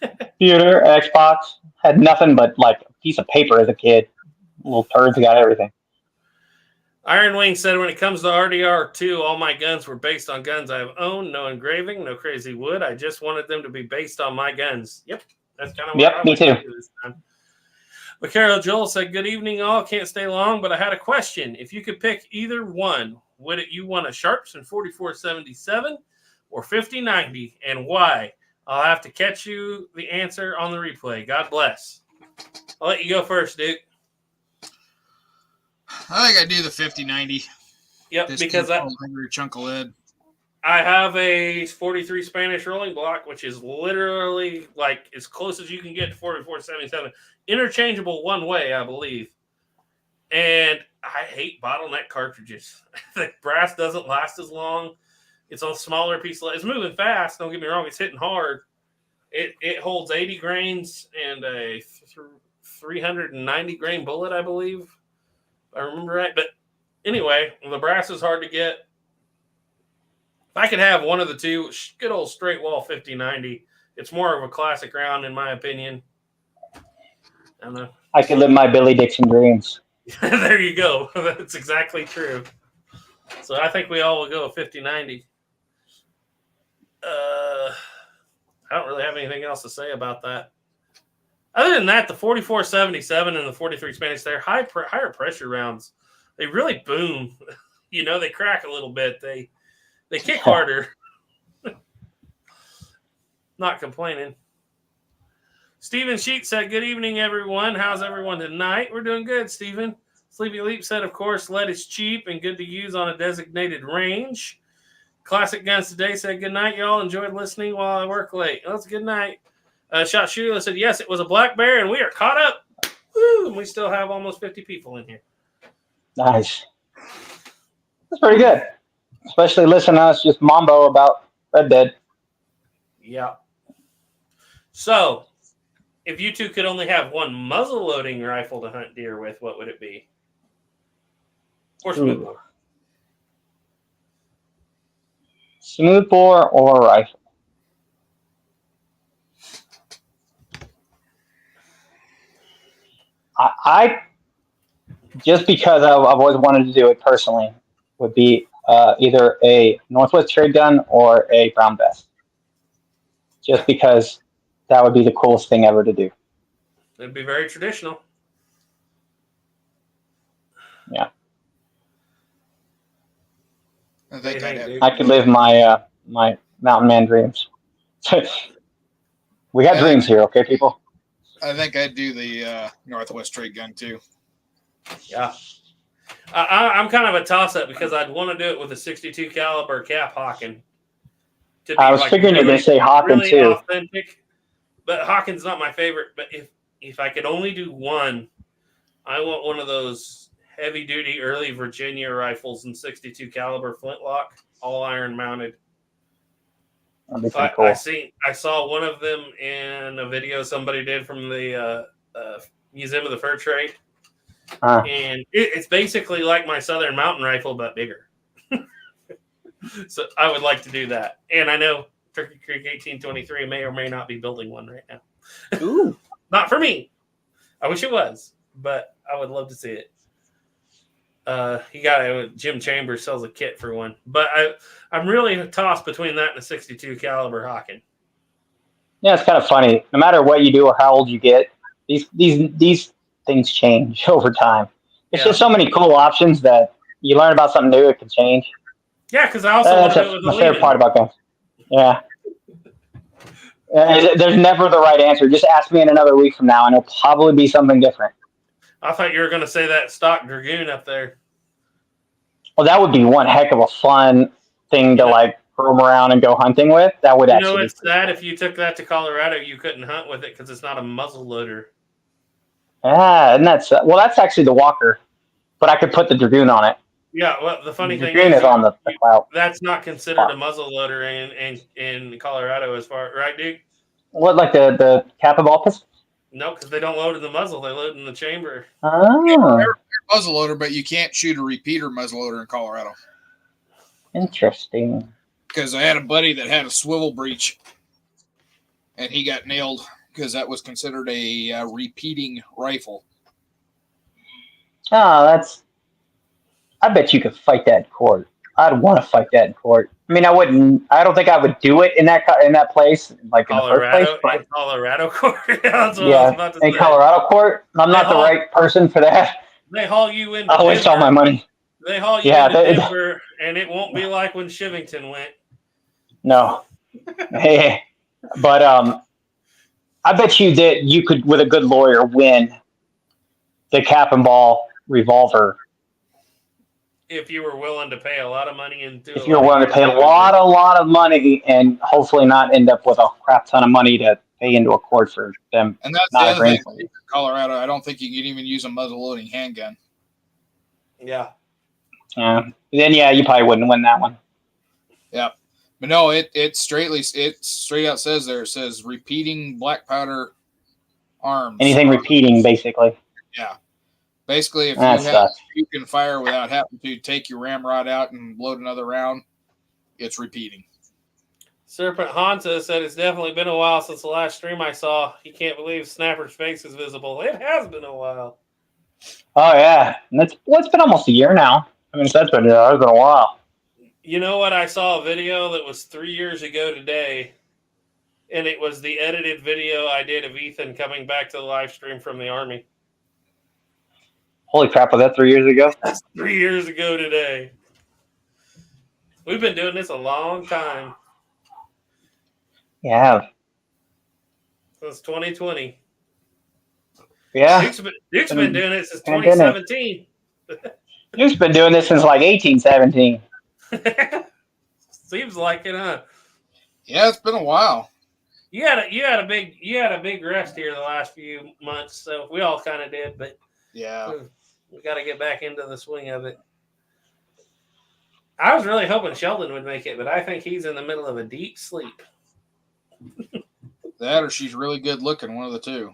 Computer, Xbox. Had nothing but like a piece of paper as a kid. Little turds got everything. Iron Wing said, when it comes to RDR2, all my guns were based on guns I have owned. No engraving, no crazy wood. I just wanted them to be based on my guns. Yep. That's kind of what I me too. This time. Carol Joel said, good evening, all. Can't stay long, but I had a question. If you could pick either one, would you want a Sharpson 4477 or 5090, and why? I'll have to catch you the answer on the replay. God bless. I'll let you go first, Duke. I think I do the 5090. Yep, this because a chunk of lead. I have a 43 Spanish rolling block, which is literally like as close as you can get to 4477. Interchangeable one way, I believe. And I hate bottleneck cartridges. The brass doesn't last as long. It's a smaller piece of lead. It's moving fast. Don't get me wrong. It's hitting hard. It holds 80 grains and a 390 grain bullet, I believe. If I remember right. But anyway, the brass is hard to get. If I could have one of the two, good old straight wall 5090. It's more of a classic round, in my opinion. I don't know. I could live my Billy Dixon dreams. There you go. That's exactly true. So I think we all will go 5090. I don't really have anything else to say about that. Other than that, the 4477 and the 43 Spanish, they're higher pressure rounds. They really boom. they crack a little bit. They kick harder. Not complaining. Stephen Sheet said, "Good evening, everyone. How's everyone tonight?" We're doing good, Stephen. Sleepy Leap said, "Of course, lead is cheap and good to use on a designated range." Classic Guns Today said, "Good night, y'all. Enjoyed listening while I work late." Well, that's a good night. Shot Shooter said, "Yes, it was a black bear, and we are caught up." Woo! And we still have almost 50 people in here. Nice. That's pretty good. Especially listening to us just mambo about Red Dead. Yeah. So, if you two could only have one muzzle-loading rifle to hunt deer with, what would it be? Or smoothbore? Smoothbore or rifle? I just because I've always wanted to do it personally, would be either a Northwest trade gun or a brown vest. Just because that would be the coolest thing ever to do. It'd be very traditional. Yeah. I think I could live my my mountain man dreams. We got dreams here, okay, people? I think I'd do the Northwest trade gun too. Yeah. I'm kind of a toss-up because I'd want to do it with a 62 caliber cap Hawken. I was figuring you're going to say Hawken really too. Authentic, but Hawken's not my favorite. But if I could only do one, I want one of those heavy-duty early Virginia rifles in 62 caliber flintlock, all iron mounted. That'd be pretty cool. I saw one of them in a video somebody did from the Museum of the Fur Trade. And it's basically like my Southern Mountain Rifle, but bigger. So I would like to do that. And I know Turkey Creek 1823 may or may not be building one right now. Ooh. Not for me. I wish it was, but I would love to see it. Jim Chambers sells a kit for one. But I'm really tossed between that and a 62 caliber Hawken. Yeah, it's kind of funny. No matter what you do or how old you get, these things change over time. It's just so many cool options that you learn about something new, it can change. Yeah, because I also want to do it with my favorite part about guns. Yeah. There's never the right answer. Just ask me in another week from now, and it'll probably be something different. I thought you were going to say that stock Dragoon up there. Well, that would be one heck of a fun thing to like roam around and go hunting with. That would actually. It's sad if you took that to Colorado, you couldn't hunt with it because it's not a muzzle loader. Yeah, and that's actually the Walker, but I could put the Dragoon on it. Yeah, well, the funny thing is on the clout. That's not considered a muzzle loader in Colorado, as far right, Duke? What, like the cap and ball pistol? No, because they don't load in the muzzle; they load in the chamber. Oh, they're muzzleloader, but you can't shoot a repeater muzzleloader in Colorado. Interesting. Because I had a buddy that had a swivel breech, and he got nailed because that was considered a repeating rifle. Oh, I bet you could fight that in court. I'd want to fight that in court. I mean, I wouldn't. I don't think I would do it in that place, like in the first place. But in Colorado court. That's what I was about to in say. Colorado court, I'm not the right person for that. They haul you in. I'll waste all my money. They haul you into Denver, and it won't be like when Shivington went. No. Hey, but I bet you that you could, with a good lawyer, win the cap and ball revolver. If you were willing to pay a lot of money if you're willing to pay a lot of money and hopefully not end up with a crap ton of money to pay into a court for them. And that's not the other thing. In Colorado, I don't think you can even use a muzzle loading handgun. Yeah. Then you probably wouldn't win that one. Yeah. But no, it straight out says there, it says repeating black powder arms. Anything repeating, basically. Yeah. Basically, if you can fire without having to take your ramrod out and load another round, it's repeating. Serpent Hansa said it's definitely been a while since the last stream I saw. He can't believe Snapper's face is visible. It has been a while. Oh, yeah. And it's been almost a year now. I mean, it's been a while. You know what? I saw a video that was 3 years ago today, and it was the edited video I did of Ethan coming back to the live stream from the Army. Holy crap, was that 3 years ago? That's 3 years ago today. We've been doing this a long time. Yeah. Since 2020. Yeah. Duke's been doing it since Pandemic. 2017. Duke's been doing this since like 1817. Seems like it, huh? Yeah, it's been a while. You had a big rest here the last few months, so we all kind of did, but Yeah. we got to get back into the swing of it. I was really hoping Sheldon would make it, but I think he's in the middle of a deep sleep. That or she's really good looking, one of the two.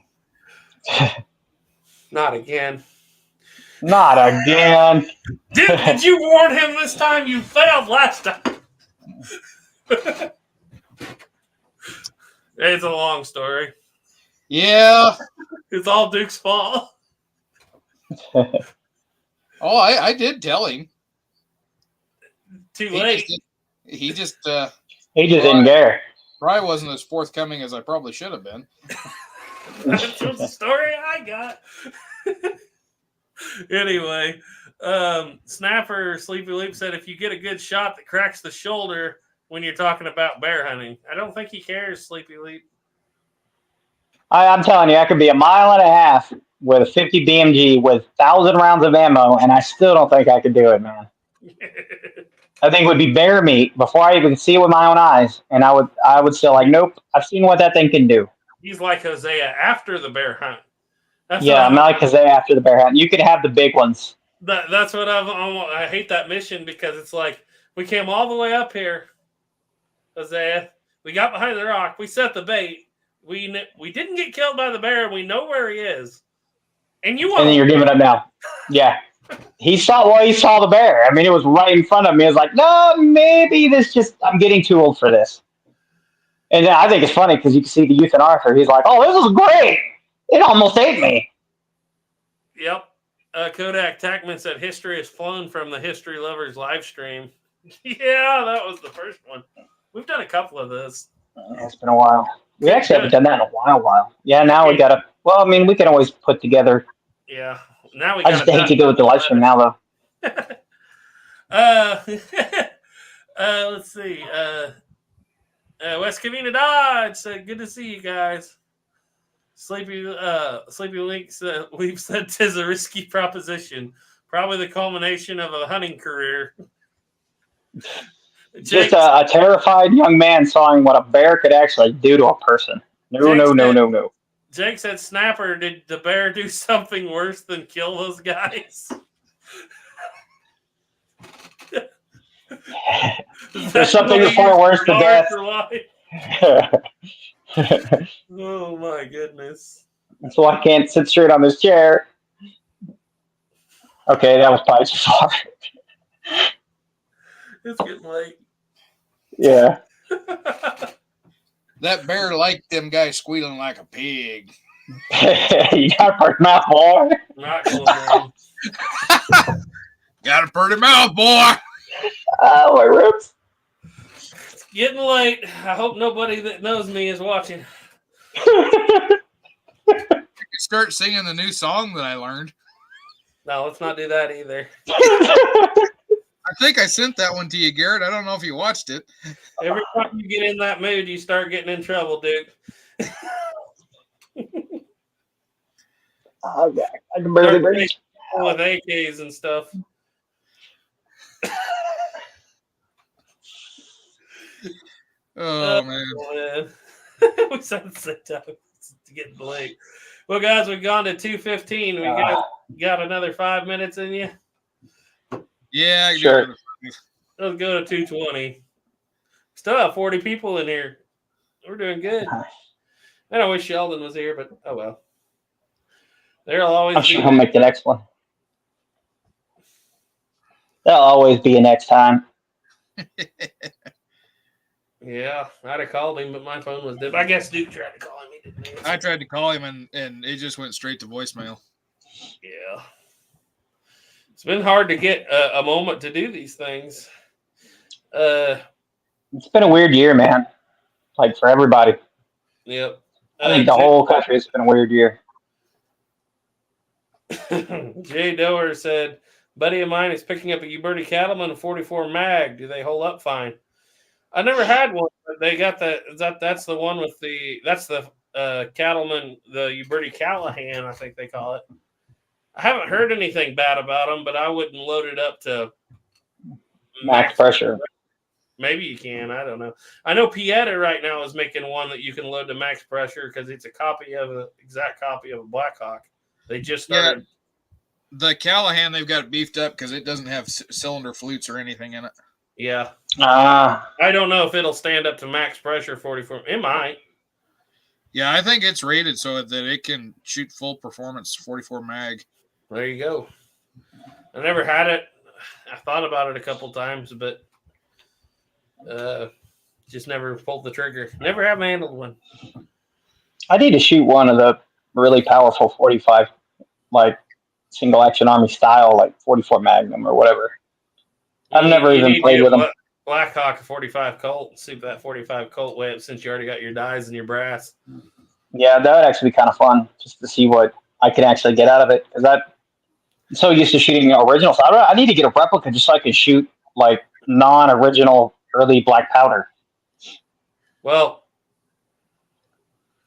Not again. Not again. Did you warn him this time? You failed last time. It's a long story. Yeah. It's all Duke's fault. Oh, I did tell him. Too late. He just didn't care. probably wasn't as forthcoming as I probably should have been. That's the story I got. Anyway, Snapper Sleepy Leap said if you get a good shot that cracks the shoulder when you're talking about bear hunting, I don't think he cares, Sleepy Leap. I'm telling you, I could be a mile and a half with a 50 BMG with 1,000 rounds of ammo, and I still don't think I could do it, man. I think it would be bear meat before I even see it with my own eyes, and I would still like, nope, I've seen what that thing can do. He's like Hosea after the bear hunt. I'm like Hosea after the bear hunt. You could have the big ones. That's what I hate that mission because it's like we came all the way up here, Hosea. We got behind the rock. We set the bait. We didn't get killed by the bear. And we know where he is. And you won't. And then you're giving up now. Yeah. He saw the bear. I mean, it was right in front of me. It was like, no, maybe I'm getting too old for this. And then I think it's funny because you can see the youth in Arthur. He's like, oh, this is great. It almost ate me. Yep. Kodak Tackman said history has flown from the History Lovers live stream. Yeah, that was the first one. We've done a couple of those. It's been a while. We actually haven't done that in a while. Yeah, now we got to. Well, I mean, we can always put together. Yeah. Now we I just hate to go with the live stream now, though. Let's see. West Covina Dodge said, good to see you guys. Sleepy Link said, we've said 'tis a risky proposition. Probably the culmination of a hunting career. Just a terrified young man sawing what a bear could actually do to a person. No. Jake said, Snapper, did the bear do something worse than kill those guys? There's something far worse than death. Oh my goodness. So I can't sit straight on this chair. Okay, that was probably too far. It's getting late. Yeah. That bear liked them guys squealing like a pig. You got a pretty mouth, boy. Not cool, man. Got a pretty mouth, boy. Oh, my ribs. It's getting late. I hope nobody that knows me is watching. You can start singing the new song that I learned. No, let's not do that either. I think I sent that one to you, Garrett. I don't know if you watched it. Every time you get in that mood, you start getting in trouble, Duke. Oh, God. I can barely breathe. With AKs and stuff. Oh, man. We said the same time. It's getting late. Well, guys, we've gone to 2:15. We got another 5 minutes in you. Yeah, Sure. Let's go to 2:20. Still have 40 people in here. We're doing good. And I wish Sheldon was here, but oh well. There'll always I'm be. sure he'll make the next one. There'll always be a next time. Yeah, I'd have called him, but my phone was dead. I guess Duke tried to call him. He didn't answer. I tried to call him, and it just went straight to voicemail. Yeah. It's been hard to get a moment to do these things. It's been a weird year, man. Like for everybody. Yep. I think the whole country has been a weird year. Jay Doer said, Buddy of mine is picking up a Uberti Cattleman 44 mag. Do they hold up fine? I never had one, but they got that's the one with that's the Cattleman, the Uberti Callahan, I think they call it. I haven't heard anything bad about them, but I wouldn't load it up to Max pressure. Maybe you can. I don't know. I know Pieta right now is making one that you can load to max pressure because it's an exact copy of a Blackhawk. They just started. Yeah. The Callahan, they've got it beefed up because it doesn't have cylinder flutes or anything in it. Yeah. I don't know if it'll stand up to max pressure 44. It might. Yeah, I think it's rated so that it can shoot full performance 44 mag. There you go. I never had it. I thought about it a couple times, but just never pulled the trigger. Never have handled one. I need to shoot one of the really powerful 45, like single action army style, like 44 Magnum or whatever. I've never even played with them. Blackhawk 45 Colt. See that 45 Colt way up since you already got your dies and your brass. Yeah, that would actually be kind of fun just to see what I can actually get out of it. Because I'm so used to shooting originals. I need to get a replica just so I can shoot like non-original early black powder. Well,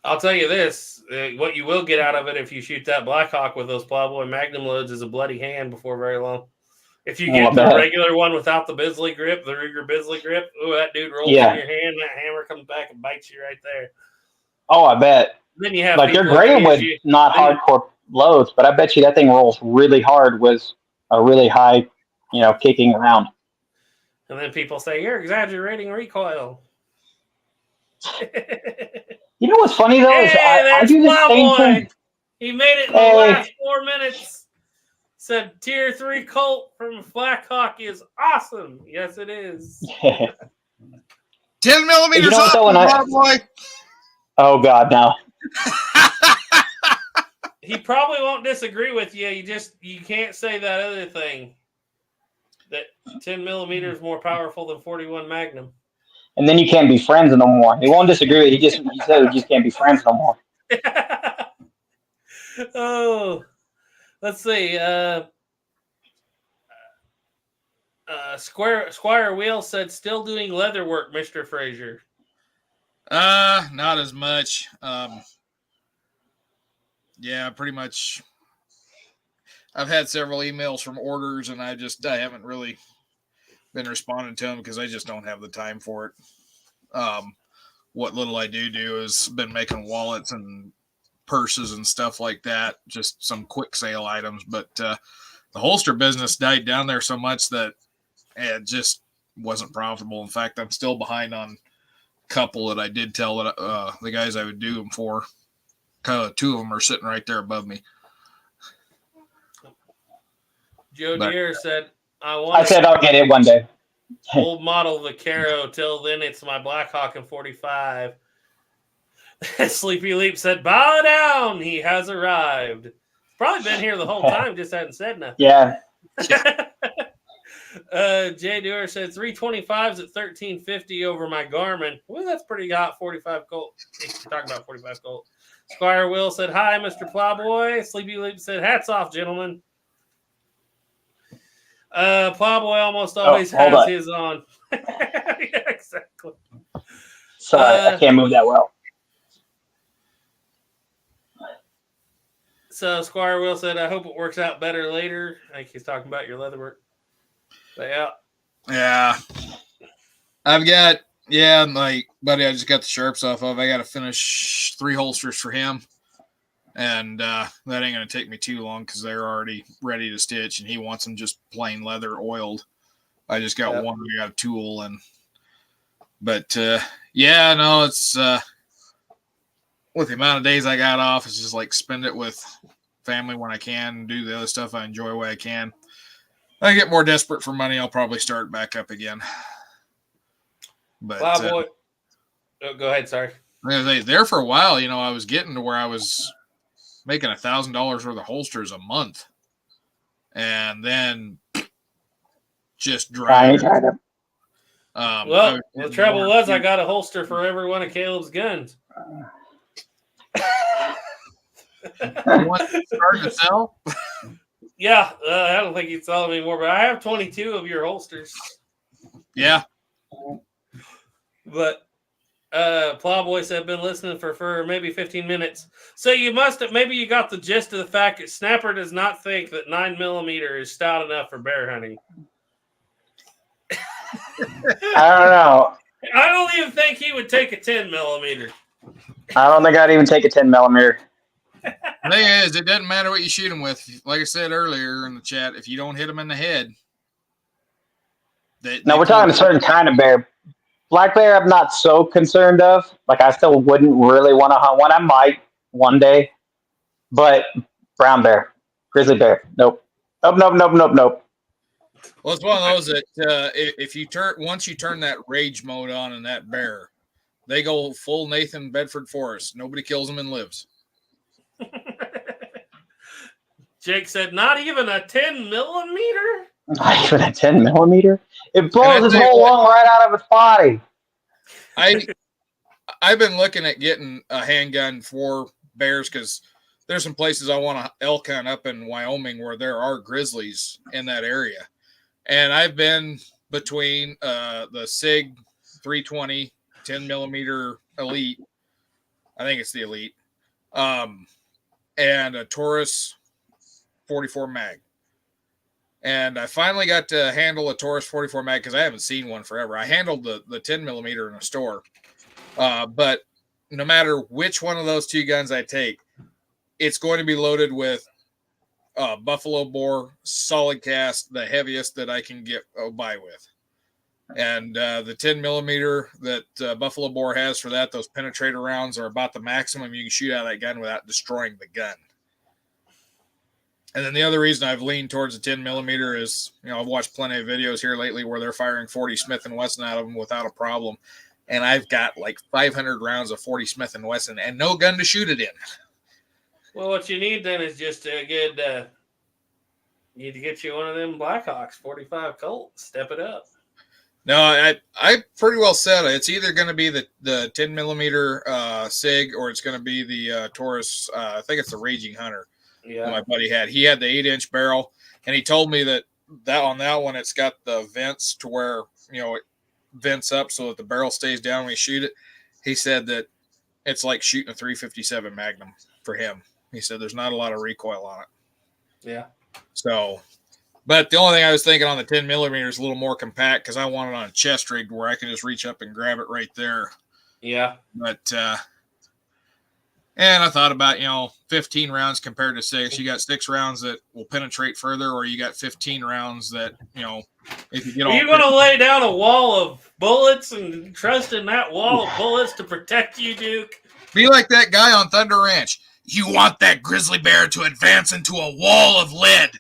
I'll tell you this. What you will get out of it if you shoot that Blackhawk with those Plowboy Magnum loads is a bloody hand before very long. If you get the regular one without the Bisley grip, the Ruger Bisley grip, that dude rolls in your hand, that hammer comes back and bites you right there. Oh, I bet. Then you have like you're great with not hardcore loads, but I bet you that thing rolls really hard with a really high, kicking around. And then people say, you're exaggerating recoil. You know what's funny, though? Is I do the same thing. He made it in the last 4 minutes. Said Tier 3 Colt from Blackhawk is awesome. Yes, it is. Yeah. 10 millimeters up, boy. Oh, God, no. He probably won't disagree with you. You can't say that other thing. That 10 millimeters is more powerful than 41 Magnum. And then you can't be friends no more. He won't disagree. He said we just can't be friends no more. Oh, let's see. Squire Wheel said, still doing leather work, Mr. Frazier. Not as much. Yeah, pretty much. I've had several emails from orders, and I haven't really been responding to them because I just don't have the time for it. What little I do is been making wallets and purses and stuff like that, just some quick sale items. But the holster business died down there so much that it just wasn't profitable. In fact, I'm still behind on a couple that I did tell that the guys I would do them for. 2 of them are sitting right there above me. Joe Deere said, I said I'll get it one day. Old model Vaquero. Till then, it's my Blackhawk in 45. Sleepy Leap said, bow down. He has arrived. Probably been here the whole time, just hadn't said nothing. Yeah. Jay Dewar said 325s at 1350 over my Garmin. Well, that's pretty hot. 45 Colt. We're talking about 45 Colt. Squire Will said, hi, Mr. Plowboy. Sleepy Leap said, hats off, gentlemen. Plowboy almost always has his on. Yeah, exactly. So I can't move that well. So Squire Will said, I hope it works out better later. I think he's talking about your leather work. But yeah. I've got, my buddy I just got the sharps off of. I got to finish 3 holsters for him. And that ain't going to take me too long because they're already ready to stitch, and he wants them just plain leather oiled. I just got one. I got a tool, but it's with the amount of days I got off, it's just like spend it with family when I can, do the other stuff I enjoy when I can. I get more desperate for money, I'll probably start back up again. But Plowboy, go ahead. Sorry. There for a while, I was getting to where I was making $1,000 worth of holsters a month, and then just drive. The trouble was I got a holster for every one of Caleb's guns. You want to start to sell? Yeah, I don't think you saw them anymore, but I have 22 of your holsters. Yeah. But Plowboy said, been listening for maybe 15 minutes. So you must have, maybe you got the gist of the fact that Snapper does not think that 9mm is stout enough for bear hunting. I don't know. I don't even think he would take a 10mm. I don't think I'd even take a 10mm. The thing is, it doesn't matter what you shoot them with. Like I said earlier in the chat, if you don't hit them in the head, No, we're talking a certain kind of bear. Black bear, I'm not so concerned of. Like, I still wouldn't really want to hunt one. I might one day, but brown bear, grizzly bear, nope. Nope. Well, it's one of those that if you once you turn that rage mode on in that bear, they go full Nathan Bedford Forrest. Nobody kills them and lives. Jake said, not even a 10mm? Not even a 10mm? It blows his whole lung right out of its body. I've been looking at getting a handgun for bears because there's some places I want to elk hunt up in Wyoming where there are grizzlies in that area. And I've been between the SIG 320 10mm Elite. I think it's the Elite. And a Taurus 44 mag. And I finally got to handle a Taurus 44 mag because I haven't seen one forever. I handled the 10mm in a store. But no matter which one of those two guns I take, it's going to be loaded with buffalo bore, solid cast, the heaviest that I can get by with. And the 10mm that buffalo bore has for that, those penetrator rounds are about the maximum you can shoot out of that gun without destroying the gun. And then the other reason I've leaned towards the 10mm is, I've watched plenty of videos here lately where they're firing 40 Smith & Wesson out of them without a problem. And I've got like 500 rounds of 40 Smith & Wesson and no gun to shoot it in. Well, what you need then is just a good, you need to get you one of them Blackhawks 45 Colts. Step it up. No, I pretty well said it. It's either going to be the 10mm SIG or it's going to be the Taurus. I think it's the Raging Hunter. Yeah, my buddy had. He had the 8-inch barrel, and he told me that on that one it's got the vents to where it vents up so that the barrel stays down when you shoot it. He said that it's like shooting a 357 Magnum for him. He said there's not a lot of recoil on it. Yeah. So, but the only thing I was thinking on the 10mm is a little more compact because I want it on a chest rig where I can just reach up and grab it right there. Yeah. But and I thought about, 15 rounds compared to 6. You got 6 rounds that will penetrate further, or you got 15 rounds that, if you get Are you going to lay down a wall of bullets and trust in that wall of bullets to protect you, Duke? Be like that guy on Thunder Ranch. You want that grizzly bear to advance into a wall of lead.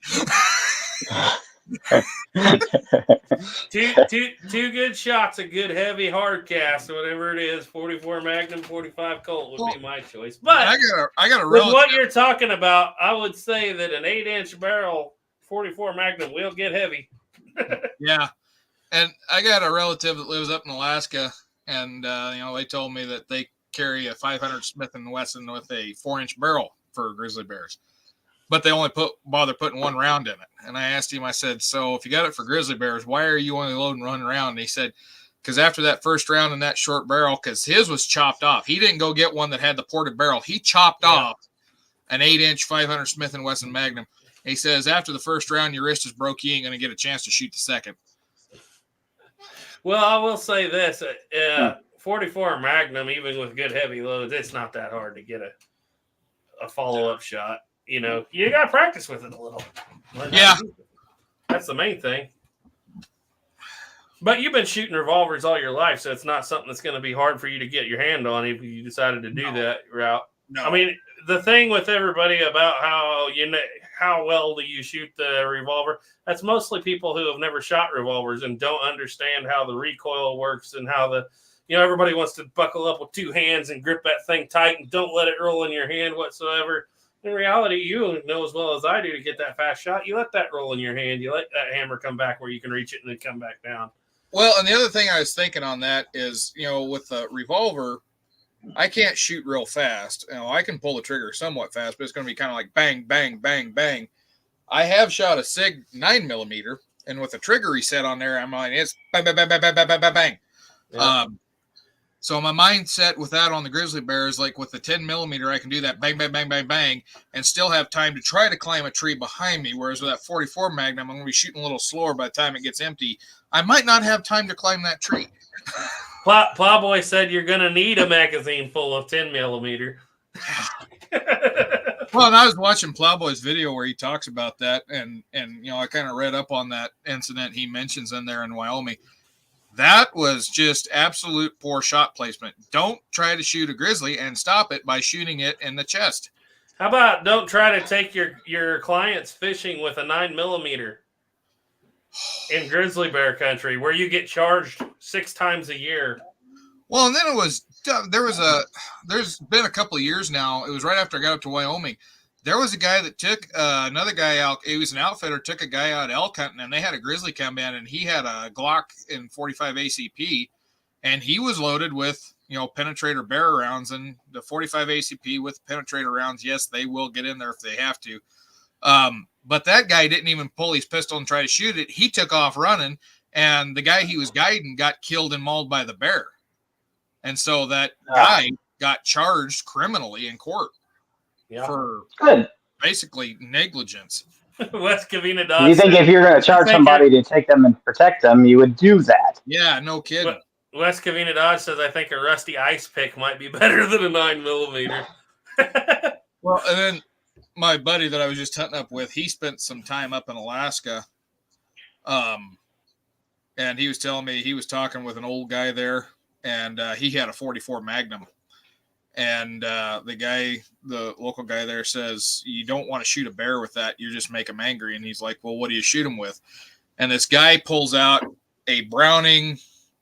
two good shots, a good heavy hard cast, whatever it is, 44 Magnum, 45 Colt would be my choice. But I got a with what you're talking about, I would say that an 8-inch barrel 44 Magnum will get heavy. Yeah. And I got a relative that lives up in Alaska, and they told me that they carry a 500 Smith & Wesson with a 4-inch barrel for grizzly bears. But they only bother putting 1 round in it. And I asked him, I said, so if you got it for grizzly bears, why are you only loading 1 round? And he said, because after that first round in that short barrel, because his was chopped off. He didn't go get one that had the ported barrel. He chopped off an 8-inch 500 Smith & Wesson Magnum. He says, after the first round, your wrist is broke. You ain't going to get a chance to shoot the second. Well, I will say this. 44 Magnum, even with good heavy loads, it's not that hard to get a follow-up shot. You got to practice with it a little. Yeah. That's the main thing. But you've been shooting revolvers all your life, so it's not something that's going to be hard for you to get your hand on if you decided to do that route. No. I mean, the thing with everybody about how well do you shoot the revolver, that's mostly people who have never shot revolvers and don't understand how the recoil works and how everybody wants to buckle up with 2 hands and grip that thing tight and don't let it roll in your hand whatsoever. In reality, you know as well as I do, to get that fast shot, you let that roll in your hand. You let that hammer come back where you can reach it and then come back down. Well, and the other thing I was thinking on that is, with the revolver, I can't shoot real fast. I can pull the trigger somewhat fast, but it's going to be kind of like bang, bang, bang, bang. I have shot a SIG 9mm, and with the trigger reset on there, I'm like, it's bang, bang, bang, bang, bang, bang, bang, bang, bang. Yeah. So my mindset with that on the grizzly bear is like with the 10mm, I can do that bang, bang, bang, bang, bang, and still have time to try to climb a tree behind me. Whereas with that 44 Magnum, I'm going to be shooting a little slower by the time it gets empty. I might not have time to climb that tree. Plowboy said you're going to need a magazine full of 10mm. Well, and I was watching Plowboy's video where he talks about that, and I kind of read up on that incident he mentions in there in Wyoming. That was just absolute poor shot placement. Don't try to shoot a grizzly and stop it by shooting it in the chest. How about don't try to take your clients fishing with a 9mm in grizzly bear country where you get charged 6 times a year? Well, and then there's been a couple of years now. It was right after I got up to Wyoming. There was a guy that took another guy out. He was an outfitter, took a guy out elk hunting, and they had a grizzly come in, and he had a Glock in 45 ACP, and he was loaded with, penetrator bear rounds, and the 45 ACP with penetrator rounds, yes, they will get in there if they have to. But that guy didn't even pull his pistol and try to shoot it. He took off running, and the guy he was guiding got killed and mauled by the bear. And so that guy got charged criminally in court. Yeah. For basically negligence. Wes Covina Dodge. You think if you're going to charge somebody to take them and protect them, you would do that? Yeah, no kidding. Wes Covina Dodge says, I think a rusty ice pick might be better than a 9mm. Well, and then my buddy that I was just hunting up with, he spent some time up in Alaska. And he was telling me he was talking with an old guy there, and he had a 44 Magnum. And the local guy there says, you don't want to shoot a bear with that. You just make him angry. And he's like, well, what do you shoot him with? And this guy pulls out a Browning.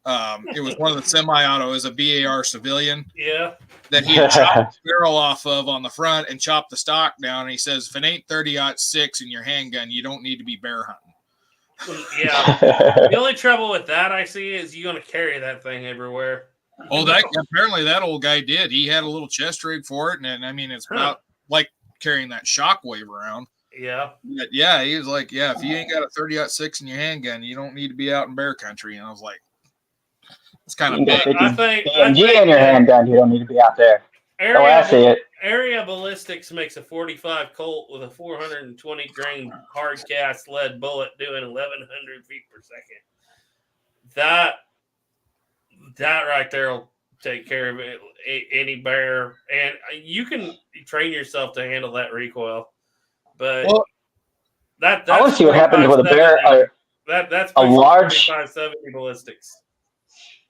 It was one of the semi-auto, as a BAR civilian. Yeah. That he had chopped the barrel off of on the front and chopped the stock down. And he says, if it ain't 30-06 in your handgun, you don't need to be bear hunting. Yeah. The only trouble with that I see is you're going to carry that thing everywhere. Oh, apparently that old guy did. He had a little chest rig for it, and I mean, it's about like carrying that shockwave around. Yeah. But yeah, he was like, yeah, if you ain't got a 30-06 in your handgun, you don't need to be out in bear country. And I was like, it's kind of big. I think in your handgun, you don't need to be out there. Area Ballistics makes a 45 Colt with a 420 grain hard cast lead bullet doing 1,100 feet per second. That right there will take care of any bear, and you can train yourself to handle that recoil. But that's I want to see what happens with a bear. That's a large 570 ballistics.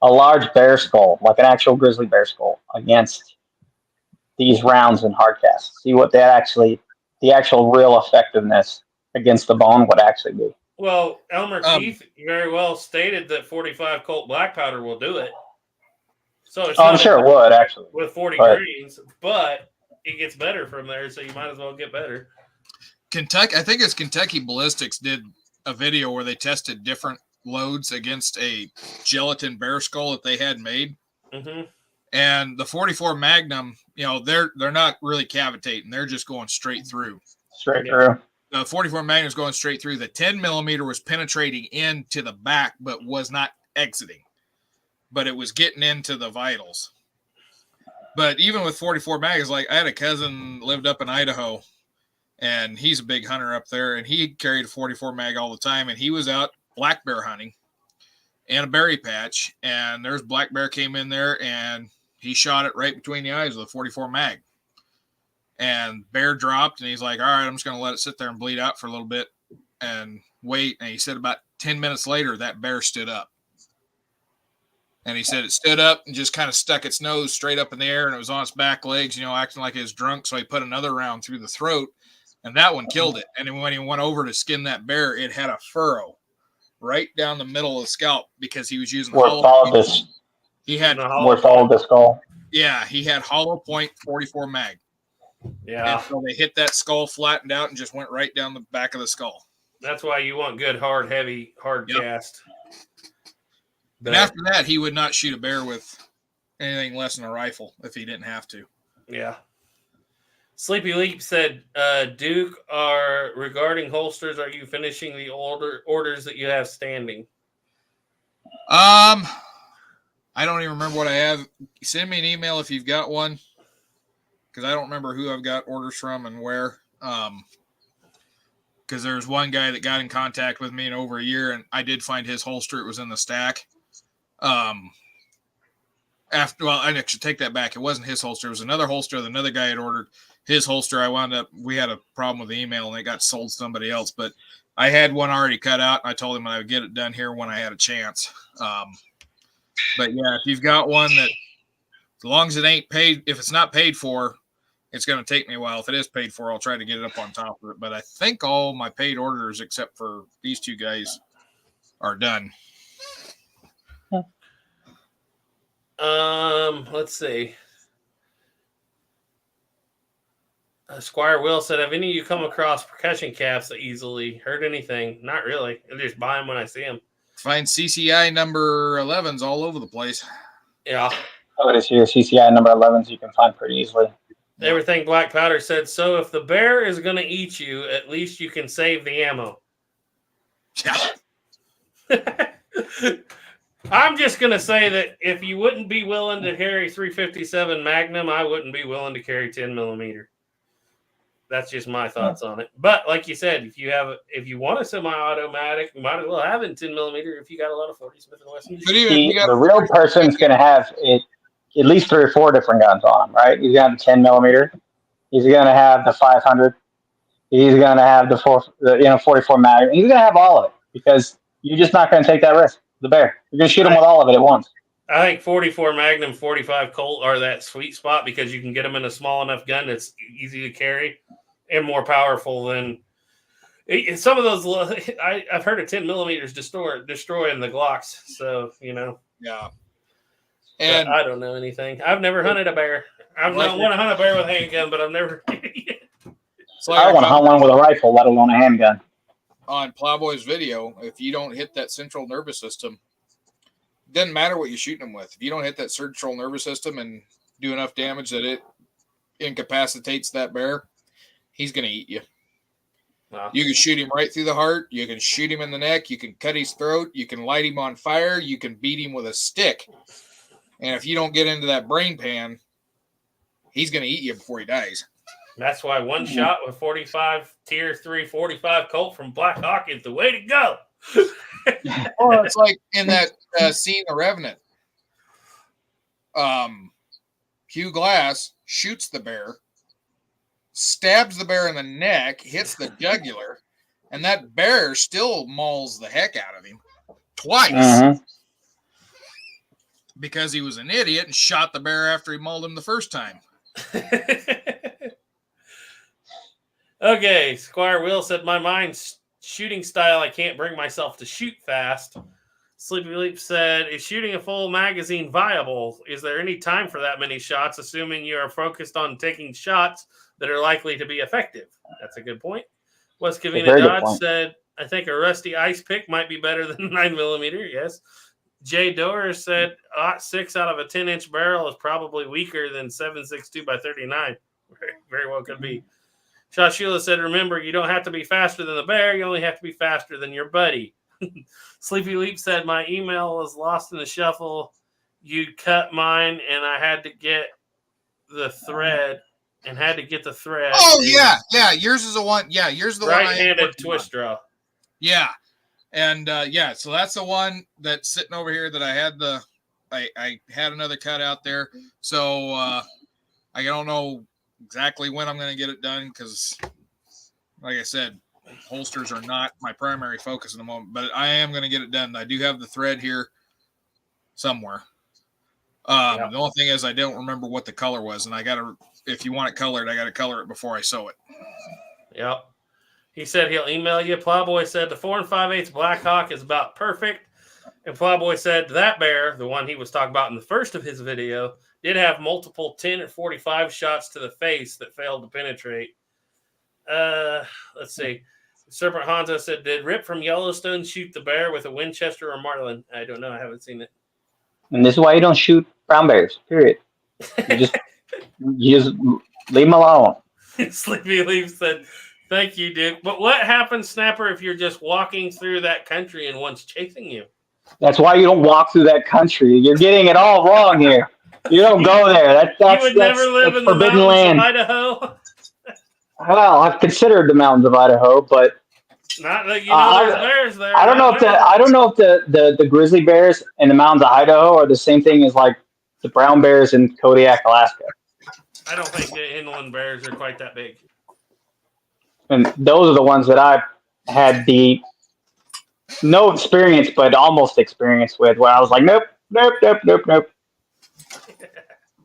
A large bear skull, like an actual grizzly bear skull, against these rounds in hardcast. See what the actual real effectiveness against the bone would actually be. Well, Elmer Keith very well stated that 45 Colt black powder will do it. So it's I'm sure it would, actually. With 40 grains, but it gets better from there, so you might as well get better. Kentucky, I think it's Kentucky Ballistics did a video where they tested different loads against a gelatin bear skull that they had made. Mm-hmm. And the 44 Magnum, they're not really cavitating. They're just going straight through. Through. The 44 Magnum is going straight through. The 10mm was penetrating into the back, but was not exiting. But it was getting into the vitals. But even with 44 Mags, like I had a cousin lived up in Idaho, and he's a big hunter up there, and he carried a 44 Mag all the time, and he was out black bear hunting in a berry patch, and there's black bear came in there, and he shot it right between the eyes with a 44 Mag. And bear dropped, and he's like, all right, I'm just going to let it sit there and bleed out for a little bit and wait. And he said about 10 minutes later, that bear stood up. And he said it stood up and just kind of stuck its nose straight up in the air, and it was on its back legs, acting like it was drunk. So he put another round through the throat, and that one killed it. And then when he went over to skin that bear, it had a furrow right down the middle of the scalp because he was using He had the skull. Yeah, he had hollow point 44 Mag. Yeah. And so they hit that skull, flattened out, and just went right down the back of the skull. That's why you want good, hard cast. But after that, he would not shoot a bear with anything less than a rifle if he didn't have to. Yeah. Sleepy Leap said, Duke, regarding holsters, are you finishing the orders that you have standing? I don't even remember what I have. Send me an email if you've got one, because I don't remember who I've got orders from and where. Because there's one guy that got in contact with me in over a year, and I did find his holster. It was in the stack. I should take that back. It wasn't his holster. It was another holster that another guy had ordered. His holster, we had a problem with the email, and it got sold to somebody else. But I had one already cut out, and I told him I would get it done here when I had a chance. But yeah, if you've got one that, as long as it ain't paid, if it's not paid for, it's going to take me a while. If it is paid for, I'll try to get it up on top of it. But I think all my paid orders, except for these two guys, are done. Let's see. Squire Will said, have any of you come across percussion caps that easily hurt anything? Not really. I just buy them when I see them. Find CCI number 11s all over the place. Yeah. Oh, it is here. CCI number 11s you can find pretty easily. Everything Black Powder said, so if the bear is going to eat you, at least you can save the ammo. Yeah. I'm just going to say that if you wouldn't be willing to carry 357 Magnum, I wouldn't be willing to carry 10 millimeter. That's just my thoughts on it. But like you said, if you want a semi-automatic, you might as well have it in 10 millimeter if you got a lot of 40 Smith & Wesson. The real person's going to have at least 3 or 4 different guns on him, right? He's going to have the 10 millimeter. He's going to have the 500. He's going to have the 44 Magnum. He's going to have all of it because you're just not going to take that risk. The bear, you're going to shoot him with all of it at once. I think 44 Magnum, 45 Colt are that sweet spot because you can get them in a small enough gun that's easy to carry and more powerful than some of those. I've heard of 10 millimeters destroying the Glocks. So, Yeah. And I don't know anything. I've never hunted a bear. I want to hunt a bear with a handgun, but I've never. So I want to hunt one with a rifle, let alone a handgun. On Plowboy's video, if you don't hit that central nervous system, it doesn't matter what you're shooting them with. If you don't hit that central nervous system and do enough damage that it incapacitates that bear, he's going to eat you. Wow. You can shoot him right through the heart. You can shoot him in the neck. You can cut his throat. You can light him on fire. You can beat him with a stick. And if you don't get into that brain pan, he's going to eat you before he dies. That's why one shot with 45 tier 3 45 Colt from Black Hawk is the way to go. Well, it's like in that scene, The Revenant. Hugh Glass shoots the bear, stabs the bear in the neck, hits the jugular, and that bear still mauls the heck out of him twice because he was an idiot and shot the bear after he mauled him the first time. Okay, Squire Will said, my mind's shooting style, I can't bring myself to shoot fast. Sleepy Leap said, is shooting a full magazine viable? Is there any time for that many shots, assuming you are focused on taking shots that are likely to be effective? That's a good point. Wes Cavina Dodge said, I think a rusty ice pick might be better than 9 millimeter. Yes. Jay Doer said, 6 out of a 10-inch barrel is probably weaker than 7.62 by 39. Very well could be. Shashula said, remember, you don't have to be faster than the bear. You only have to be faster than your buddy. Sleepy Leap said, my email was lost in the shuffle. You cut mine, and I had to get the thread. Oh, yeah. Yours is the one. Yeah, yours is the right-handed twist draw. Yeah. And, so that's the one that's sitting over here that I had I had another cut out there. So I don't know exactly when I'm going to get it done because, like I said, holsters are not my primary focus at the moment, but I am going to get it done. I do have the thread here somewhere. The only thing is I don't remember what the color was, and if you want it colored, I got to color it before I sew it. Yep. He said he'll email you. Plowboy said the 4 5/8 Black Hawk is about perfect. And Plowboy said that bear, the one he was talking about in the first of his video, did have multiple 10 and 45 shots to the face that failed to penetrate. Let's see. Serpent Hanzo said, did Rip from Yellowstone shoot the bear with a Winchester or Marlin? I don't know. I haven't seen it. And this is why you don't shoot brown bears, period. You just leave them alone. Sleepy Leaf said, "Thank you, Duke." But what happens, Snapper, if you're just walking through that country and one's chasing you? That's why you don't walk through that country. You're getting it all wrong here. You don't go there. You would never live in the forbidden mountains land. of Idaho. Well, I've considered the mountains of Idaho, but Not that you know there's bears there. I don't know if the grizzly bears in the mountains of Idaho are the same thing as like the brown bears in Kodiak, Alaska. I don't think the inland bears are quite that big. And those are the ones that I've had the no experience, but almost experience with, where I was like, nope.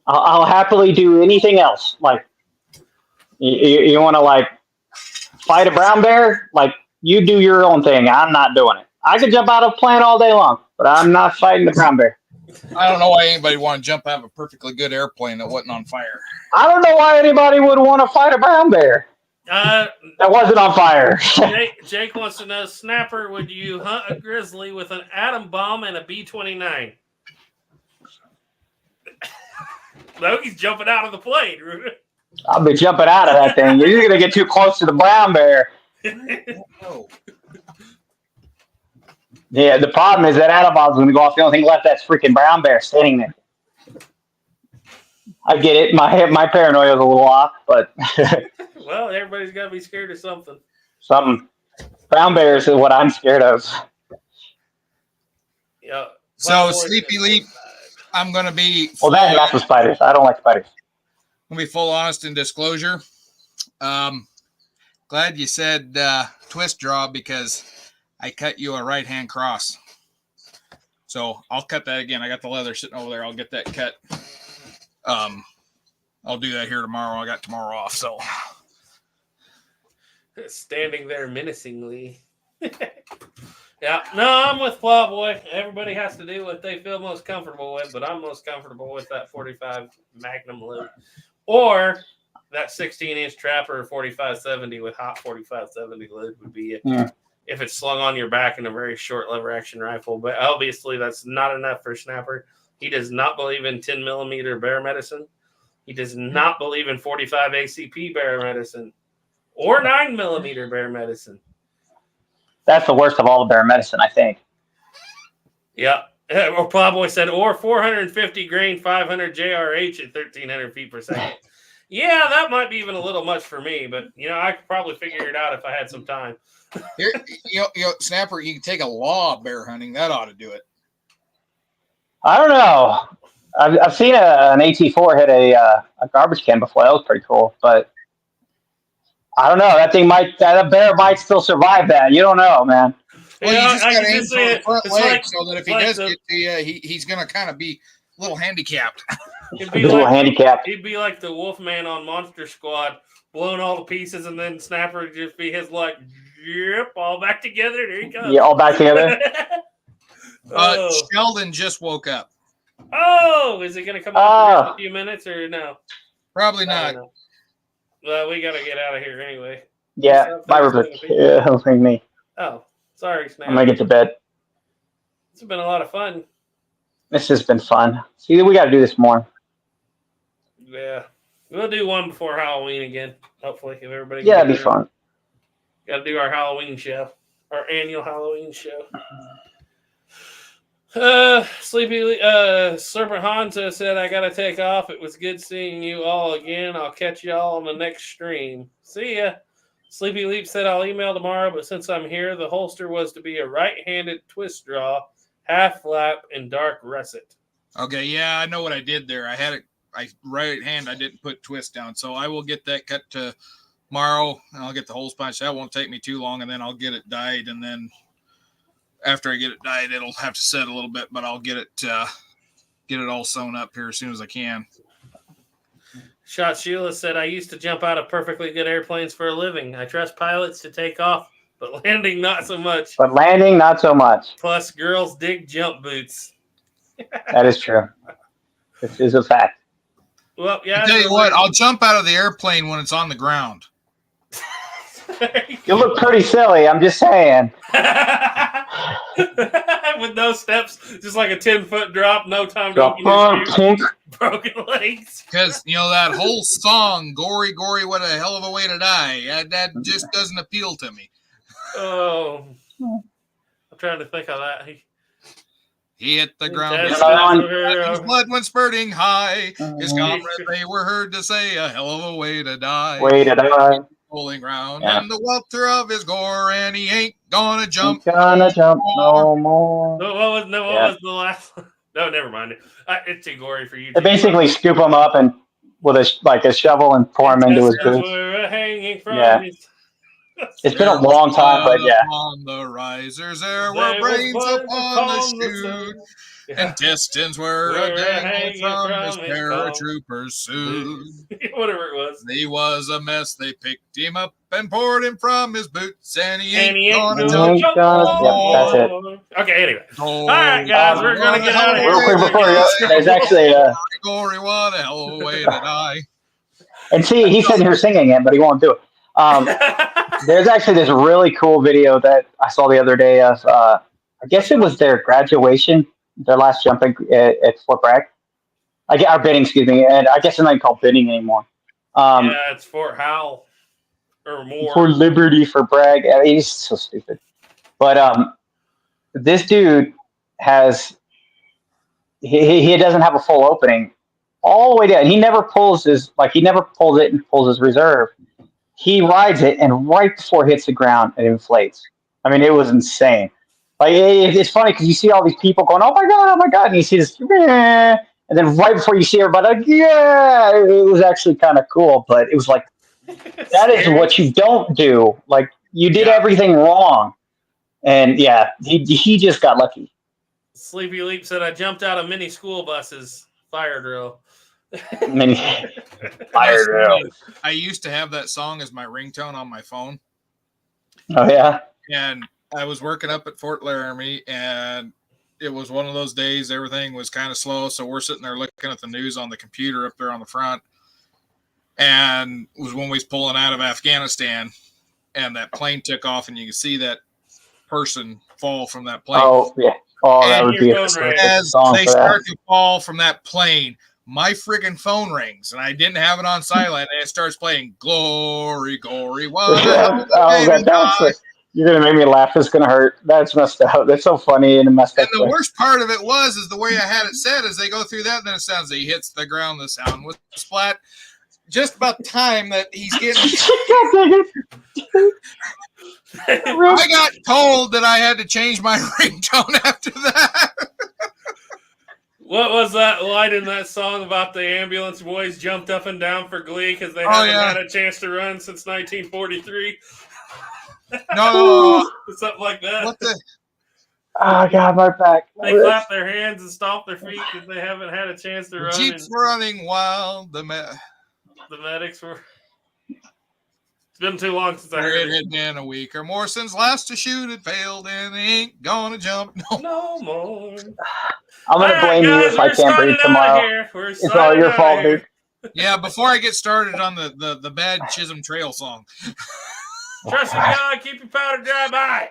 I'll happily do anything else. Like, you want to like fight a brown bear? Like, you do your own thing. I'm not doing it. I could jump out of a plane all day long, but I'm not fighting the brown bear. I don't know why anybody want to jump out of a perfectly good airplane that wasn't on fire. I don't know why anybody would want to fight a brown bear that wasn't on fire. Jake wants to know, Snapper, would you hunt a grizzly with an atom bomb and a B-29? No, he's jumping out of the plane. I'll be jumping out of that thing. You're going to get too close to the brown bear. Yeah, the problem is that atom bomb's going to go off. The only thing left, that's freaking brown bear standing there. I get it. My paranoia is a little off, but well, everybody's got to be scared of something. Brown bears is what I'm scared of. Yeah. So Sleepy Leaf, I'm going to be. Well, that's the spiders. I don't like spiders. I'm going to be full honest in disclosure. Glad you said twist draw, because I cut you a right-hand cross. So I'll cut that again. I got the leather sitting over there. I'll get that cut. I'll do that here tomorrow. I got tomorrow off, so. Standing there menacingly. Yeah, no, I'm with Plowboy. Everybody has to do what they feel most comfortable with, but I'm most comfortable with that 45 Magnum load, or that 16-inch Trapper 4570 with hot 4570 load would be it. Yeah. If it's slung on your back in a very short lever action rifle. But obviously that's not enough for Snapper. He does not believe in 10 millimeter bear medicine. He does not believe in 45 ACP bear medicine or 9 millimeter bear medicine. That's the worst of all the bear medicine, I think. Yeah. Or Plowboy said, or 450 grain 500 JRH at 1,300 feet per second. Yeah, that might be even a little much for me, but I could probably figure it out if I had some time. Here, Snapper, you can take a law bear hunting. That ought to do it. I don't know. I've seen an AT4 hit a garbage can before. That was pretty cool, but I don't know. That bear might still survive that. You don't know, man. Well, you just got to aim for the front leg, so that if he does get to you, he's going to kind of be a little handicapped. He'd be like the Wolfman on Monster Squad, blowing all the pieces, and then Snapper would just be his like, yep, all back together. There he comes. Yeah, all back together. Sheldon just woke up. Oh, is he going to come up in a few minutes or no? Probably not. Well, we got to get out of here anyway. Yeah, bye, Rupert. Yeah, don't think me. Oh, sorry, Snap. I'm going to get to bed. It's been a lot of fun. This has been fun. See, we got to do this more. Yeah. We'll do one before Halloween again, hopefully, if everybody Yeah, it'd be fun. Got to do our Halloween show, our annual Halloween show. Sleepy Serpent Hansa said, I got to take off. It was good seeing you all again. I'll catch y'all on the next stream. See ya. Sleepy Leap said, I'll email tomorrow, but since I'm here, the holster was to be a right-handed twist draw, half flap, and dark russet. Okay, yeah, I know what I did there. I had it right hand. I didn't put twist down, so I will get that cut tomorrow, and I'll get the holes punched. That won't take me too long, and then I'll get it dyed, and then after I get it dyed, it'll have to set a little bit, but I'll get it all sewn up here as soon as I can. Shot Sheila said, I used to jump out of perfectly good airplanes for a living. I trust pilots to take off, but landing not so much. Plus, girls dig jump boots. That is true. This is a fact. Well, yeah. I'll tell you what, I'll jump out of the airplane when it's on the ground. You look pretty silly. I'm just saying. With no steps, just like a 10-foot drop, no time to Drop open his shoe, punk. broken legs. Because, that whole song, Gory, Gory, what a hell of a way to die, that just doesn't appeal to me. Oh, I'm trying to think of that. He hit the ground. His His blood went spurting high. His comrades, they were heard to say, a hell of a way to die. Way to die. Rolling round Yeah. and the welter of his gore, and he ain't gonna jump. Ain't gonna jump no more. What was the last one? No, never mind. It's too gory for you. They basically scoop him up and with a shovel and pour him into his boots. Hanging from It's been a long time, but yeah. On the risers there were brains upon the chute, and intestines were dangling from his paratrooper's suit. Whatever it was. He was a mess. They picked him up and poured him from his boots, and he ain't gonna gonna jump. Yep, that's it. Okay, anyway. All right, guys, we're going to get out of here. Real quick before you go, there's actually Gory, what a hell of a way to die. and see, he's sitting here singing it, but he won't do it. There's actually this really cool video that I saw the other day of, I guess it was their graduation, their last jumping at Fort Bragg. Our bidding, excuse me, and I guess it's not called bidding anymore. Yeah, it's Fort Howell or more. For Liberty, for Bragg. I mean, he's so stupid. But this dude has, he doesn't have a full opening all the way down. He never pulls it and pulls his reserve. He rides it, and right before it hits the ground, it inflates. I mean, it was insane. Like it's funny because you see all these people going, oh my god, and you see this, and then right before you see everybody, like, yeah, it was actually kind of cool. But it was like, that is what you don't do. Like you did everything wrong, and yeah, he just got lucky. Sleepy Leap said, I jumped out of many school buses. Fire drill. Many fire drill. I used to have that song as my ringtone on my phone. Oh yeah. And I was working up at Fort Laramie, and it was one of those days everything was kind of slow. So we're sitting there looking at the news on the computer up there on the front. And it was when we was pulling out of Afghanistan, and that plane took off, and you can see that person fall from that plane. Oh yeah. Oh, that And would be a as song they for that. start to fall from that plane, my friggin' phone rings, and I didn't have it on silent, and it starts playing "Glory, Glory." You're gonna make me laugh. It's gonna hurt. That's messed up. That's so funny and messed up. And the worst part of it is the way I had it set. As they go through that, then it sounds like he hits the ground. The sound was splat. Just about the time that he's getting. I got told that I had to change my ringtone after that. What was that line in that song about the ambulance boys jumped up and down for glee because they haven't had a chance to run since 1943? No. Something like that. What the? Oh God, my back. They clap their hands and stomp their feet because they haven't had a chance to run. Jeep's running wild. The medics were. It's been too long since I heard it. It had been a week or more since last to shoot had failed, and they ain't gonna jump no more. I'm gonna blame you if I can't breathe tomorrow. It's all your fault, dude. Yeah, before I get started on the bad Chisholm Trail song. Trust in God, keep your powder dry. Bye.